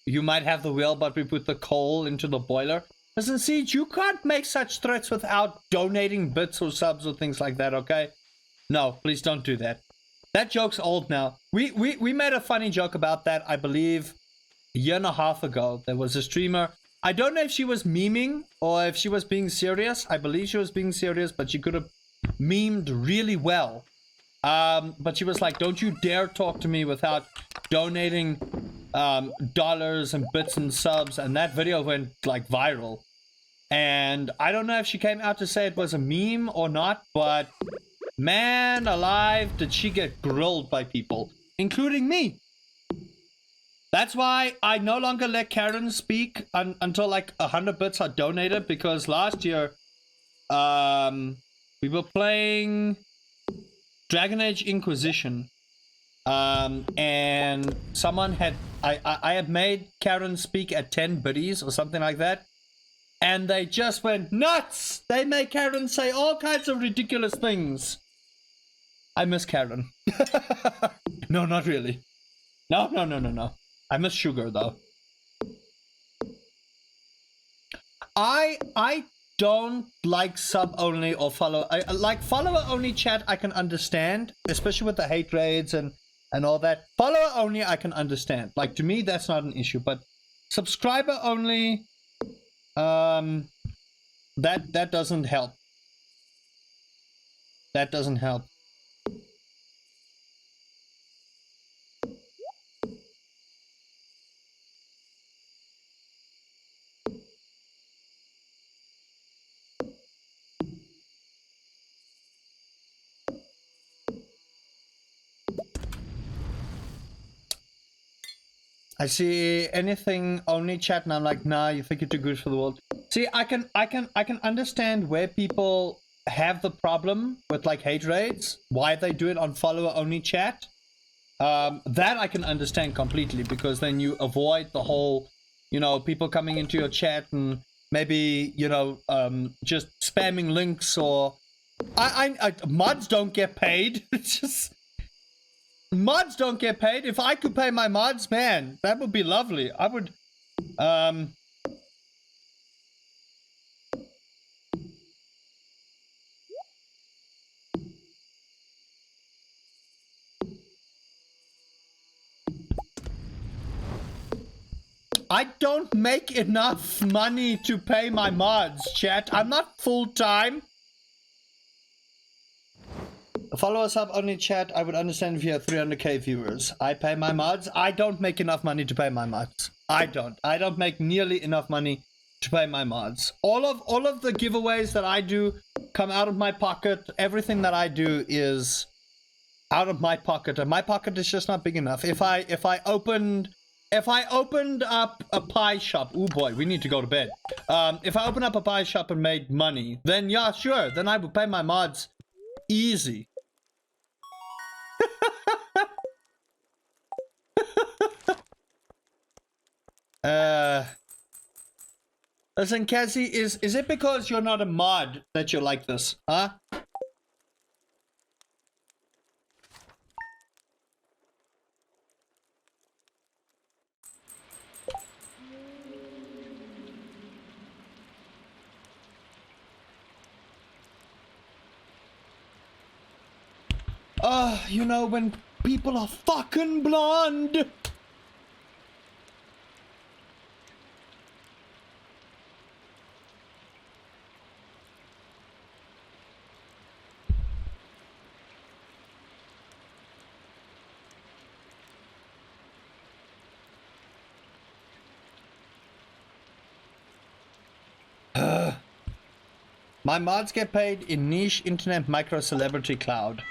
You might have the will, but we put the coal into the boiler. Listen, Siege, you can't make such threats without donating bits or subs or things like that, okay? No, please don't do that. That joke's old now. We made a funny joke about that, I believe, a year and a half ago. There was a streamer. I don't know if she was memeing or if she was being serious. I believe she was being serious, but she could have memed really well. But she was like, don't you dare talk to me without donating dollars and bits and subs, and that video went like viral. And I don't know if she came out to say it was a meme or not, but man alive, did she get grilled by people, including me. That's why I no longer let Karen speak until like 100 bits are donated, because last year we were playing Dragon Age Inquisition. And someone had I had made Karen speak at 10 biddies or something like that, and they just went nuts. They made Karen say all kinds of ridiculous things. I miss Karen. No, not really. No. I miss Sugar though. I don't like sub only or follow. I like follower only chat. I can understand, especially with the hate raids and all that. Follower only I can understand. Like, to me that's not an issue, but subscriber only, that doesn't help. That doesn't help. I see anything only chat, and I'm like, nah, you think you're too good for the world. See, I can understand where people have the problem with like hate raids, why they do it on follower only chat. That I can understand completely, because then you avoid the whole, you know, people coming into your chat and maybe, you know, just spamming links, or mods don't get paid. It's just mods don't get paid. If I could pay my mods, man, that would be lovely. I would I don't make enough money to pay my mods, chat. I'm not full-time. Follow us up only chat. I would understand if you have 300k viewers. I pay my mods. I don't make enough money to pay my mods. I don't make nearly enough money to pay my mods. All of the giveaways that I do come out of my pocket. Everything that I do is out of my pocket, and my pocket is just not big enough. If I opened up a pie shop, oh boy, we need to go to bed. If I open up a pie shop and made money, then yeah, sure, then I would pay my mods easy. Listen, Cassie, is it because you're not a mod that you're like this, huh? You know, when people are fucking blonde. My mods get paid in niche internet micro celebrity cloud.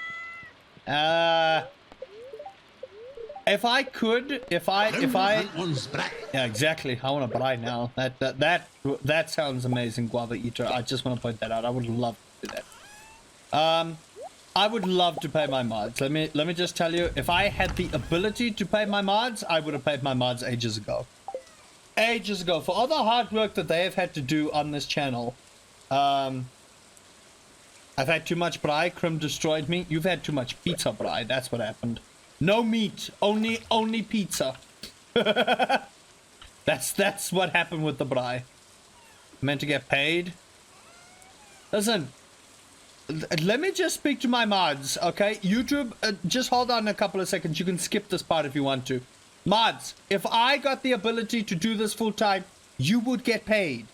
If I could, if I, yeah, exactly. I want to buy now. That sounds amazing, Guava Eater. I just want to point that out. I would love to do that. I would love to pay my mods. Let me just tell you, if I had the ability to pay my mods, I would have paid my mods ages ago. Ages ago, for all the hard work that they have had to do on this channel. I've had too much bri. Crim destroyed me. You've had too much pizza, bri. That's what happened. No meat. Only pizza. That's what happened with the bri. Meant to get paid. Listen. Let me just speak to my mods, okay? YouTube, just hold on a couple of seconds. You can skip this part if you want to. Mods, if I got the ability to do this full time, you would get paid.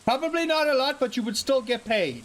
Probably not a lot, but you would still get paid.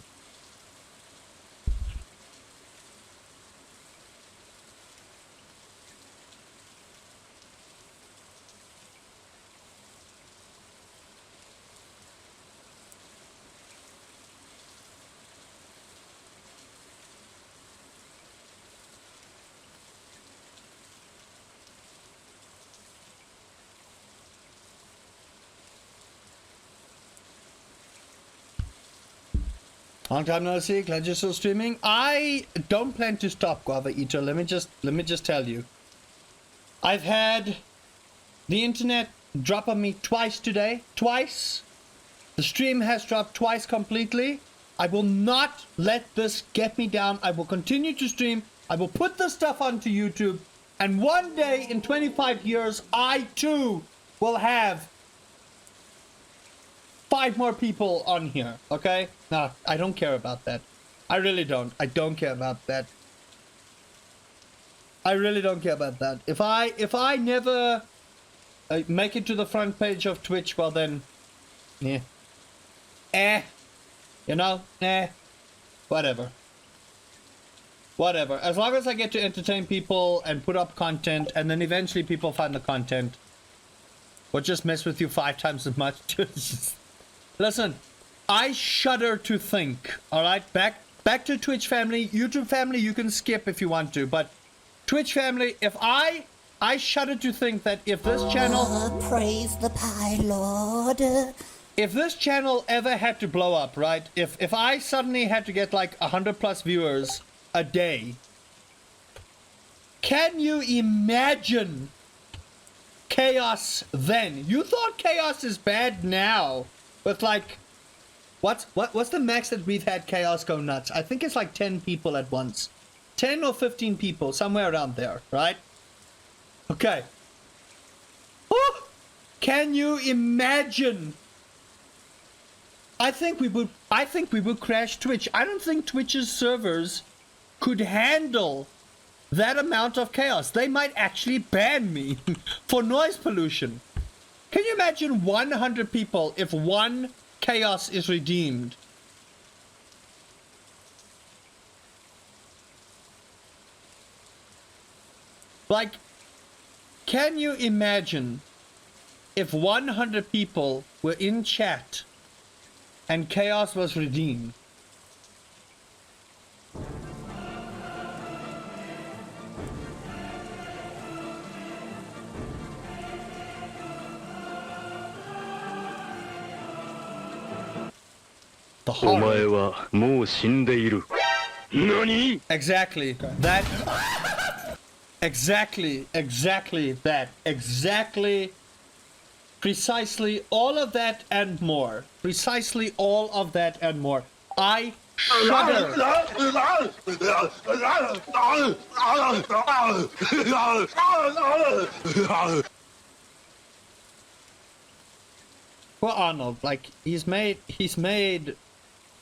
Long time no see, glad you're still streaming. I don't plan to stop, Guava Eater. Let me just tell you. I've had the internet drop on me twice today. Twice. The stream has dropped twice completely. I will not let this get me down. I will continue to stream. I will put this stuff onto YouTube. And one day in 25 years, I too will have 5 more people on here, okay? No, I don't care about that. I really don't. I don't care about that. I really don't care about that. If I never make it to the front page of Twitch, well then, yeah. You know? Whatever. Whatever. As long as I get to entertain people and put up content, and then eventually people find the content, or just mess with you 5 times as much. Listen, I shudder to think, alright? Back to Twitch family. YouTube family, you can skip if you want to, but Twitch family, if I I shudder to think that if this channel, Praise the Pie Lord. if this channel ever had to blow up, right? If I suddenly had to get like 100+ viewers a day, can you imagine chaos then? You thought chaos is bad now, with like, what's the max that we've had chaos go nuts? I think it's like 10 people at once, 10 or 15 people, somewhere around there, right? Okay. Oh, can you imagine? I think we would crash Twitch. I don't think Twitch's servers could handle that amount of chaos. They might actually ban me for noise pollution. Can you imagine 100 people if one chaos is redeemed? Like, can you imagine if 100 people were in chat and chaos was redeemed? The horror. Exactly. That. Exactly that. Exactly. Precisely all of that and more. Precisely all of that and more. I shudder. Well, Arnold, like, he's made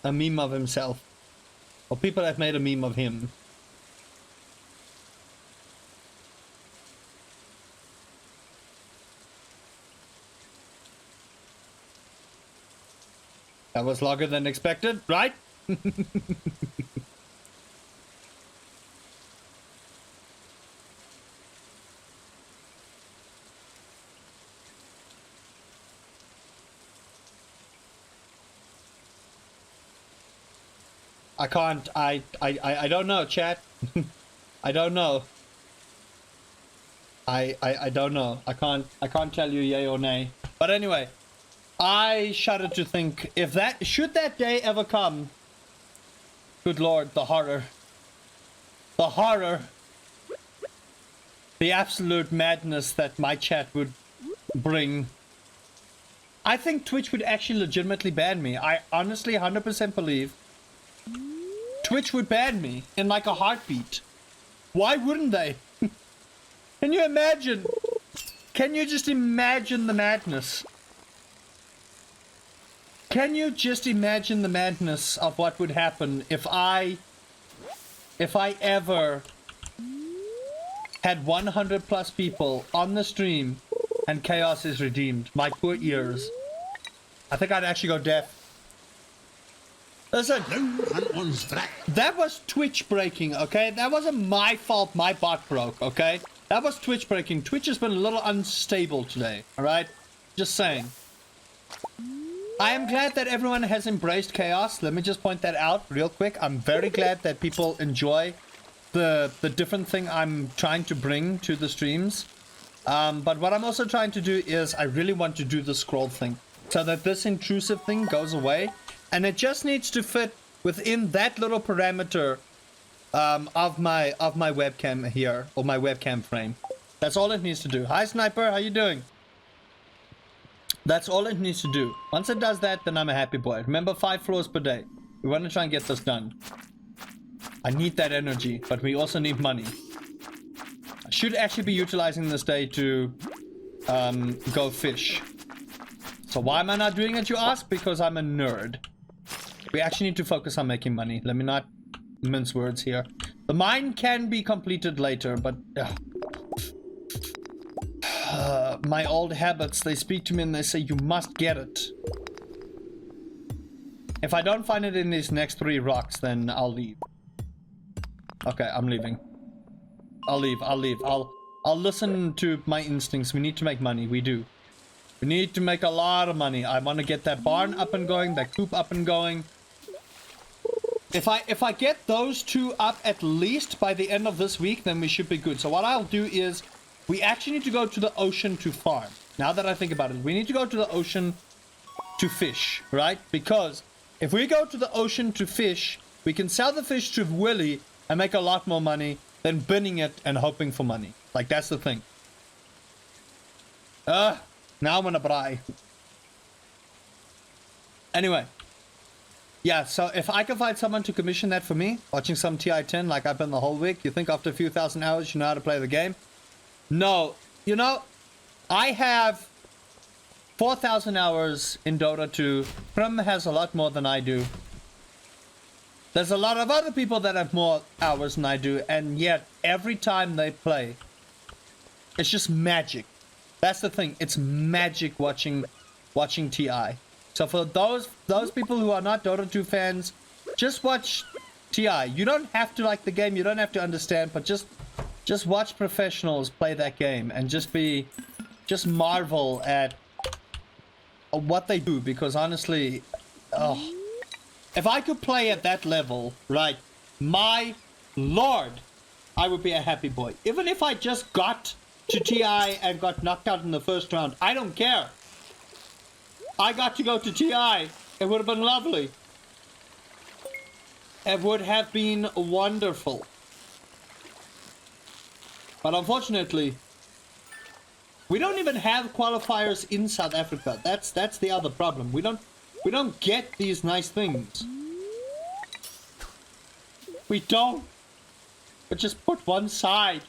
a meme of himself. Or people have made a meme of him. That was longer than expected, right? I can't, I don't know, chat. I don't know. I don't know. I can't tell you yay or nay. But anyway, I shudder to think if that, should that day ever come, good lord, the horror. The horror. The absolute madness that my chat would bring. I think Twitch would actually legitimately ban me. I honestly 100% believe Twitch would ban me in like a heartbeat. Why wouldn't they? Can you imagine? Can you just imagine the madness? Can you just imagine the madness of what would happen if I ever had 100+ people on the stream and chaos is redeemed? My poor ears. I think I'd actually go deaf. Listen, that was Twitch breaking, okay? That wasn't my fault my bot broke, okay? That was Twitch breaking. Twitch has been a little unstable today, alright? Just saying. I am glad that everyone has embraced chaos. Let me just point that out real quick. I'm very glad that people enjoy the different thing I'm trying to bring to the streams. But what I'm also trying to do is I really want to do the scroll thing so that this intrusive thing goes away. And it just needs to fit within that little parameter of my webcam here, or my webcam frame. That's all it needs to do. Hi Sniper, how you doing? That's all it needs to do. Once it does that, then I'm a happy boy. Remember, 5 floors per day. We want to try and get this done. I need that energy, but we also need money. I should actually be utilizing this day to go fish. So why am I not doing it, you ask? Because I'm a nerd. We actually need to focus on making money. Let me not mince words here. The mine can be completed later, but my old habits, they speak to me and they say, you must get it. If I don't find it in these next 3 rocks, then I'll leave. Okay, I'm leaving. I'll leave. I'll listen to my instincts. We need to make money. We do. We need to make a lot of money. I want to get that barn up and going, that coop up and going. If I get those 2 up at least by the end of this week, then we should be good. So what I'll do is we actually need to go to the ocean to farm. Now that I think about it, we need to go to the ocean to fish, right? Because if we go to the ocean to fish, we can sell the fish to Willy and make a lot more money than binning it and hoping for money. Like, that's the thing. Now I'm gonna cry. Anyway. Yeah, so if I can find someone to commission that for me, watching some TI-10 like I've been the whole week, you think after a few thousand hours you know how to play the game? No. You know, I have 4,000 hours in Dota 2. Prim has a lot more than I do. There's a lot of other people that have more hours than I do, and yet every time they play, it's just magic. That's the thing. It's magic watching TI. So for those people who are not Dota 2 fans, just watch TI. You don't have to like the game, you don't have to understand, but just watch professionals play that game and just marvel at what they do, because honestly, if I could play at that level, right, my lord, I would be a happy boy. Even if I just got to TI and got knocked out in the first round, I don't care. I got to go to TI. It would have been lovely. It would have been wonderful. But unfortunately, we don't even have qualifiers in South Africa. That's the other problem. We don't get these nice things. We don't. But just put one side.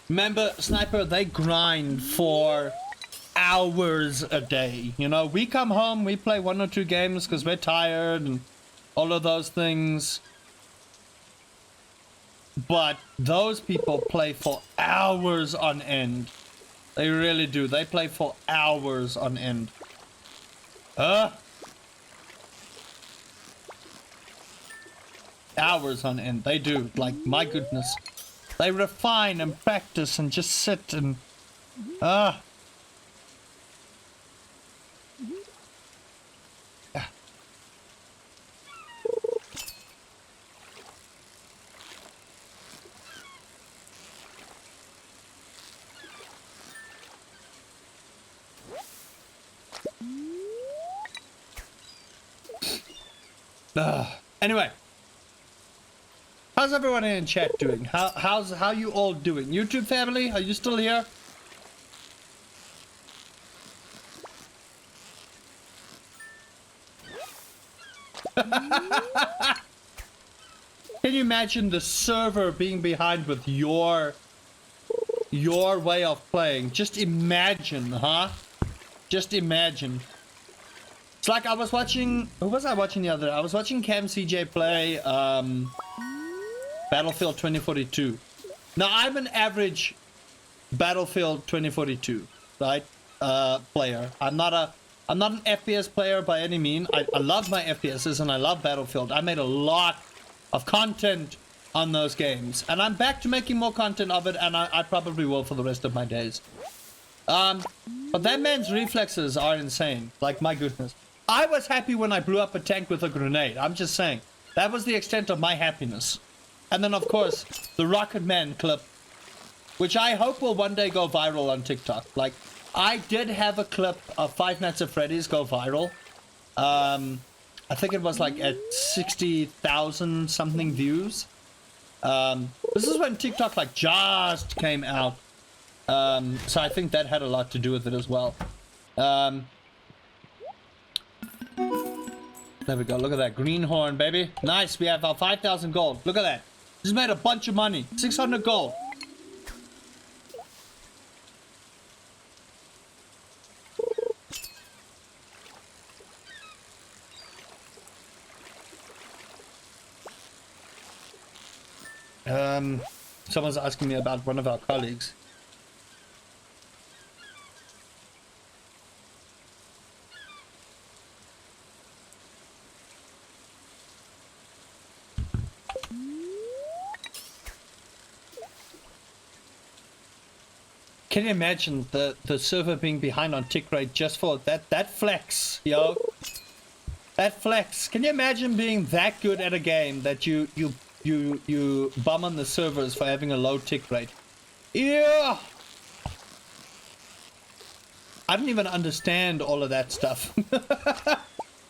Remember, Sniper, they grind for hours a day. You know, we come home, we play 1 or 2 games because we're tired and all of those things. But those people play for hours on end. They really do. They play for hours on end. Hours on end. They do. Like, my goodness. They refine and practice and just sit and... Anyway. How's everyone in chat doing? How you all doing? YouTube family, are you still here? Can you imagine the server being behind with your way of playing? Just imagine, huh? Just imagine. It's like I was watching... Who was I watching the other day? I was watching Cam CJ play Battlefield 2042. Now, I'm an average Battlefield 2042, right? Player. I'm not an FPS player by any means. I love my FPSs and I love Battlefield. I made a lot of content on those games. And I'm back to making more content of it, and I probably will for the rest of my days. But that man's reflexes are insane. Like, my goodness. I was happy when I blew up a tank with a grenade. I'm just saying. That was the extent of my happiness. And then, of course, the Rocket Man clip, which I hope will one day go viral on TikTok. Like, I did have a clip of Five Nights at Freddy's go viral. I think it was like at 60,000 something views. This is when TikTok like just came out. So I think that had a lot to do with it as well. There we go. Look at that greenhorn, baby. Nice. We have our 5,000 gold. Look at that. Just made a bunch of money. 600 gold. Someone's asking me about one of our colleagues. Can you imagine the server being behind on tick rate just for that flex, yo? That flex. Can you imagine being that good at a game that you bum on the servers for having a low tick rate? Yeah. I don't even understand all of that stuff.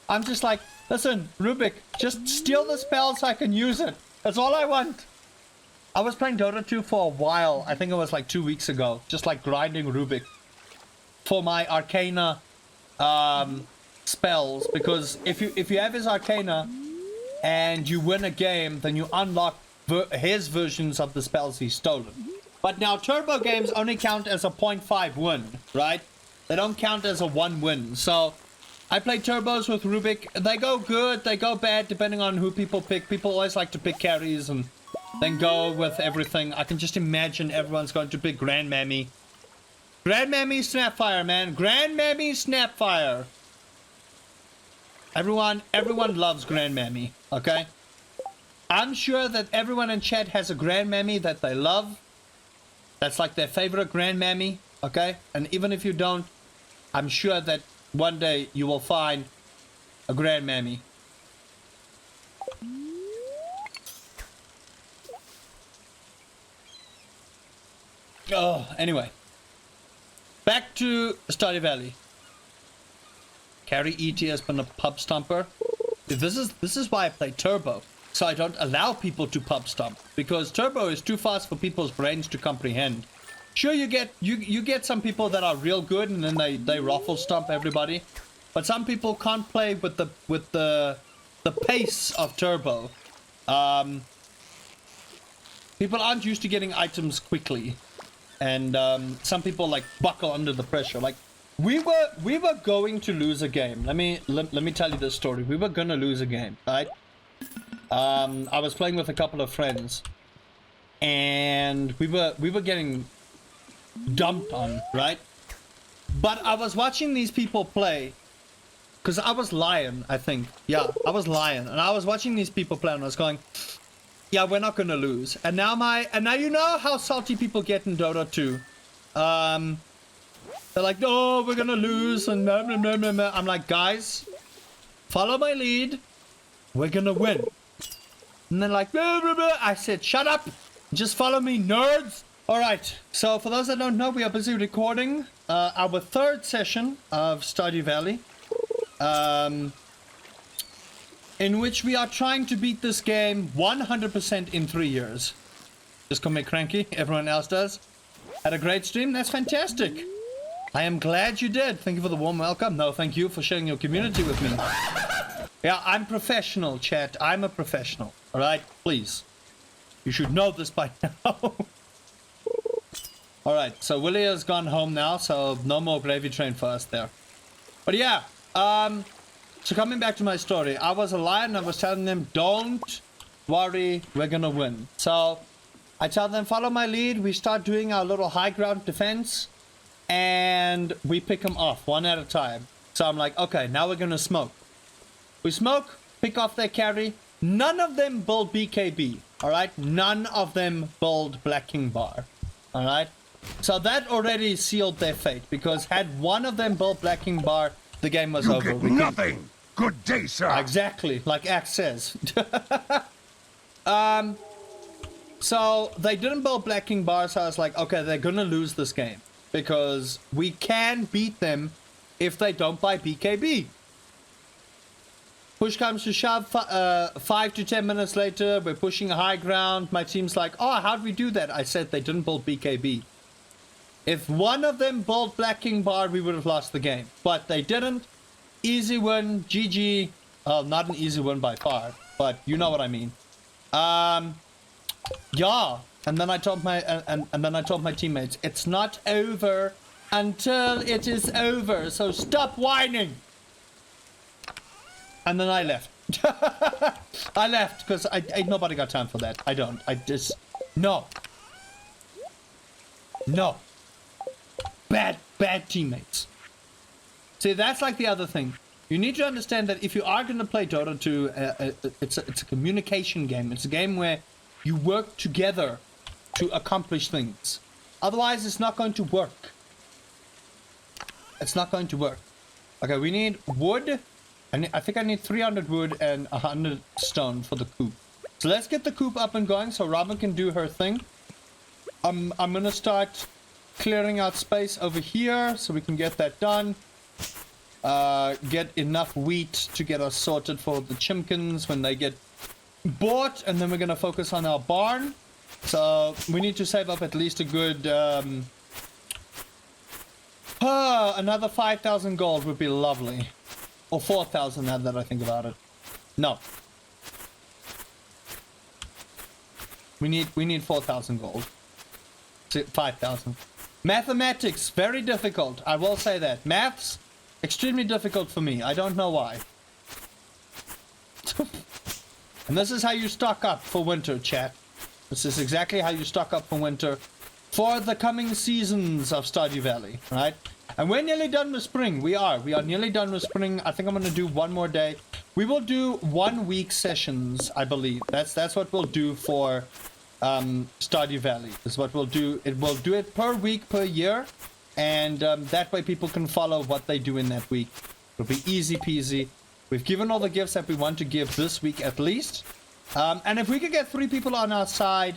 I'm just like, listen, Rubik, just steal the spell so I can use it. That's all I want. I was playing Dota 2 for a while. I think it was like 2 weeks ago. Just like grinding Rubik for my Arcana spells. Because if you have his Arcana and you win a game, then you unlock his versions of the spells he's stolen. But now turbo games only count as a 0.5 win, right? They don't count as a 1 win. So I play turbos with Rubik. They go good, they go bad, depending on who people pick. People always like to pick carries and then go with everything. I can just imagine everyone's going to pick Grandmammy. Grandmammy Snapfire, man. Grandmammy Snapfire. Everyone loves Grandmammy, okay? I'm sure that everyone in chat has a Grandmammy that they love. That's like their favorite Grandmammy, okay? And even if you don't, I'm sure that one day you will find a Grandmammy. Oh, anyway. Back to Stardew Valley. Carry ET has been a pub stomper. This is why I play Turbo. So I don't allow people to pub stomp. Because Turbo is too fast for people's brains to comprehend. Sure, you get some people that are real good and then they ruffle stomp everybody. But some people can't play with the pace of Turbo. People aren't used to getting items quickly. And some people like buckle under the pressure. Like we were going to lose a game. Let me tell you this story. We were gonna lose a game, right? I was playing with a couple of friends, and we were getting dumped on, right? But I was watching these people play, because I was Lion, I think. Yeah, I was Lion, and I was watching these people play, and I was going, yeah, we're not gonna lose. And now you know how salty people get in Dota 2. They're like, oh, we're gonna lose, and blah, blah, blah, blah, blah. I'm like, guys, follow my lead. We're gonna win. And then like, blah, blah, blah. I said, shut up. Just follow me, nerds. All right. So for those that don't know, we are busy recording our third session of Stardew Valley. In which we are trying to beat this game 100% in 3 years. Just call me cranky. Everyone else does. Had a great stream. That's fantastic. I am glad you did. Thank you for the warm welcome. No, thank you for sharing your community with me. Yeah, I'm professional, chat. I'm a professional. All right? Please. You should know this by now. All right. So Willie has gone home now. So no more gravy train for us there. But yeah. So coming back to my story, I was a lion. I was telling them, don't worry, we're gonna win. So I tell them, follow my lead. We start doing our little high ground defense, and we pick them off one at a time. So I'm like, okay, now we're gonna smoke. We smoke, pick off their carry. None of them build BKB. All right, none of them build Black King Bar. All right, so that already sealed their fate, because had one of them built Black King Bar, the game was over. Get nothing. Good day, sir. Exactly, like Axe says. So they didn't build Black King Bar, so I was like, okay, they're gonna lose this game because we can beat them if they don't buy BKB. Push comes to shove, 5 to 10 minutes later, we're pushing a high ground. My team's like, oh, how'd we do that? I said they didn't build BKB. If one of them built Black King Bar, we would have lost the game. But they didn't. Easy win, GG. Not an easy win by far, but you know what I mean. Yeah. And then I told my and then I told my teammates, it's not over until it is over. So stop whining. And then I left. I left because I nobody got time for that. I don't. I just no. Bad teammates. See, that's like the other thing. You need to understand that if you are going to play Dota 2, it's a communication game. It's a game where you work together to accomplish things. Otherwise, it's not going to work. It's not going to work. Okay, we need wood. I think I need 300 wood and 100 stone for the coop. So let's get the coop up and going so Robin can do her thing. I'm gonna start clearing out space over here so we can get that done. Get enough wheat to get us sorted for the chimkins when they get bought, and then we're gonna focus on our barn. So we need to save up at least a good another 5,000 gold would be lovely. Or 4,000 now that I think about it. No. We need 4,000 gold. 5,000. Mathematics, very difficult. I will say that. Maths, extremely difficult for me. I don't know why. And this is how you stock up for winter, chat. This is exactly how you stock up for winter for the coming seasons of Stardew Valley, right? And we're nearly done with spring. We are nearly done with spring. I think I'm going to do one more day. We will do 1 week sessions, I believe. That's what we'll do for Stardew Valley. Is what we'll do. We'll do it per week, per year. And that way people can follow what they do in that week. It'll be easy peasy. We've given all the gifts that we want to give this week at least. And if we could get 3 people on our side,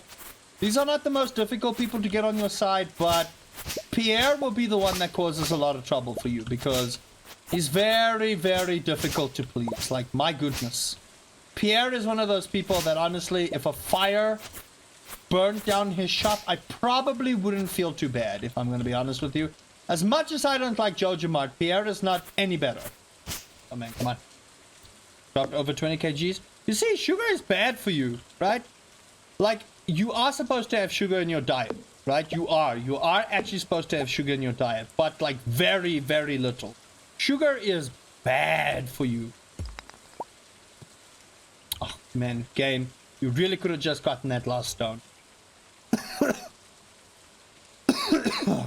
these are not the most difficult people to get on your side, but Pierre will be the one that causes a lot of trouble for you because he's very, very difficult to please. Like, my goodness. Pierre is one of those people that honestly, if a fire burned down his shop, I probably wouldn't feel too bad, if I'm going to be honest with you. As much as I don't like Jojo Mart, Pierre is not any better. Oh man, come on. Dropped over 20 kgs. You see, sugar is bad for you, right? Like, you are supposed to have sugar in your diet, right? You are actually supposed to have sugar in your diet, but like very, very little. Sugar is bad for you. Oh man, game, you really could have just gotten that last stone.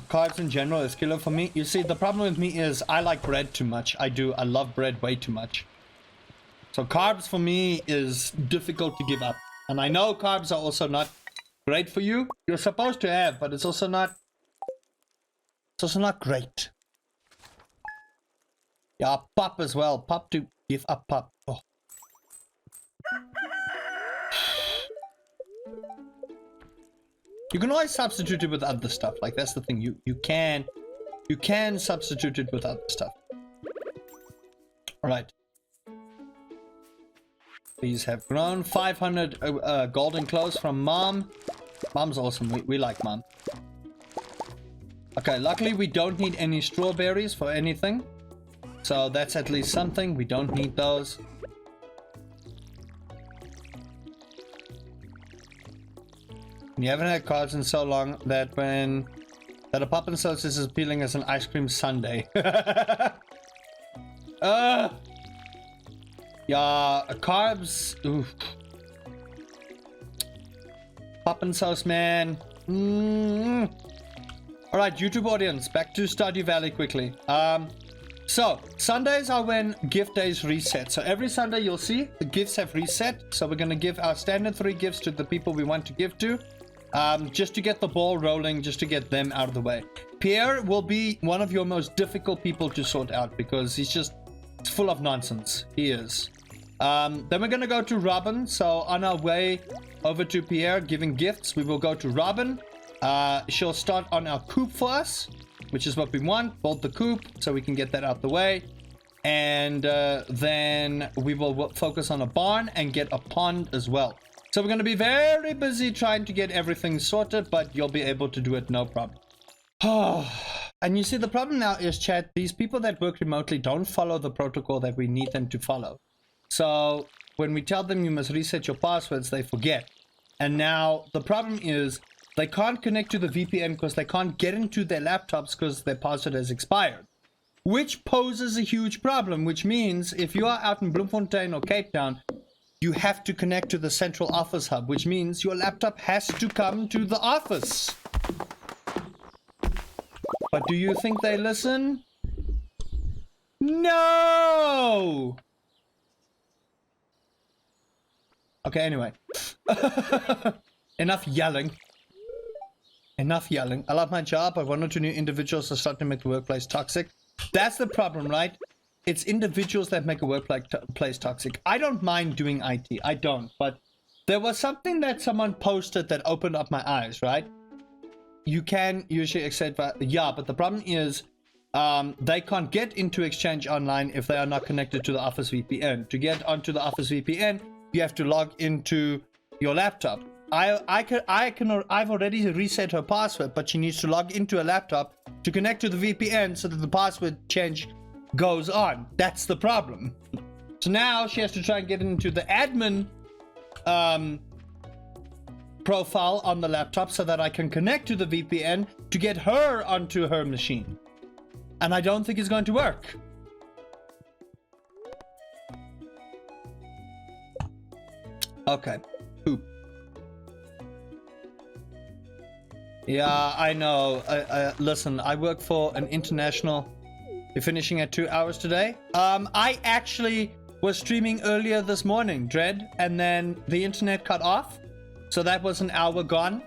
Carbs in general is killer for me. You see, the problem with me is I like bread too much. I love bread way too much. So carbs for me is difficult to give up. And I know carbs are also not great for you. You're supposed to have, but it's also not great. Yeah, pop as well. Pop to give up pop. Oh. You can always substitute it with other stuff. Like, that's the thing. You can substitute it with other stuff. Alright. These have grown. 500 golden clothes from Mom. Mom's awesome. We like Mom. Okay, luckily we don't need any strawberries for anything. So that's at least something. We don't need those. You haven't had carbs in so long that a poppin' sauce is as appealing as an ice cream sundae. Yeah, carbs. Oof. Poppin' sauce, man. Alright, YouTube audience, back to Stardew Valley quickly. So, Sundays are when gift days reset. So every Sunday you'll see the gifts have reset. So we're going to give our standard 3 gifts to the people we want to give to. Just to get the ball rolling, just to get them out of the way. Pierre will be one of your most difficult people to sort out because he's just full of nonsense. He is. Then we're going to go to Robin. So on our way over to Pierre giving gifts, we will go to Robin. She'll start on our coop for us, which is what we want. Build the coop so we can get that out the way. And then we will focus on a barn and get a pond as well. So we're going to be very busy trying to get everything sorted, but you'll be able to do it no problem. And you see, the problem now is, chat, these people that work remotely don't follow the protocol that we need them to follow. So when we tell them you must reset your passwords, they forget. And now the problem is they can't connect to the VPN because they can't get into their laptops because their password has expired. Which poses a huge problem, which means if you are out in Bloemfontein or Cape Town, you have to connect to the central office hub, which means your laptop has to come to the office. But do you think they listen? No! Okay, anyway. Enough yelling. Enough yelling. I love my job, but one or two new individuals are starting to make the workplace toxic. That's the problem, right? It's individuals that make a workplace toxic. I don't mind doing IT. I don't. But there was something that someone posted that opened up my eyes, right? You can usually accept that. Yeah, but the problem is they can't get into Exchange Online if they are not connected to the Office VPN. To get onto the Office VPN, you have to log into your laptop. I've already reset her password, but she needs to log into a laptop to connect to the VPN so that the password change goes on. That's the problem. So now she has to try and get into the admin profile on the laptop so that I can connect to the VPN to get her onto her machine. And I don't think it's going to work. Okay. Poop. Yeah, I know. Listen, I work for an international. You're finishing at 2 hours today. I actually was streaming earlier this morning, Dread, and then the internet cut off. So that was an hour gone.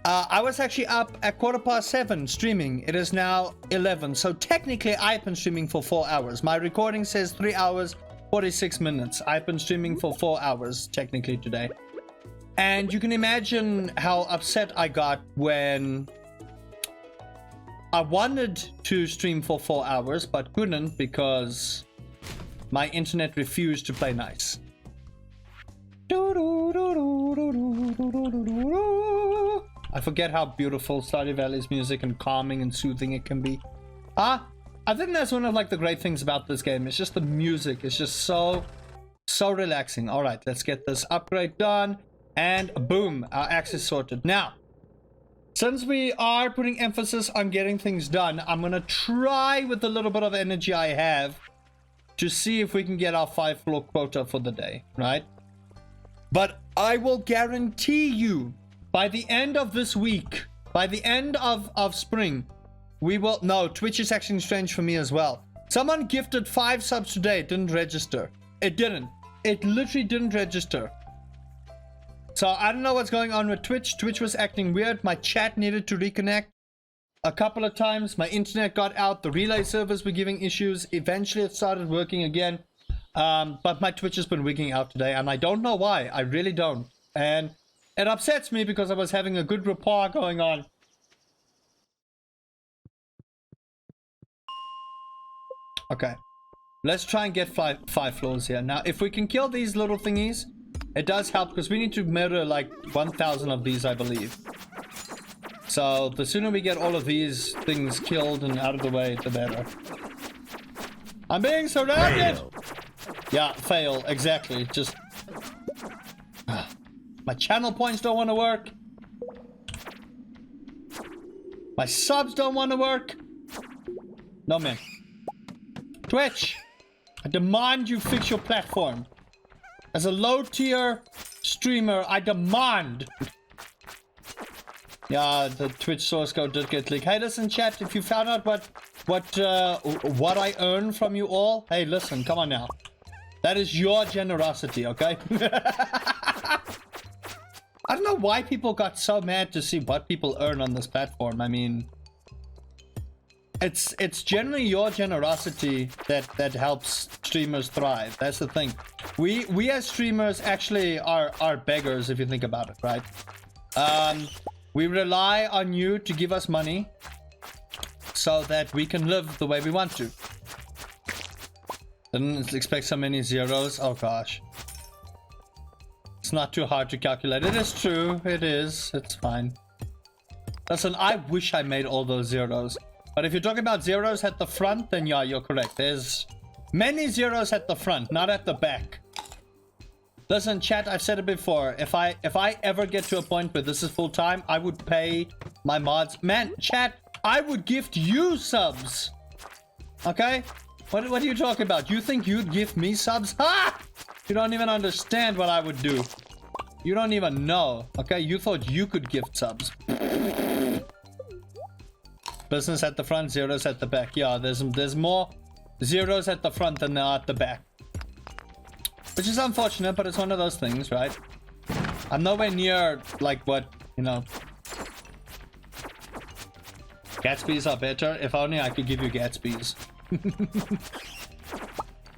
I was actually up at 7:15 streaming. It is now 11. So technically, I've been streaming for 4 hours. My recording says 3 hours, 46 minutes. I've been streaming for 4 hours technically today. And you can imagine how upset I got when I wanted to stream for 4 hours, but couldn't because my internet refused to play nice. I forget how beautiful Stardew Valley's music and calming and soothing it can be. I think that's one of like the great things about this game. It's just the music. It's just so relaxing. All right, let's get this upgrade done. And boom, our axe is sorted. Now, since we are putting emphasis on getting things done, I'm going to try with the little bit of energy I have to see if we can get our 5 floor quota for the day, right? But I will guarantee you, by the end of this week, by the end of spring, we will... No, Twitch is acting strange for me as well. Someone gifted 5 subs today. It didn't register. It didn't. It literally didn't register. So I don't know what's going on with Twitch. Twitch was acting weird. My chat needed to reconnect a couple of times. My internet got out. The relay servers were giving issues. Eventually it started working again. But my Twitch has been wigging out today, and I don't know why. I really don't. And it upsets me because I was having a good rapport going on. Okay. Let's try and get five floors here. Now, if we can kill these little thingies, it does help because we need to murder like 1,000 of these, I believe. So the sooner we get all of these things killed and out of the way, the better. I'm being surrounded! Fail. Yeah, fail, exactly. Just... my channel points don't want to work. My subs don't want to work. No, man. Twitch, I demand you fix your platform. As a low-tier streamer, I demand. Yeah, the Twitch source code did get leaked. Hey, listen, chat, if you found out what I earn from you all, hey, listen, come on now. That is your generosity, okay? I don't know why people got so mad to see what people earn on this platform. I mean, it's generally your generosity that helps streamers thrive. That's the thing. We as streamers actually are beggars if you think about it, right? We rely on you to give us money so that we can live the way we want to. Didn't expect so many zeros. Oh gosh. It's not too hard to calculate. It is true. It is. It's fine. Listen, I wish I made all those zeros. But if you're talking about zeros at the front, then yeah, you're correct. There's many zeros at the front, not at the back. Listen, chat, I've said it before. If I ever get to a point where this is full time, I would pay my mods. Man, chat, I would gift you subs. Okay? What are you talking about? You think you'd give me subs? Ha! You don't even understand what I would do. You don't even know. Okay? You thought you could gift subs. Business at the front, zeros at the back. Yeah, there's more zeros at the front than there are at the back. Which is unfortunate, but it's one of those things, right? I'm nowhere near, like, what, you know, Gatsby's are better. If only I could give you Gatsby's.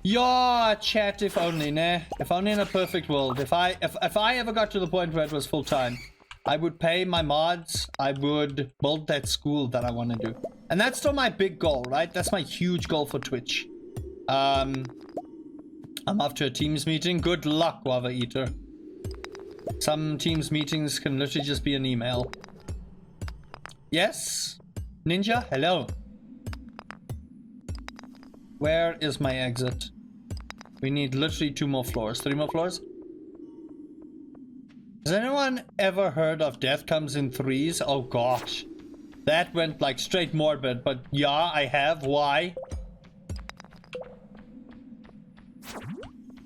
Yeah, chat, if only, nah. If only in a perfect world. If I ever got to the point where it was full time, I would pay my mods. I would build that school that I want to do. And that's still my big goal, right? That's my huge goal for Twitch. I'm off to a Teams meeting. Good luck, Guava Eater. Some Teams meetings can literally just be an email. Yes? Ninja, hello. Where is my exit? We need literally 2 more floors. 3 more floors? Has anyone ever heard of Death Comes in Threes? Oh gosh. That went like straight morbid, but yeah, I have. Why?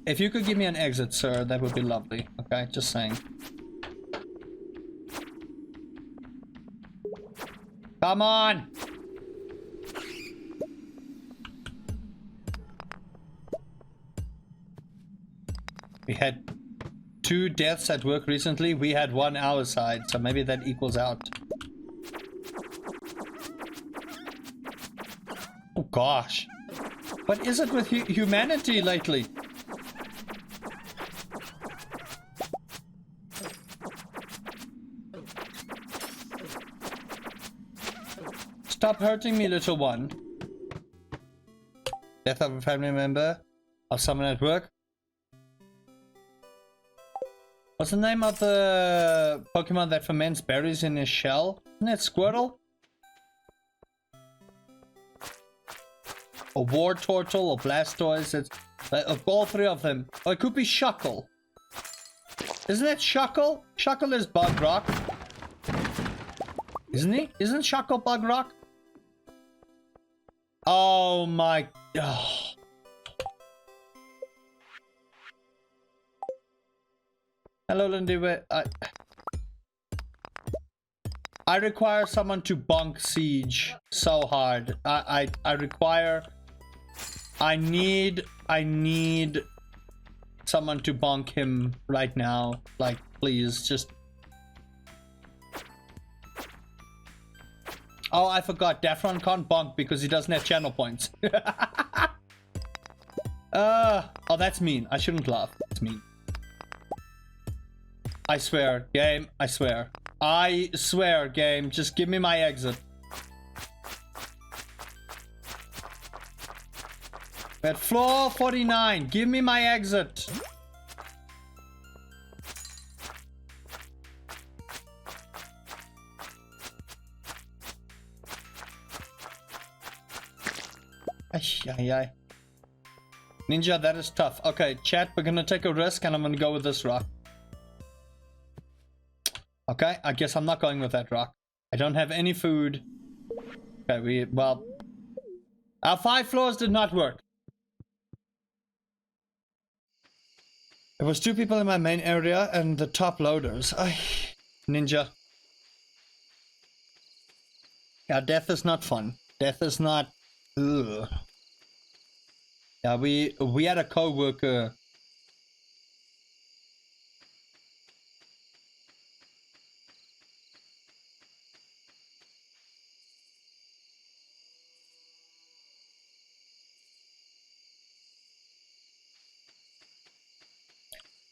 If you could give me an exit, sir, that would be lovely. Okay, just saying. Come on! We had 2 deaths at work recently. We had 1 our side, so maybe that equals out. Oh gosh. What is it with humanity lately? Stop hurting me, little one. Death of a family member or someone at work. What's the name of the Pokemon that ferments berries in his shell? Isn't it Squirtle? Or War Turtle or Blastoise? It's all 3 of them. Or it could be Shuckle. Isn't it Shuckle? Shuckle is Bug Rock. Isn't he? Isn't Shuckle Bug Rock? Oh my... Oh. Hello, Lindy. I require someone to bonk Siege so hard. I need someone to bonk him right now. Like, please, just... Oh, I forgot. Daffron can't bonk because he doesn't have channel points. Oh, that's mean. I shouldn't laugh. That's mean. I swear, game. I swear. I swear, game. Just give me my exit. At floor 49. Give me my exit. Ay. Ninja, that is tough. Okay, chat, we're gonna take a risk and I'm gonna go with this rock. Okay, I guess I'm not going with that rock. I don't have any food. Okay, well... Our 5 floors did not work. There was 2 people in my main area and the top loaders. Ay, Ninja. Yeah, death is not fun. Death is not... Ugh. Yeah, we had a co-worker.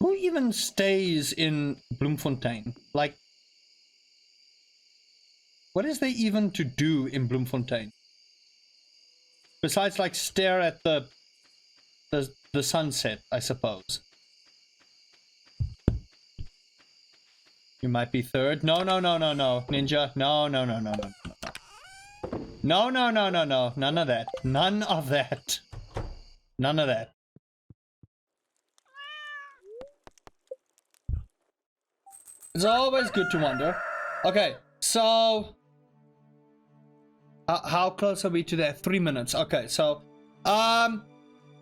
Who even stays in Bloemfontein? Like, what is there even to do in Bloemfontein? Besides, like, stare at the sunset, I suppose. You might be third. No, Ninja. No. No. None of that. None of that. None of that. It's always good to wonder. Okay, so... how close are we to that? 3 minutes. Okay, so...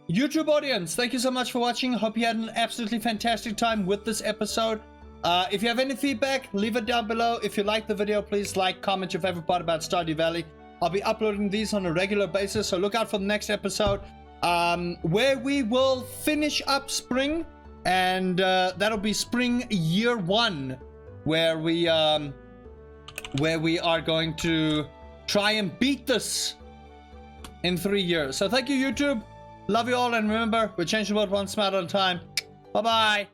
YouTube audience, thank you so much for watching. Hope you had an absolutely fantastic time with this episode. If you have any feedback, leave it down below. If you like the video, please like, comment your favorite part about Stardew Valley. I'll be uploading these on a regular basis, so look out for the next episode, where we will finish up spring, and that'll be spring year 1, where we are going to try and beat this in 3 years. So thank you, YouTube. Love you all, and remember, we change the world one smart at a time. Bye-bye.